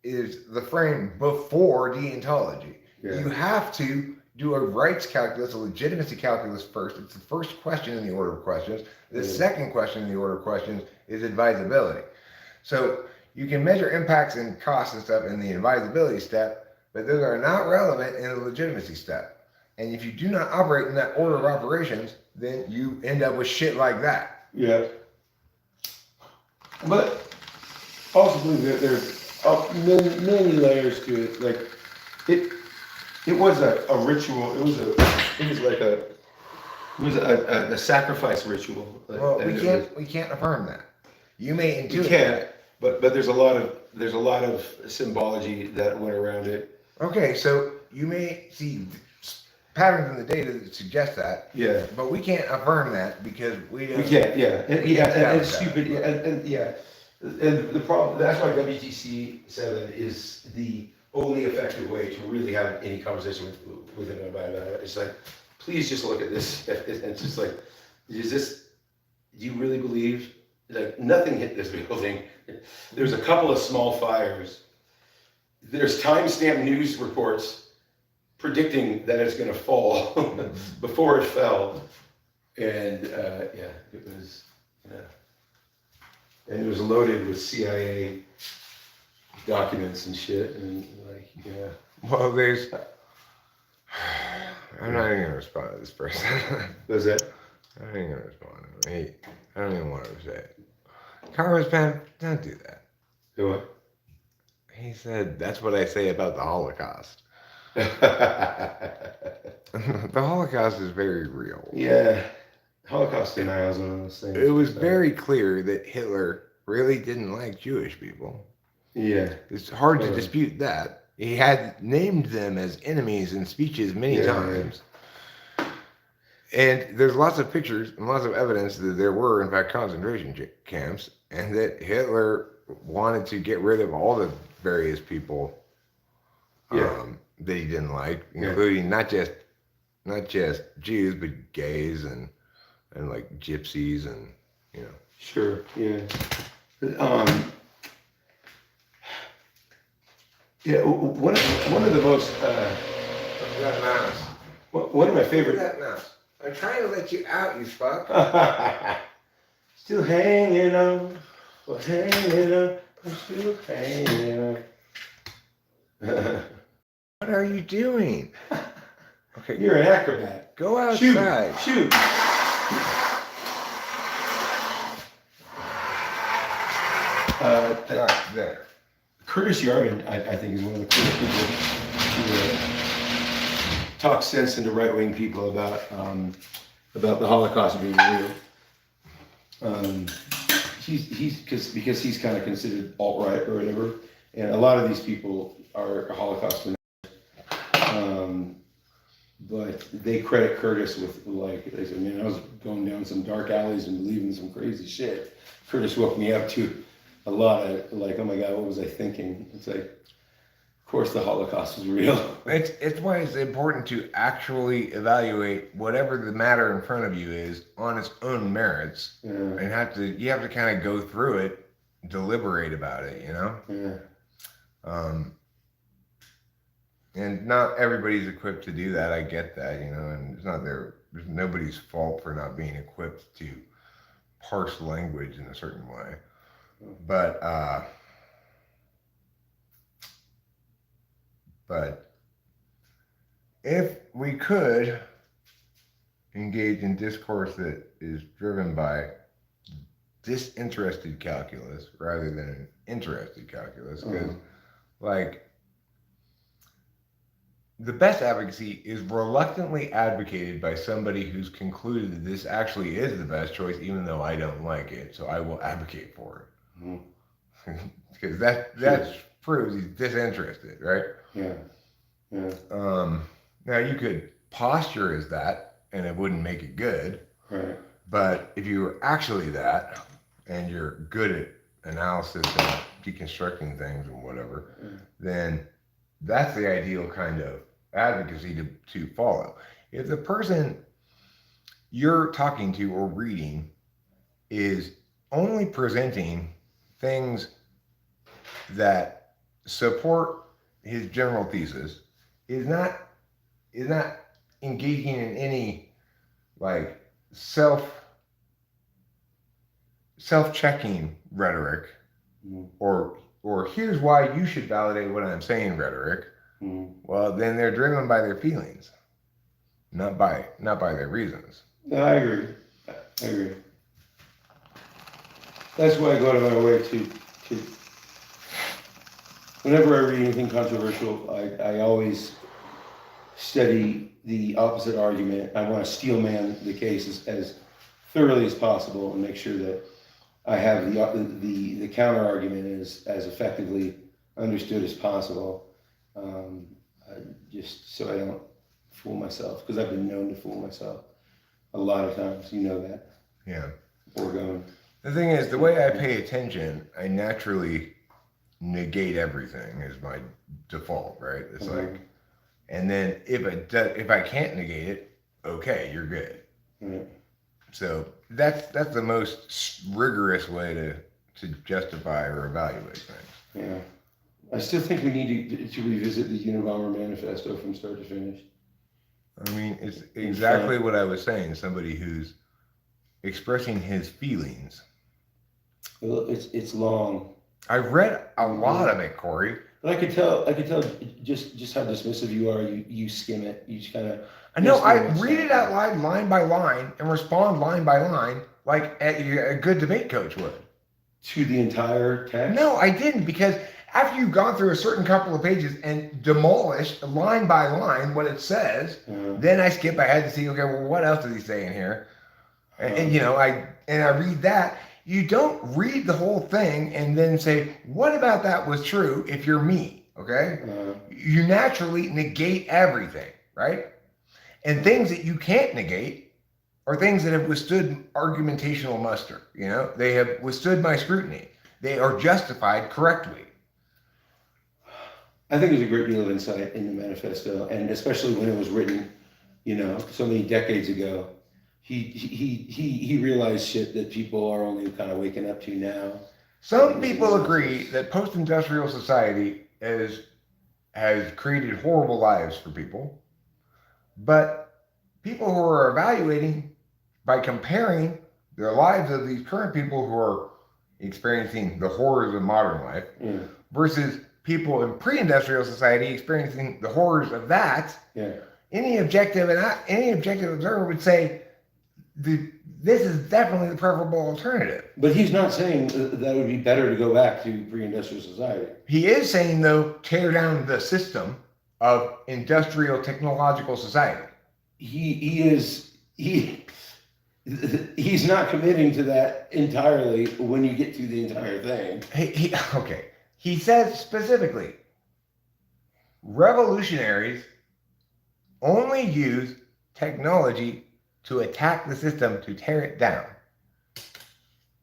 is the frame before deontology. Yeah. You have to do a rights calculus, a legitimacy calculus first. It's the first question in the order of questions. The second question in the order of questions is advisability. So you can measure impacts and costs and stuff in the advisability step, but those are not relevant in the legitimacy step. And if you do not operate in that order of operations, then you end up with shit like that. Yeah. But also believe that there's many layers to it. Like it was a ritual. It was a sacrifice ritual. Well, And we can't affirm that. You may You intuit can't. that. But there's a lot of symbology that went around it. Okay, so you may see patterns in the data that suggest that, Yeah. but we can't affirm that because we don't. We can't, yeah, and it's doubt that. stupid, and yeah, and the problem, that's why WTC 7 is the only effective way to really have any conversation with it about it. It's like, please just look at this, it's just like, do you really believe, like, nothing hit this building, there's a couple of small fires, there's timestamped news reports predicting that it's going to fall before it fell, and yeah, it was, and it was loaded with CIA documents and shit, and like, yeah. Well, I'm not even gonna respond to this person. Was it? I'm not even gonna respond to him. I don't even want to say it. Congress Pam, don't do that. Do what? He said that's what I say about the Holocaust. The Holocaust is very real. Yeah, Holocaust denial is one of those things. It was very clear that Hitler really didn't like Jewish people. Yeah. It's hard to dispute that. He had named them as enemies in speeches many times. And there's lots of pictures and lots of evidence that there were, in fact, concentration camps, and that Hitler wanted to get rid of all the various people that he didn't like, including not just Jews, but gays and like gypsies and, you know. Sure. Yeah. Yeah. One of the most That mouse. one of my favorite. That mouse. I'm trying to let you out, you fuck. Still hanging on, well, hanging on, I'm still hanging on. What are you doing? Okay, You're an acrobat. go outside. Shoot. There. Curtis Yarvin, I think, is one of the coolest people to talk sense into right-wing people about the Holocaust being real. He's because he's kind of considered alt-right or whatever, and a lot of these people are Holocaust deniers. But they credit Curtis with, like, they said, man, I was going down some dark alleys and believing some crazy shit. Curtis woke me up to a lot of, like, oh my God, what was I thinking? It's like, of course the Holocaust was real. It's why it's important to actually evaluate whatever the matter in front of you is on its own merits, and you have to kind of go through it, deliberate about it, you know. Yeah. And not everybody's equipped to do that. I get that, you know, and there's nobody's fault for not being equipped to parse language in a certain way. But if we could engage in discourse that is driven by disinterested calculus rather than an interested calculus, because like, the best advocacy is reluctantly advocated by somebody who's concluded that this actually is the best choice, even though I don't like it. So I will advocate for it. Because that proves he's disinterested, right? Yeah. Yeah. Now you could posture as that, and it wouldn't make it good. Right. But if you were actually that, and you're good at analysis and deconstructing things and whatever, then that's the ideal kind of advocacy to follow. If the person you're talking to or reading is only presenting things that support his general thesis, is not engaging in any like self-checking rhetoric, or here's why you should validate what I'm saying rhetoric, well, then they're driven by their feelings, not by their reasons. No, I agree. That's why I go out of my way to whenever I read anything controversial, I always study the opposite argument. I want to steel man the case as thoroughly as possible and make sure that I have the counter argument as effectively understood as possible, just so I don't fool myself, because I've been known to fool myself a lot of times. You know that. Yeah. Foregone. The thing is, the way I pay attention, I naturally negate everything is my default, right? It's like, and then if I can't negate it, okay, you're good. So that's the most rigorous way to justify or evaluate things. Yeah. I still think we need to revisit the Unabomber Manifesto from start to finish. I mean, it's exactly what I was saying. Somebody who's expressing his feelings. Well, it's long. I read a lot of it, Corey. But I could tell just how dismissive you are. You skim it. You just kind of. I know. I read it out loud, line by line, and respond line by line, like a good debate coach would. To the entire text? No, I didn't, because after you've gone through a certain couple of pages and demolished line by line what it says, then I skip ahead to see, okay, well, what else is he saying here? And you know, I read that. You don't read the whole thing and then say, what about that was true if you're me, okay? You naturally negate everything, right? And things that you can't negate are things that have withstood argumentational muster, you know? They have withstood my scrutiny. They are justified correctly. I think there's a great deal of insight in the manifesto, and especially when it was written, you know, so many decades ago. He realized shit that people are only kind of waking up to now. Some people agree that post-industrial society has created horrible lives for people, but people who are evaluating by comparing the lives of these current people who are experiencing the horrors of modern life versus people in pre-industrial society experiencing the horrors of that, any objective observer would say this is definitely the preferable alternative. But he's not saying that it would be better to go back to pre-industrial society. He is saying, though, tear down the system of industrial technological society. He's not committing to that entirely when you get to the entire thing. Okay. He says specifically, revolutionaries only use technology to attack the system, to tear it down.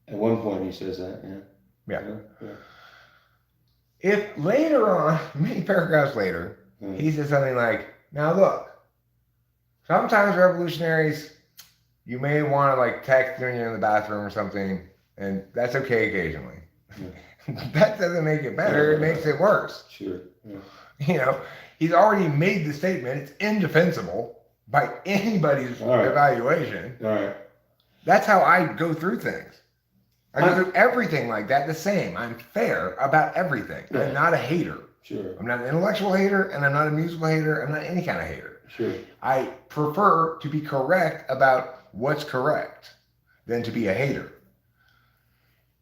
At one point he says that, Yeah. If later on, many paragraphs later, he says something like, now look, sometimes revolutionaries, you may want to like text when you're in the bathroom or something, and that's okay occasionally. That doesn't make it better, it makes it worse. Sure. You know, he's already made the statement, it's indefensible by anybody's evaluation. All right. That's how I go through things. I go through everything like that the same. I'm fair about everything. Yeah. I'm not a hater. Sure. I'm not an intellectual hater, and I'm not a musical hater. I'm not any kind of hater. Sure. I prefer to be correct about what's correct than to be a hater.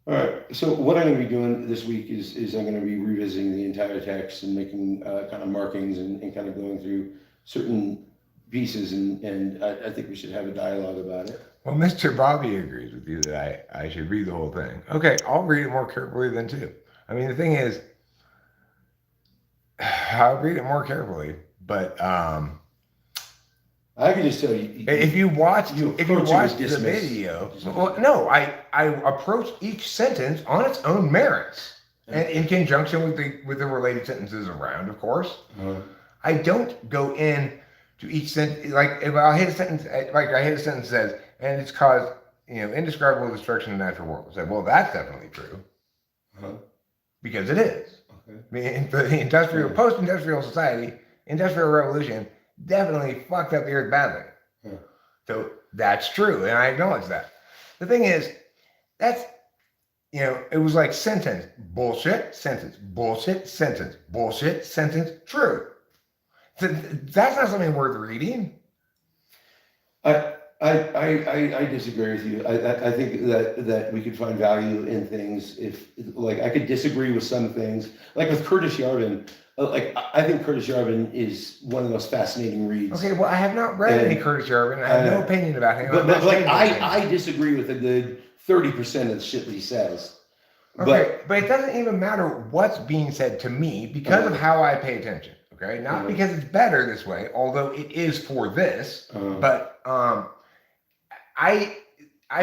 All right. So what I'm going to be doing this week is I'm going to be revisiting the entire text and making kind of markings and kind of going through certain pieces, and I think we should have a dialogue about it. Well, Mr. Bobby agrees with you that I should read the whole thing. Okay, I'll read it more carefully then too. I mean, the thing is, I'll read it more carefully, But I can just tell you. if you watch the dismiss. video, well, no, I approach each sentence on its own merits, and in conjunction with the related sentences around, of course. I don't go in to each sentence like if I hit a sentence that says, and it's caused indescribable destruction in the natural world. I say, well, that's definitely true, because it is. Okay. I mean, the post-industrial society, industrial revolution definitely fucked up the earth badly. Yeah. So that's true, and I acknowledge that. The thing is, that's it was like sentence, bullshit, sentence, bullshit, sentence, bullshit, sentence, true. That's not something worth reading. I disagree with you. I think that we could find value in things if, like, I could disagree with some things. Like with Curtis Yarvin, I think Curtis Yarvin is one of the most fascinating reads. Okay, well, I have not read any Curtis Yarvin. I have no opinion about him. But like, I disagree with a good 30% of the shit that he says. Okay, but it doesn't even matter what's being said to me because of how I pay attention. Okay, not because it's better this way, although it is for this. But I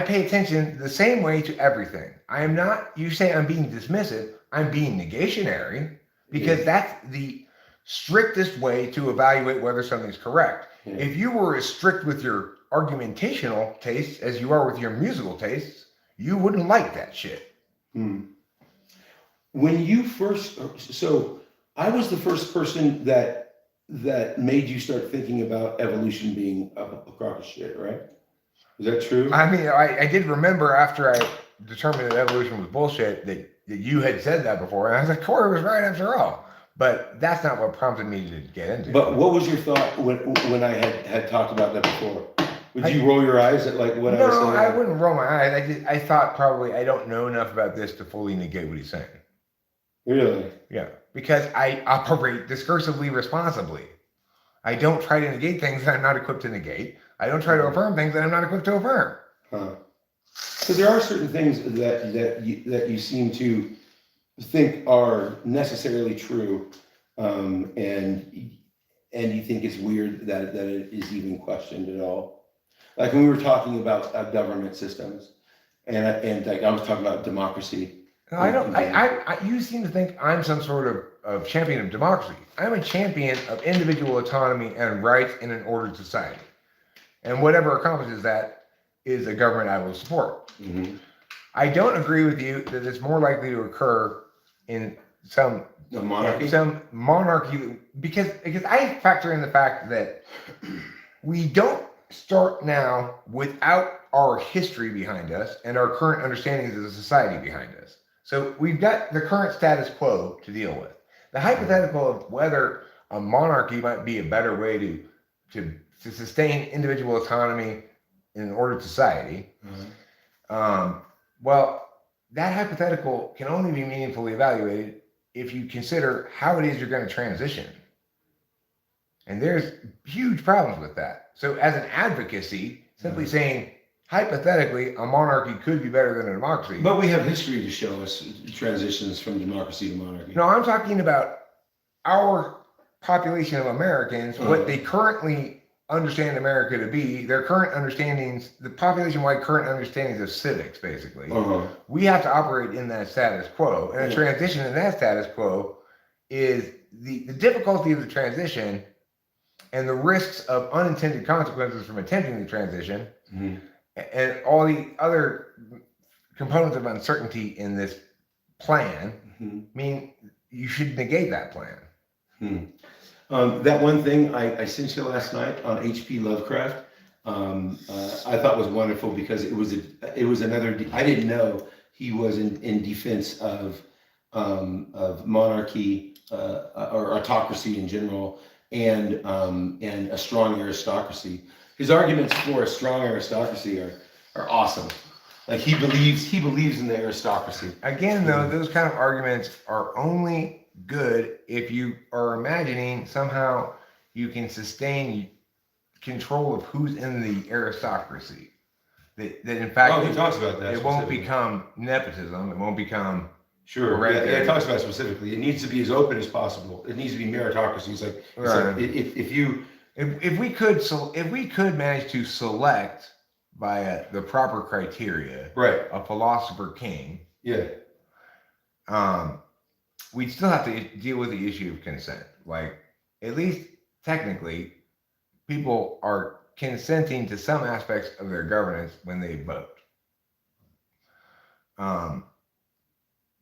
pay attention the same way to everything. I am not. You say I'm being dismissive. I'm being negationary because that's the strictest way to evaluate whether something's correct. Yeah. If you were as strict with your argumentational tastes as you are with your musical tastes, you wouldn't like that shit. When you first, so I was the first person that made you start thinking about evolution being a crock of shit, right? Is that true? I mean, I did remember after I determined that evolution was bullshit that you had said that before, and I was like, Corey was right after all. But that's not what prompted me to get into it. But what was your thought when I had talked about that before? Would you roll your eyes at like what I was saying? No, I wouldn't roll my eyes. I thought probably I don't know enough about this to fully negate what he's saying. Really? Yeah, because I operate discursively responsibly. I don't try to negate things that I'm not equipped to negate. I don't try to affirm things that I'm not equipped to affirm. So there are certain things that you seem to think are necessarily true, and you think it's weird that it is even questioned at all. Like when we were talking about government systems, and like I was talking about democracy. No, I don't. You seem to think I'm some sort of champion of democracy. I'm a champion of individual autonomy and rights in an ordered society. And whatever accomplishes that is a government I will support. I don't agree with you that it's more likely to occur in some monarchy, because I factor in the fact that we don't start now without our history behind us and our current understandings of the society behind us. So we've got the current status quo to deal with. The hypothetical of whether a monarchy might be a better way to sustain individual autonomy in an ordered society. Well, that hypothetical can only be meaningfully evaluated if you consider how it is you're going to transition. And there's huge problems with that. So as an advocacy, simply saying, hypothetically, a monarchy could be better than a democracy. But we have history to show us transitions from democracy to monarchy. No, I'm talking about our population of Americans, what they currently understand America to be, their current understandings, the population-wide current understandings of civics, basically. We have to operate in that status quo. And a transition in that status quo is the difficulty of the transition and the risks of unintended consequences from attempting the transition and all the other components of uncertainty in this plan mean you should negate that plan. That one thing I sent you last night on H.P. Lovecraft, I thought was wonderful because it was another. I didn't know he was in defense of monarchy or autocracy in general, and a strong aristocracy. His arguments for a strong aristocracy are awesome. Like he believes in the aristocracy. Again, though, those kind of arguments are only good if you are imagining somehow you can sustain control of who's in the aristocracy. That in fact, he talks about that. It won't become nepotism. It won't become Sure. Right Yeah, there. it talks about it specifically. It needs to be as open as possible. It needs to be meritocracy. It's like Right. if you If we could manage to select by the proper criteria right, a philosopher king, yeah, we'd still have to deal with the issue of consent. Like, at least technically, people are consenting to some aspects of their governance when they vote.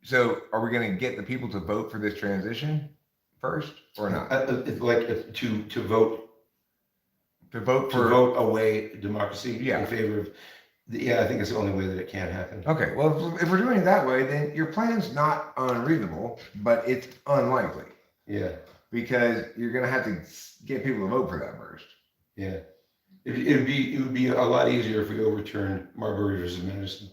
So, are we going to get the people to vote for this transition first, or not? to vote To vote to for vote away democracy Yeah. in favor of. Yeah, I think it's the only way that it can happen. Okay, well, if we're doing it that way, then your plan's not unreasonable, but it's unlikely Yeah, because you're going to have to get people to vote for that first. yeah. It would be a lot easier if we overturned Marbury versus Madison.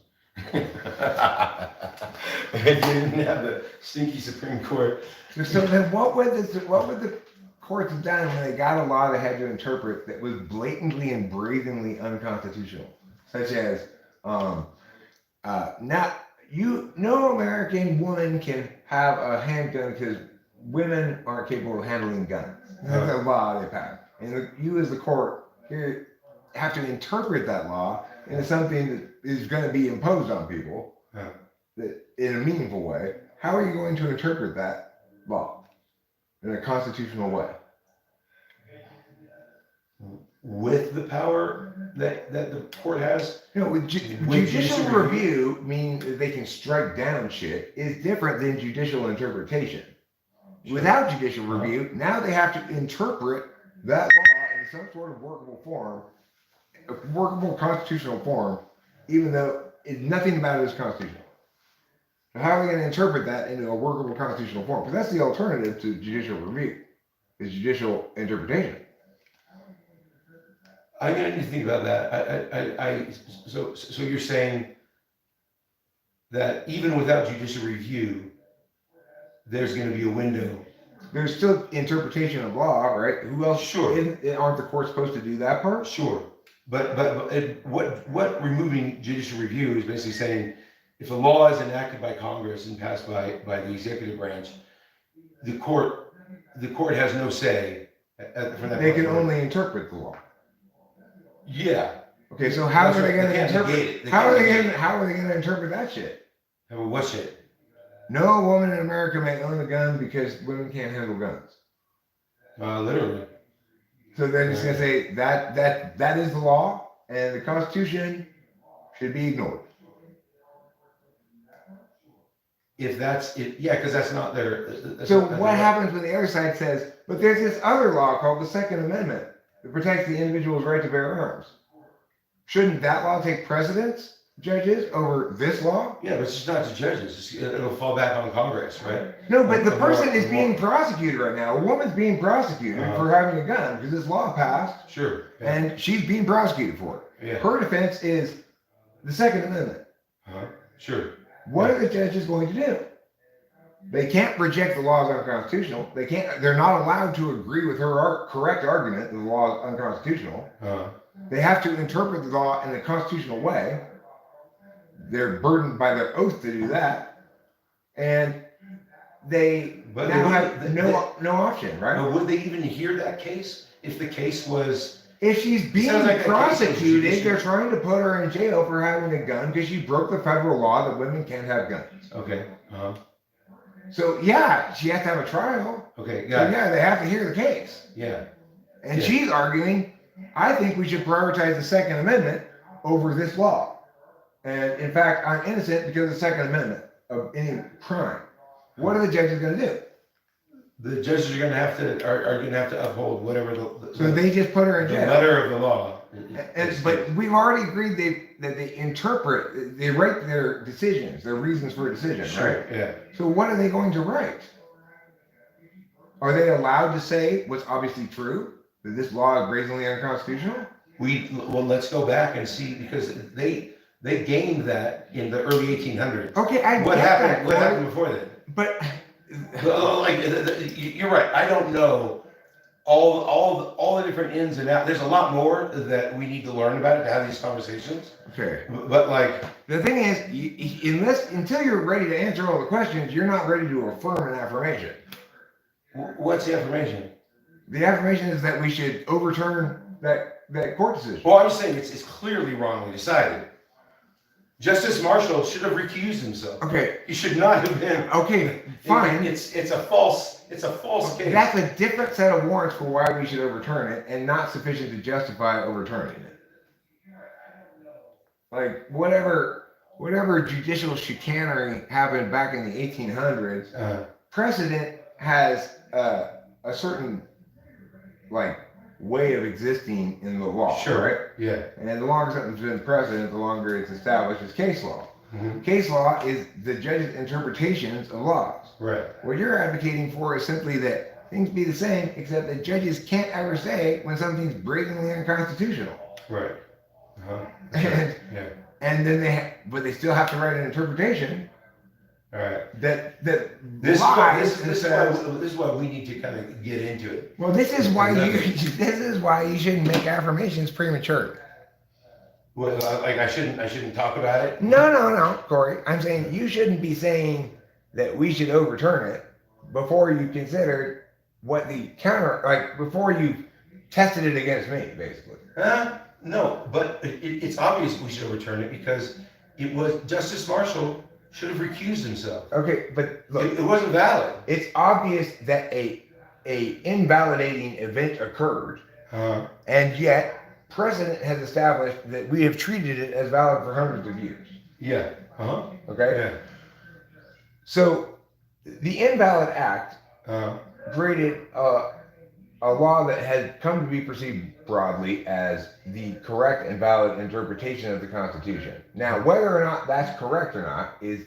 If you didn't have the stinky Supreme Court. So then, what would the courts have done when they got a law they had to interpret that was blatantly and brazenly unconstitutional, such as no American woman can have a handgun because women aren't capable of handling guns. That's a law they passed, and you as the court here have to interpret that law into something that is going to be imposed on people that in a meaningful way. How are you going to interpret that law in a constitutional way? With the power that the court has. With With judicial judicial review, meaning that they can strike down shit, is different than judicial interpretation. Without judicial review, now they have to interpret that law in some sort of workable form, a workable constitutional form, even though nothing about it is constitutional. So how are they going to interpret that into a workable constitutional form? Because that's the alternative to judicial review, is judicial interpretation. I'm gonna need to think about that. So you're saying that even without judicial review, there's gonna be a window. There's still interpretation of law, right? Who else? Sure. Aren't the courts supposed to do that part? Sure, but what removing judicial review is basically saying, if a law is enacted by Congress and passed by the executive branch, the court has no say from that. They can only interpret the law. Yeah. Okay, so how are they going to can't interpret? negate it. They How can't are they negate going? How are they going to interpret that shit? Well, what shit? No woman in America may own a gun because women can't handle guns. Literally. So they're just going to say that is the law, and the Constitution should be ignored. If that's it, yeah, because that's not their. So what happens when the other side says, but there's this other law called the Second Amendment that protects the individual's right to bear arms? Shouldn't that law take precedence, judges, over this law? Yeah, but it's just not the judges. It'll fall back on Congress, right? No, but the The person more- is being prosecuted right now. A woman's being prosecuted for having a gun because this law passed, Sure. Yeah. and she's being prosecuted for it. Yeah. Her defense is the Second Amendment. Sure. What are the judges going to do? They can't reject the law as unconstitutional. They can't. They're not allowed to agree with her correct argument that the law is unconstitutional. They have to interpret the law in a constitutional way. They're burdened by their oath to do that, and they But now they have wouldn't- no option, right? But would they even hear that case if the case was? If she's being sounds like a case of prosecuted, judicial- they're trying to put her in jail for having a gun because she broke the federal law that women can't have guns. Okay. So yeah, she has to have a trial. Okay. So Got it. yeah, they have to hear the case. Yeah. And Yeah. she's arguing, I think we should prioritize the Second Amendment over this law. And in fact, I'm innocent because of the Second Amendment of any crime. What are the judges going to do? The judges are going to have to uphold whatever the So they just put her in the jail. letter of the law. But we've already agreed that they interpret, they write their decisions, their reasons for a decision, right? Sure. Yeah. So what are they going to write? Are they allowed to say what's obviously true, that this law is brazenly unconstitutional? Well, let's go back and see, because they gained that in the early 1800s. Okay, I What get happened? that, What Corey, happened before then? but Well, like you're right. I don't know all the different ins and outs. There's a lot more that we need to learn about it to have these conversations. Okay. But like, The thing is, until you're ready to answer all the questions, you're not ready to affirm an affirmation. what's the affirmation? The affirmation is that we should overturn that court decision. Well, I'm saying it's clearly wrongly decided. Justice Marshall should have recused himself. Okay. He should not have been. Okay. Fine. It's a false case. That's a different set of warrants for why we should overturn it, and not sufficient to justify overturning it. Like whatever judicial chicanery happened back in the 1800s, precedent has a certain like way of existing in the law. Sure. Right? Yeah. And the longer something's been precedent, the longer it's established as case law. Mm-hmm. Case law is the judge's interpretations of laws. Right. What you're advocating for is simply that things be the same, except that judges can't ever say when something's blatantly unconstitutional. Right. And, Yeah. and then but they still have to write an interpretation All right. that This lies and is says, why we need to kind of get into it. well, this is why you shouldn't make affirmations prematurely. Well, like I shouldn't talk about it. No, Corey. I'm saying you shouldn't be saying that we should overturn it before you considered what the before you tested it against me, basically. No, but it's obvious we should overturn it because it was Justice Marshall should have recused himself. Okay, but look, It wasn't valid. it's obvious that a invalidating event occurred, and yet precedent has established that we have treated it as valid for hundreds of years. Yeah. Okay? Yeah. So the Invalid Act created a law that had come to be perceived broadly as the correct and valid interpretation of the Constitution. Now, whether or not that's correct or not is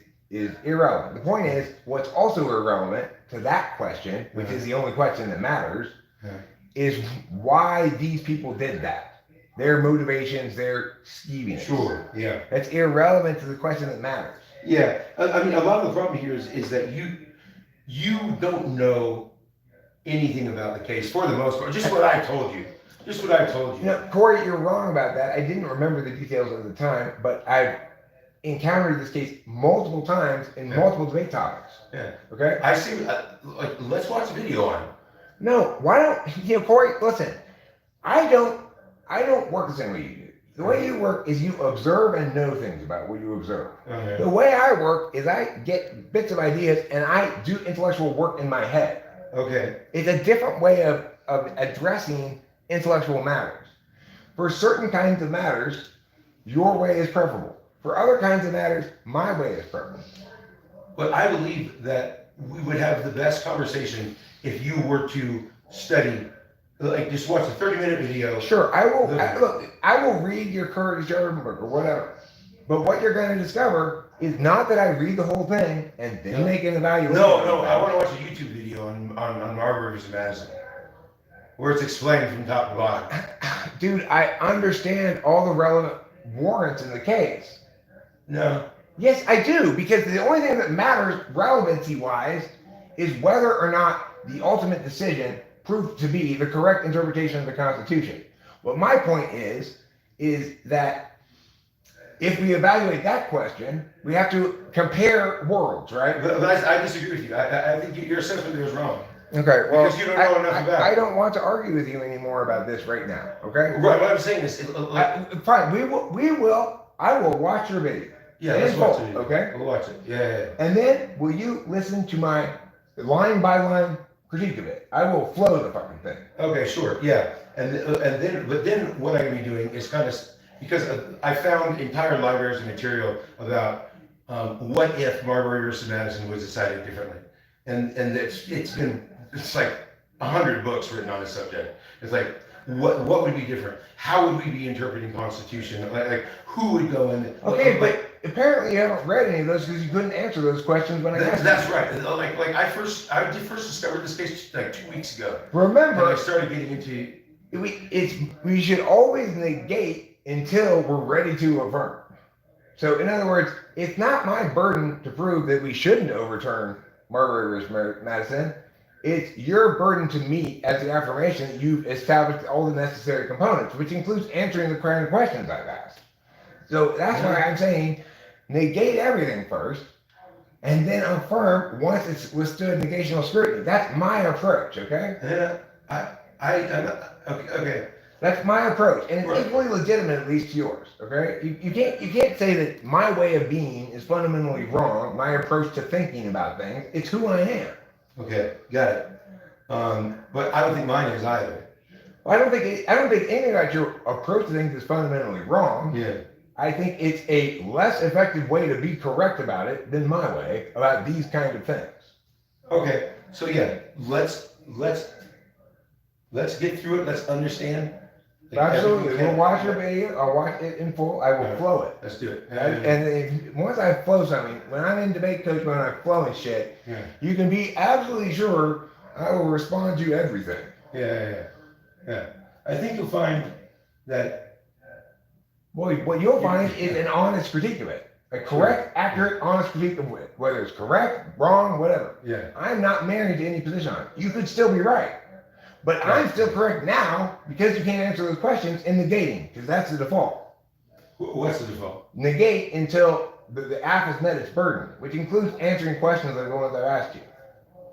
irrelevant. The point is, what's also irrelevant to that question, which is the only question that matters, is why these people did that. Their motivations, their scheming. Sure. Yeah. That's irrelevant to the question that matters. Yeah. I mean, a lot of the problem here is that you don't know anything about the case for the most part. Just what I told you. You know, Corey, you're wrong about that. I didn't remember the details at the time, but I've encountered this case multiple times in multiple debate topics. Yeah. Okay? I see. Like, let's watch a video on it. No, why don't Corey? Listen, I don't work the same way you do. The way you work is you observe and know things about what you observe. Okay. The way I work is I get bits of ideas and I do intellectual work in my head. Okay. It's a different way of addressing intellectual matters. For certain kinds of matters, your way is preferable. For other kinds of matters, my way is preferable. But I believe that we would have the best conversation if you were to study, like just watch a 30-minute video. Sure, I will read your Curtis Jordan book or whatever. But what you're going to discover is not that I read the whole thing and then make an evaluation. No, I want to watch a YouTube video on Marbury versus Madison, where it's explained from top to bottom. Dude, I understand all the relevant warrants in the case. No. Yes, I do, because the only thing that matters relevancy-wise is whether or not the ultimate decision proved to be the correct interpretation of the Constitution. What my point is that if we evaluate that question, we have to compare worlds, right? But I disagree with you. I think your assessment there is wrong. Okay, well, Because you don't know enough about it. I don't want to argue with you anymore about this right now, okay? Right, what I'm saying is, Fine, I will watch your video. yeah, let's in watch full, it. okay? We'll watch it. Yeah. And then will you listen to my line by line critique of it? I will flow the fucking thing. Okay, sure. Yeah. And then what I'm gonna be doing is kind of, because I found entire libraries of material about what if Marbury versus Madison was decided differently, and it's like 100 books written on the subject. It's like what would be different? How would we be interpreting Constitution? Like who would go in? Okay, but apparently you haven't read any of those because you couldn't answer those questions when I asked. That's right. Like I first discovered this case like 2 weeks ago. Remember, And I started getting into. we should always negate until we're ready to affirm. So in other words, it's not my burden to prove that we shouldn't overturn Marbury versus Madison. it's your burden to meet as the affirmation that you've established all the necessary components, which includes answering the kind of questions I've asked. So that's why I'm saying negate everything first, and then affirm once it's withstood negational scrutiny. That's my approach, okay? Yeah, okay. That's my approach, and it's Right. equally legitimate, at least to yours. Okay, you can't say that my way of being is fundamentally wrong. My approach to thinking about things, it's who I am. Okay, got it. But I don't think mine is either. I don't think anything about your approach to things is fundamentally wrong. Yeah. I think it's a less effective way to be correct about it than my way about these kind of things. Okay, so yeah, let's get through it. Let's understand. Absolutely, everything we we'll can. watch your video. I'll watch it in full. I will Alright. flow it. Let's do it. And once I flow something, when I'm in debate coach, when I flow and shit, Yeah. you can be absolutely sure I will respond to everything. Yeah. I think you'll find that. Boy, what you'll find is an honest critique of it. A correct, accurate, honest critique of it. Whether it's correct, wrong, whatever. Yeah. I'm not married to any position on it. You could still be right. But I'm still correct now because you can't answer those questions in negating, because that's the default. What's the default? Negate until the app has met its burden, which includes answering questions like the ones I've asked you.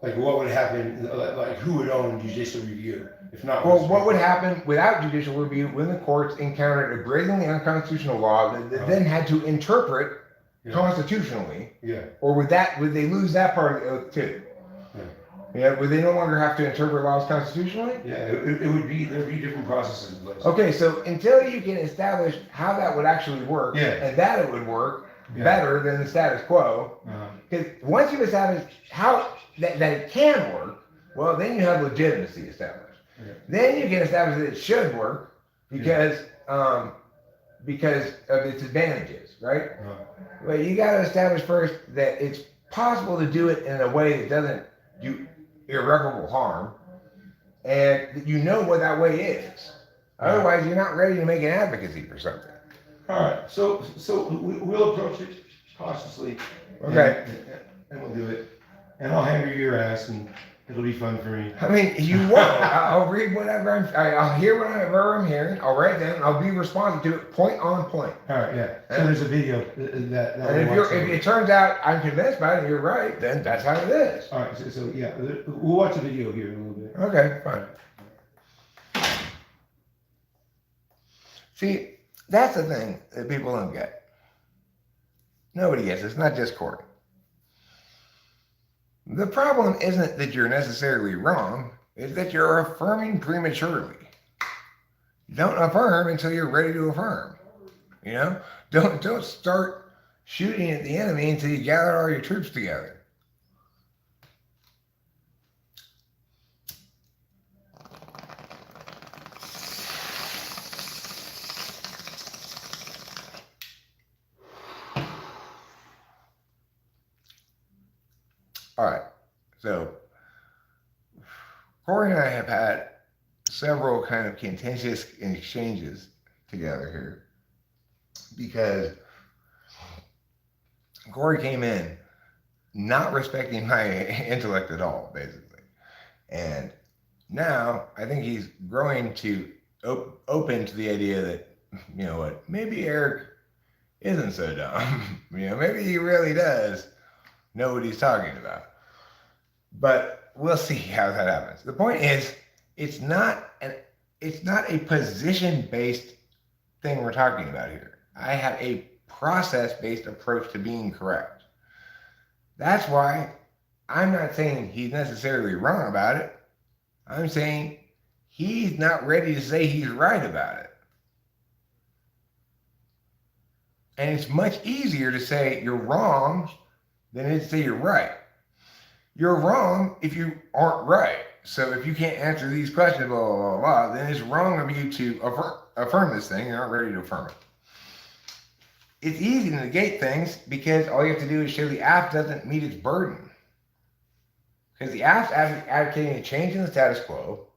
Like what would happen? Like who would own judicial review? If not. Well, what would happen without judicial review when the courts encountered a brazenly unconstitutional law that then had to interpret constitutionally? Yeah. Or would they lose that part of the oath too? Yeah, would they no longer have to interpret laws constitutionally? Yeah, it would be, there'd be different processes in place. Okay, so until you can establish how that would actually work, and that it would work better than the status quo, because once you establish how that it can work, well, then you have legitimacy established. Yeah. Then you can establish that it should work because of its advantages, right? But you got to establish first that it's possible to do it in a way that doesn't do irreparable harm, and that you know what that way is. Otherwise, you're not ready to make an advocacy for something. All right, so we'll approach it cautiously. Okay. And we'll do it. And I'll hammer your ass, and it'll be fun for me. I mean, you won't. I'll read whatever I'll hear whatever I'm hearing. I'll write it down. I'll be responsive to it, point on point. All right, yeah. So there's a video that And if it turns out I'm convinced by it and you're right, then that's how it is. all right, so yeah, we'll watch the video here in a little bit. Okay, fine. See, that's the thing that people don't get. Nobody gets it. It's not just Corey. The problem isn't that you're necessarily wrong, it's that you're affirming prematurely. Don't affirm until you're ready to affirm. You know? Don't start shooting at the enemy until you gather all your troops together. All right, so Corey and I have had several kind of contentious exchanges together here because Corey came in not respecting my intellect at all, basically. And now I think he's growing to open to the idea that, you know what, maybe Eric isn't so dumb. You know, maybe he really does know what he's talking about. But we'll see how that happens. The point is, it's not a position-based thing we're talking about here. I have a process-based approach to being correct. That's why I'm not saying he's necessarily wrong about it. I'm saying he's not ready to say he's right about it. And it's much easier to say you're wrong than it is to say you're right. You're wrong if you aren't right. So if you can't answer these questions, blah, blah, blah, blah, then it's wrong of you to affirm this thing. You're not ready to affirm it. It's easy to negate things because all you have to do is show the app doesn't meet its burden. Because the app's advocating a change in the status quo.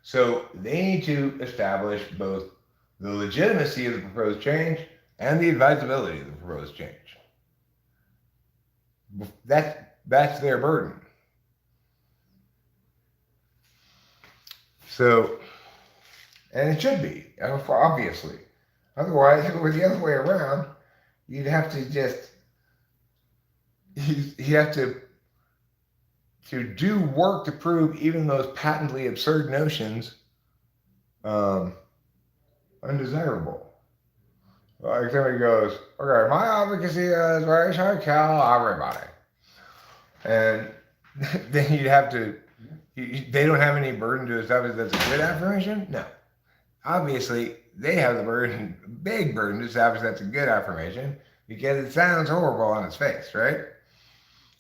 So they need to establish both the legitimacy of the proposed change and the advisability of the proposed change. That's their burden. So, and it should be, obviously. Otherwise, if it were the other way around, you'd have to just, you have to do work to prove even those patently absurd notions undesirable. Like somebody goes, okay, my advocacy is very should kill everybody. And then you'd have to, they don't have any burden to establish that's a good affirmation? No. Obviously, they have the burden, big burden to establish that's a good affirmation because it sounds horrible on its face, right?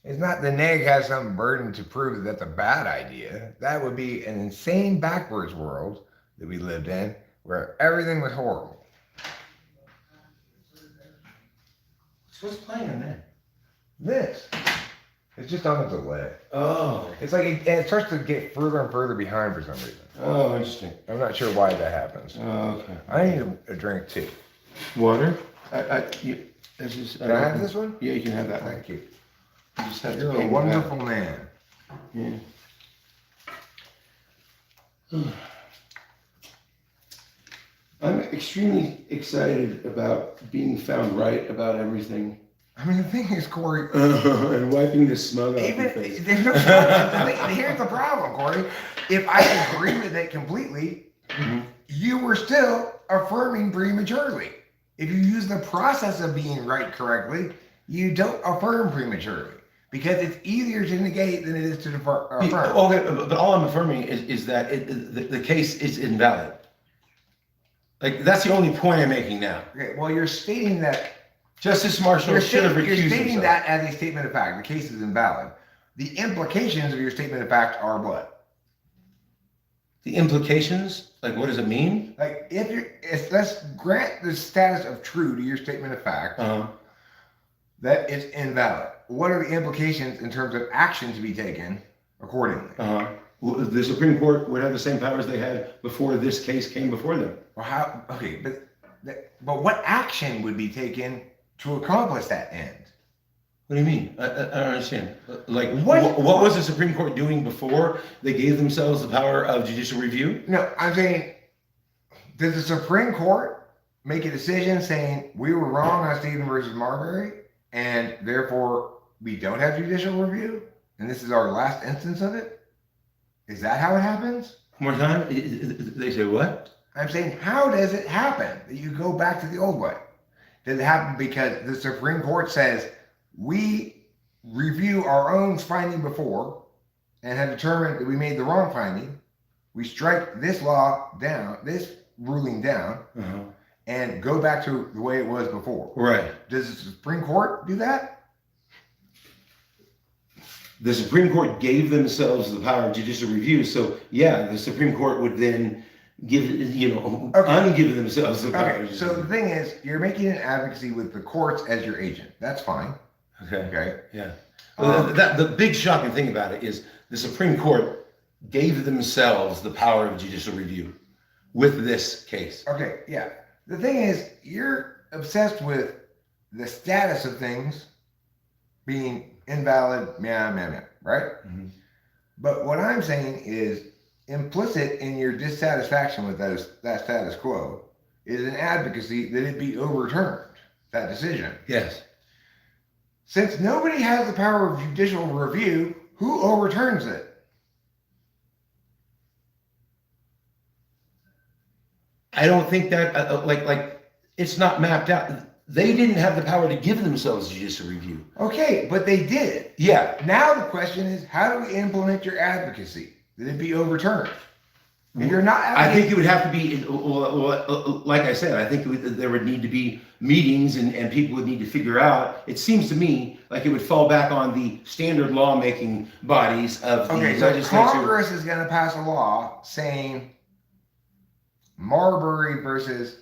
It's not the neg has some burden to prove that that's a bad idea. That would be an insane backwards world that we lived in where everything was horrible. So what's playing on that? This. It's just on a delay. Oh. It's like it starts to get further and further behind for some reason. Oh, interesting. I'm not sure why that happens. Oh, okay. I need a drink too. Water? Can I have this one? Yeah, you can have that one. Thank you. You just have to You're pay a me wonderful man. back. Yeah. I'm extremely excited about being found right about everything. I mean, the thing is, Corey, And wiping the smug off even your face. there's no here's the problem, Corey. If I agree with it completely, you were still affirming prematurely. If you use the process of being right correctly, you don't affirm prematurely because it's easier to negate than it is to affirm. Okay, but all I'm affirming is that the case is invalid. Like, that's the only point I'm making now. Okay, well, you're stating that. Justice Marshall should have You're recused stating himself. that as a statement of fact. The case is invalid. The implications of your statement of fact are what? The implications? Like, what does it mean? Like, let's grant the status of true to your statement of fact, that it's invalid. What are the implications in terms of action to be taken accordingly? Well, the Supreme Court would have the same powers they had before this case came before them. Well, how? Okay, but what action would be taken to accomplish that end? What do you mean? I don't understand. Like, What- what was the Supreme Court doing before they gave themselves the power of judicial review? No, I'm saying, does the Supreme Court make a decision saying we were wrong on Stephen versus Marbury, and therefore we don't have judicial review, and this is our last instance of it? Is that how it happens? One more time? They say what? I'm saying, how does it happen that you go back to the old way? Does it happen because the Supreme Court says we review our own finding before and have determined that we made the wrong finding? We strike this law down, this ruling down, and go back to the way it was before. Right. Does the Supreme Court do that? The Supreme Court gave themselves the power of judicial review. So, yeah, the Supreme Court would then ungive themselves the power. Okay, so the thing is, you're making an advocacy with the courts as your agent. That's fine. Okay. Yeah. The big shocking thing about it is the Supreme Court gave themselves the power of judicial review with this case. Okay, yeah. The thing is, you're obsessed with the status of things being invalid, right? But what I'm saying is implicit in your dissatisfaction with that status quo is an advocacy that it be overturned, that decision. Yes. Since nobody has the power of judicial review, who overturns it? I don't think that, like it's not mapped out. They didn't have the power to give themselves judicial review. Okay, but they did. Yeah. Now the question is, how do we implement your advocacy that it be overturned? If you're not I think it would have to be, like I said, I think there would need to be meetings and people would need to figure out. It seems to me like it would fall back on the standard lawmaking bodies of the legislature. So Congress is going to pass a law saying Marbury versus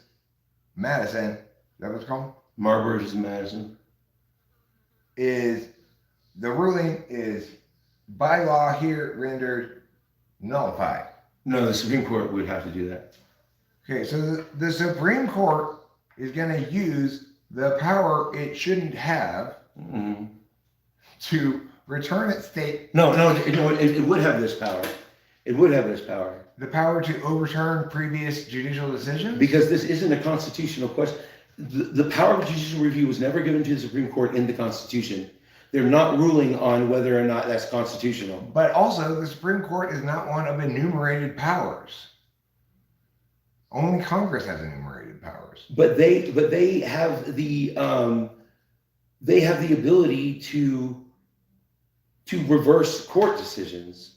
Madison, is that what it's called? Marbury versus Madison. Is the ruling is by law here rendered nullified. No, the Supreme Court would have to do that. Okay, so the Supreme Court is going to use the power it shouldn't have to return its state. No, it would have this power. It would have this power. The power to overturn previous judicial decisions? Because this isn't a constitutional question. The power of judicial review was never given to the Supreme Court in the Constitution. They're not ruling on whether or not that's constitutional. But also, the Supreme Court is not one of enumerated powers. Only Congress has enumerated powers. But they have the ability to reverse court decisions.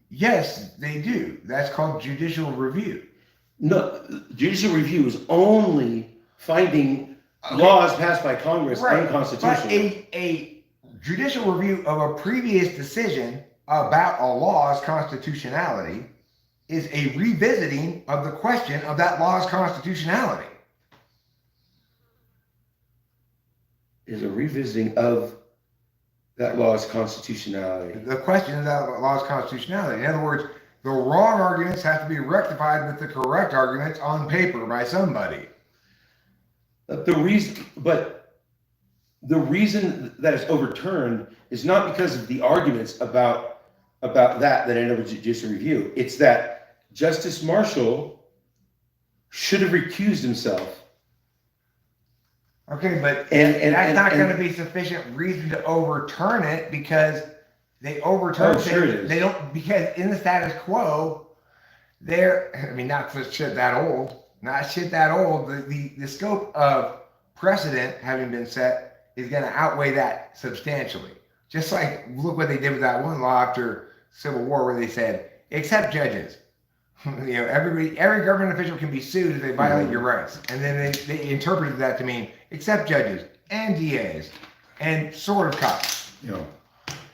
Yes, they do. That's called judicial review. No, judicial review is only finding laws passed by Congress unconstitutional. But a judicial review of a previous decision about a law's constitutionality is a revisiting of the question of that law's constitutionality. Is a revisiting of that law's constitutionality. The question of that law's constitutionality. In other words, the wrong arguments have to be rectified with the correct arguments on paper by somebody. The reason that it's overturned is not because of the arguments about that ended up with judicial review. It's that Justice Marshall should have recused himself. Okay, but that's not going to be sufficient reason to overturn it, because they overturn it. Sure it is. They don't, because in the status quo, not shit that old. The scope of precedent having been set is going to outweigh that substantially. Just like, look what they did with that one law after Civil War, where they said, except judges. Every government official can be sued if they violate your rights. And then they interpreted that to mean except judges and DAs and sort of cops.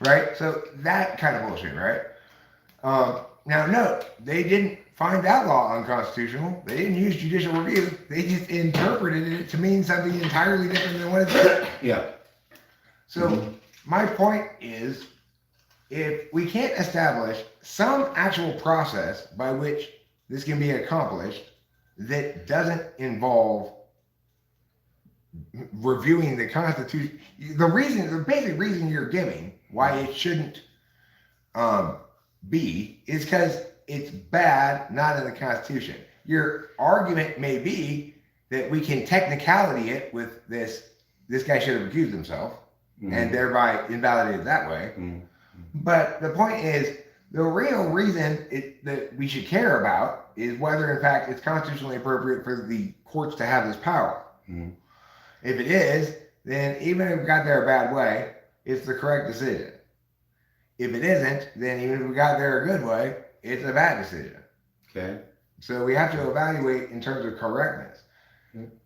Right? So that kind of bullshit, right? Now, no, they didn't find that law unconstitutional. They didn't use judicial review. They just interpreted it to mean something entirely different than what it said. Yeah. So my point is, if we can't establish some actual process by which this can be accomplished that doesn't involve reviewing the Constitution, the basic reason you're giving why it shouldn't be is because it's bad, not in the Constitution. Your argument may be that we can technicality it with this guy should have recused himself, and thereby invalidate it that way. But the point is, the real reason that we should care about is whether, in fact, it's constitutionally appropriate for the courts to have this power. If it is, then even if we got there a bad way, it's the correct decision. If it isn't, then even if we got there a good way, it's a bad decision. Okay. So we have to evaluate in terms of correctness.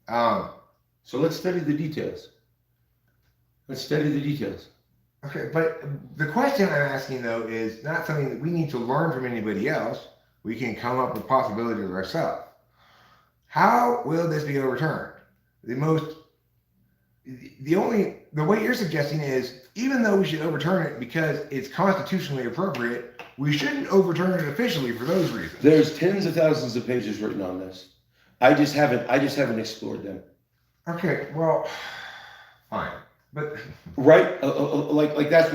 So let's study the details. Okay, but the question I'm asking, though, is not something that we need to learn from anybody else. We can come up with possibilities ourselves. How will this be overturned? The way you're suggesting is, even though we should overturn it because it's constitutionally appropriate, we shouldn't overturn it officially for those reasons. There's tens of thousands of pages written on this. I just haven't explored them. Okay, well, fine. But right, like that's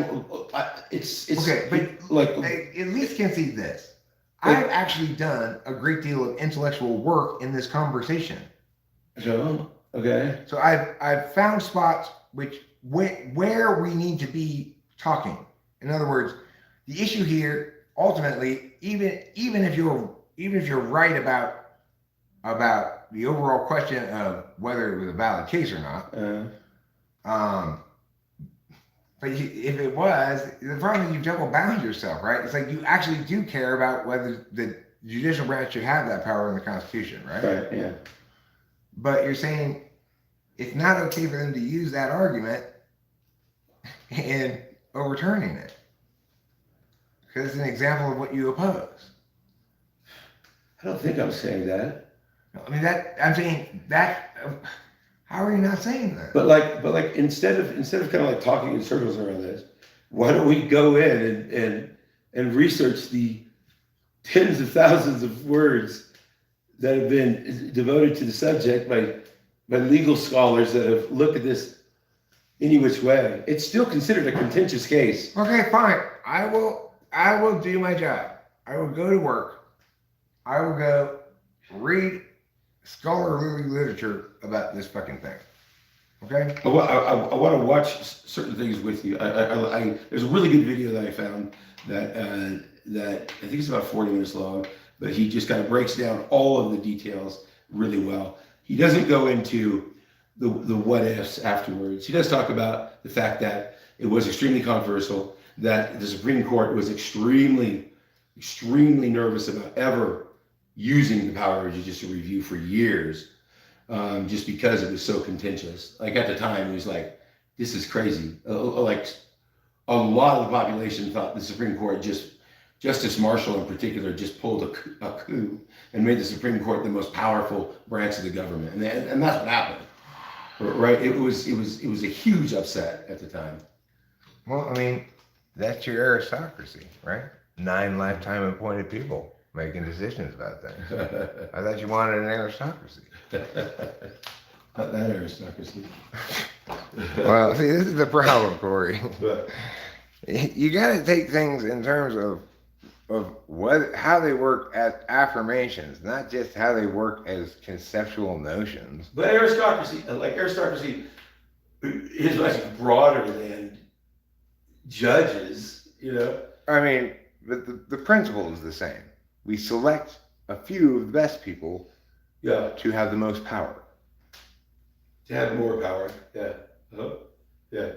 it's okay. But like I at least concede this. I've actually done a great deal of intellectual work in this conversation. So okay. So I've found spots where we need to be talking. In other words, the issue here ultimately, even if you're right about the overall question of whether it was a valid case or not. But if it was, the problem is you've double bound yourself, right? It's like you actually do care about whether the judicial branch should have that power in the Constitution, right? Right, yeah. But you're saying it's not okay for them to use that argument in overturning it. Because it's an example of what you oppose. I don't think I'm saying that. I mean, I'm saying that. How are you not saying that? But like instead of kind of like talking in circles around this, why don't we go in and research the tens of thousands of words that have been devoted to the subject by legal scholars that have looked at this any which way. It's still considered a contentious case. Okay, fine. I will do my job. I will go to work. I will go read scholarly literature about this fucking thing. Okay? I want to watch certain things with you. There's a really good video that I found that I think it's about 40 minutes long, but he just kind of breaks down all of the details really well. He doesn't go into the what ifs afterwards. He does talk about the fact that it was extremely controversial, that the Supreme Court was extremely nervous about ever using the power of judicial review for years, just because it was so contentious. Like at the time, he was like, "This is crazy." Like a lot of the population thought the Supreme Court, Justice Marshall in particular, just pulled a coup and made the Supreme Court the most powerful branch of the government, and that's what happened. Right? It was a huge upset at the time. Well, I mean, that's your aristocracy, right? 9 lifetime appointed people making decisions about things. I thought you wanted an aristocracy. Not that aristocracy. Well, see, this is the problem, Corey. You got to take things in terms of how they work as affirmations, not just how they work as conceptual notions. But aristocracy is much broader than judges, you know? I mean, but the principle is the same. We select a few of the best people to have the most power. To have more power, yeah. Uh-huh. Yeah.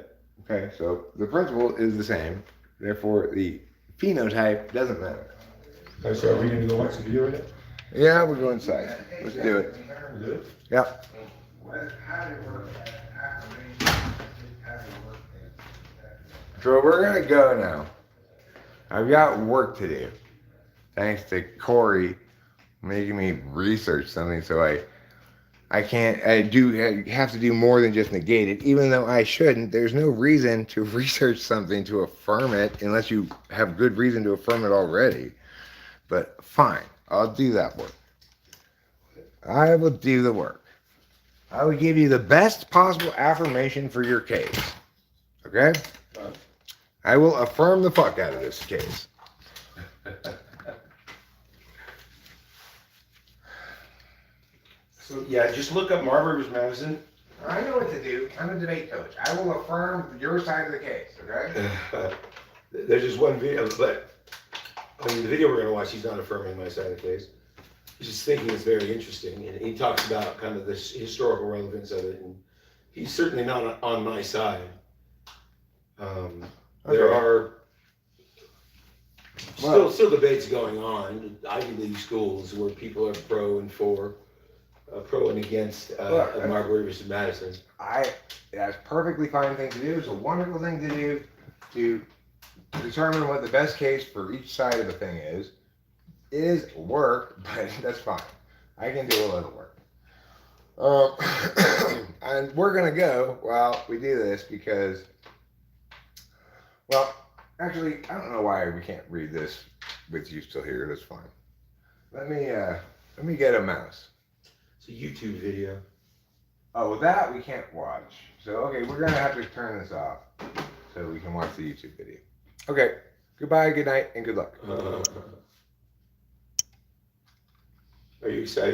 Okay, so the principle is the same. Therefore, the phenotype doesn't matter. Oh, so are we going to go watch the video right now? Yeah, we'll go inside. Let's do it. We'll do it? Yep. So we're gonna go now. I've got work to do. Thanks to Corey making me research something, so I have to do more than just negate it, even though I shouldn't. There's no reason to research something to affirm it unless you have good reason to affirm it already. But fine, I'll do that work. I will do the work. I will give you the best possible affirmation for your case. Okay? I will affirm the fuck out of this case. So yeah, just look up Marbury vs. Madison. I know what to do. I'm a debate coach. I will affirm your side of the case, okay? There's just one video, but I mean, the video we're going to watch, he's not affirming my side of the case. He's just thinking it's very interesting, and he talks about kind of the historical relevance of it, and he's certainly not on my side. There are still debates going on in Ivy League schools where people are pro and against Marbury versus Madison. That's a perfectly fine thing to do. It's a wonderful thing to do to determine what the best case for each side of the thing is. It is work, but that's fine. I can do a little work. And we're going to go while we do this because, well, actually, I don't know why we can't read this with you still here. That's fine. Let me get a mouse. It's a YouTube video. Oh, that we can't watch. So, okay, we're going to have to turn this off so we can watch the YouTube video. Okay, goodbye, good night, and good luck. Are you excited?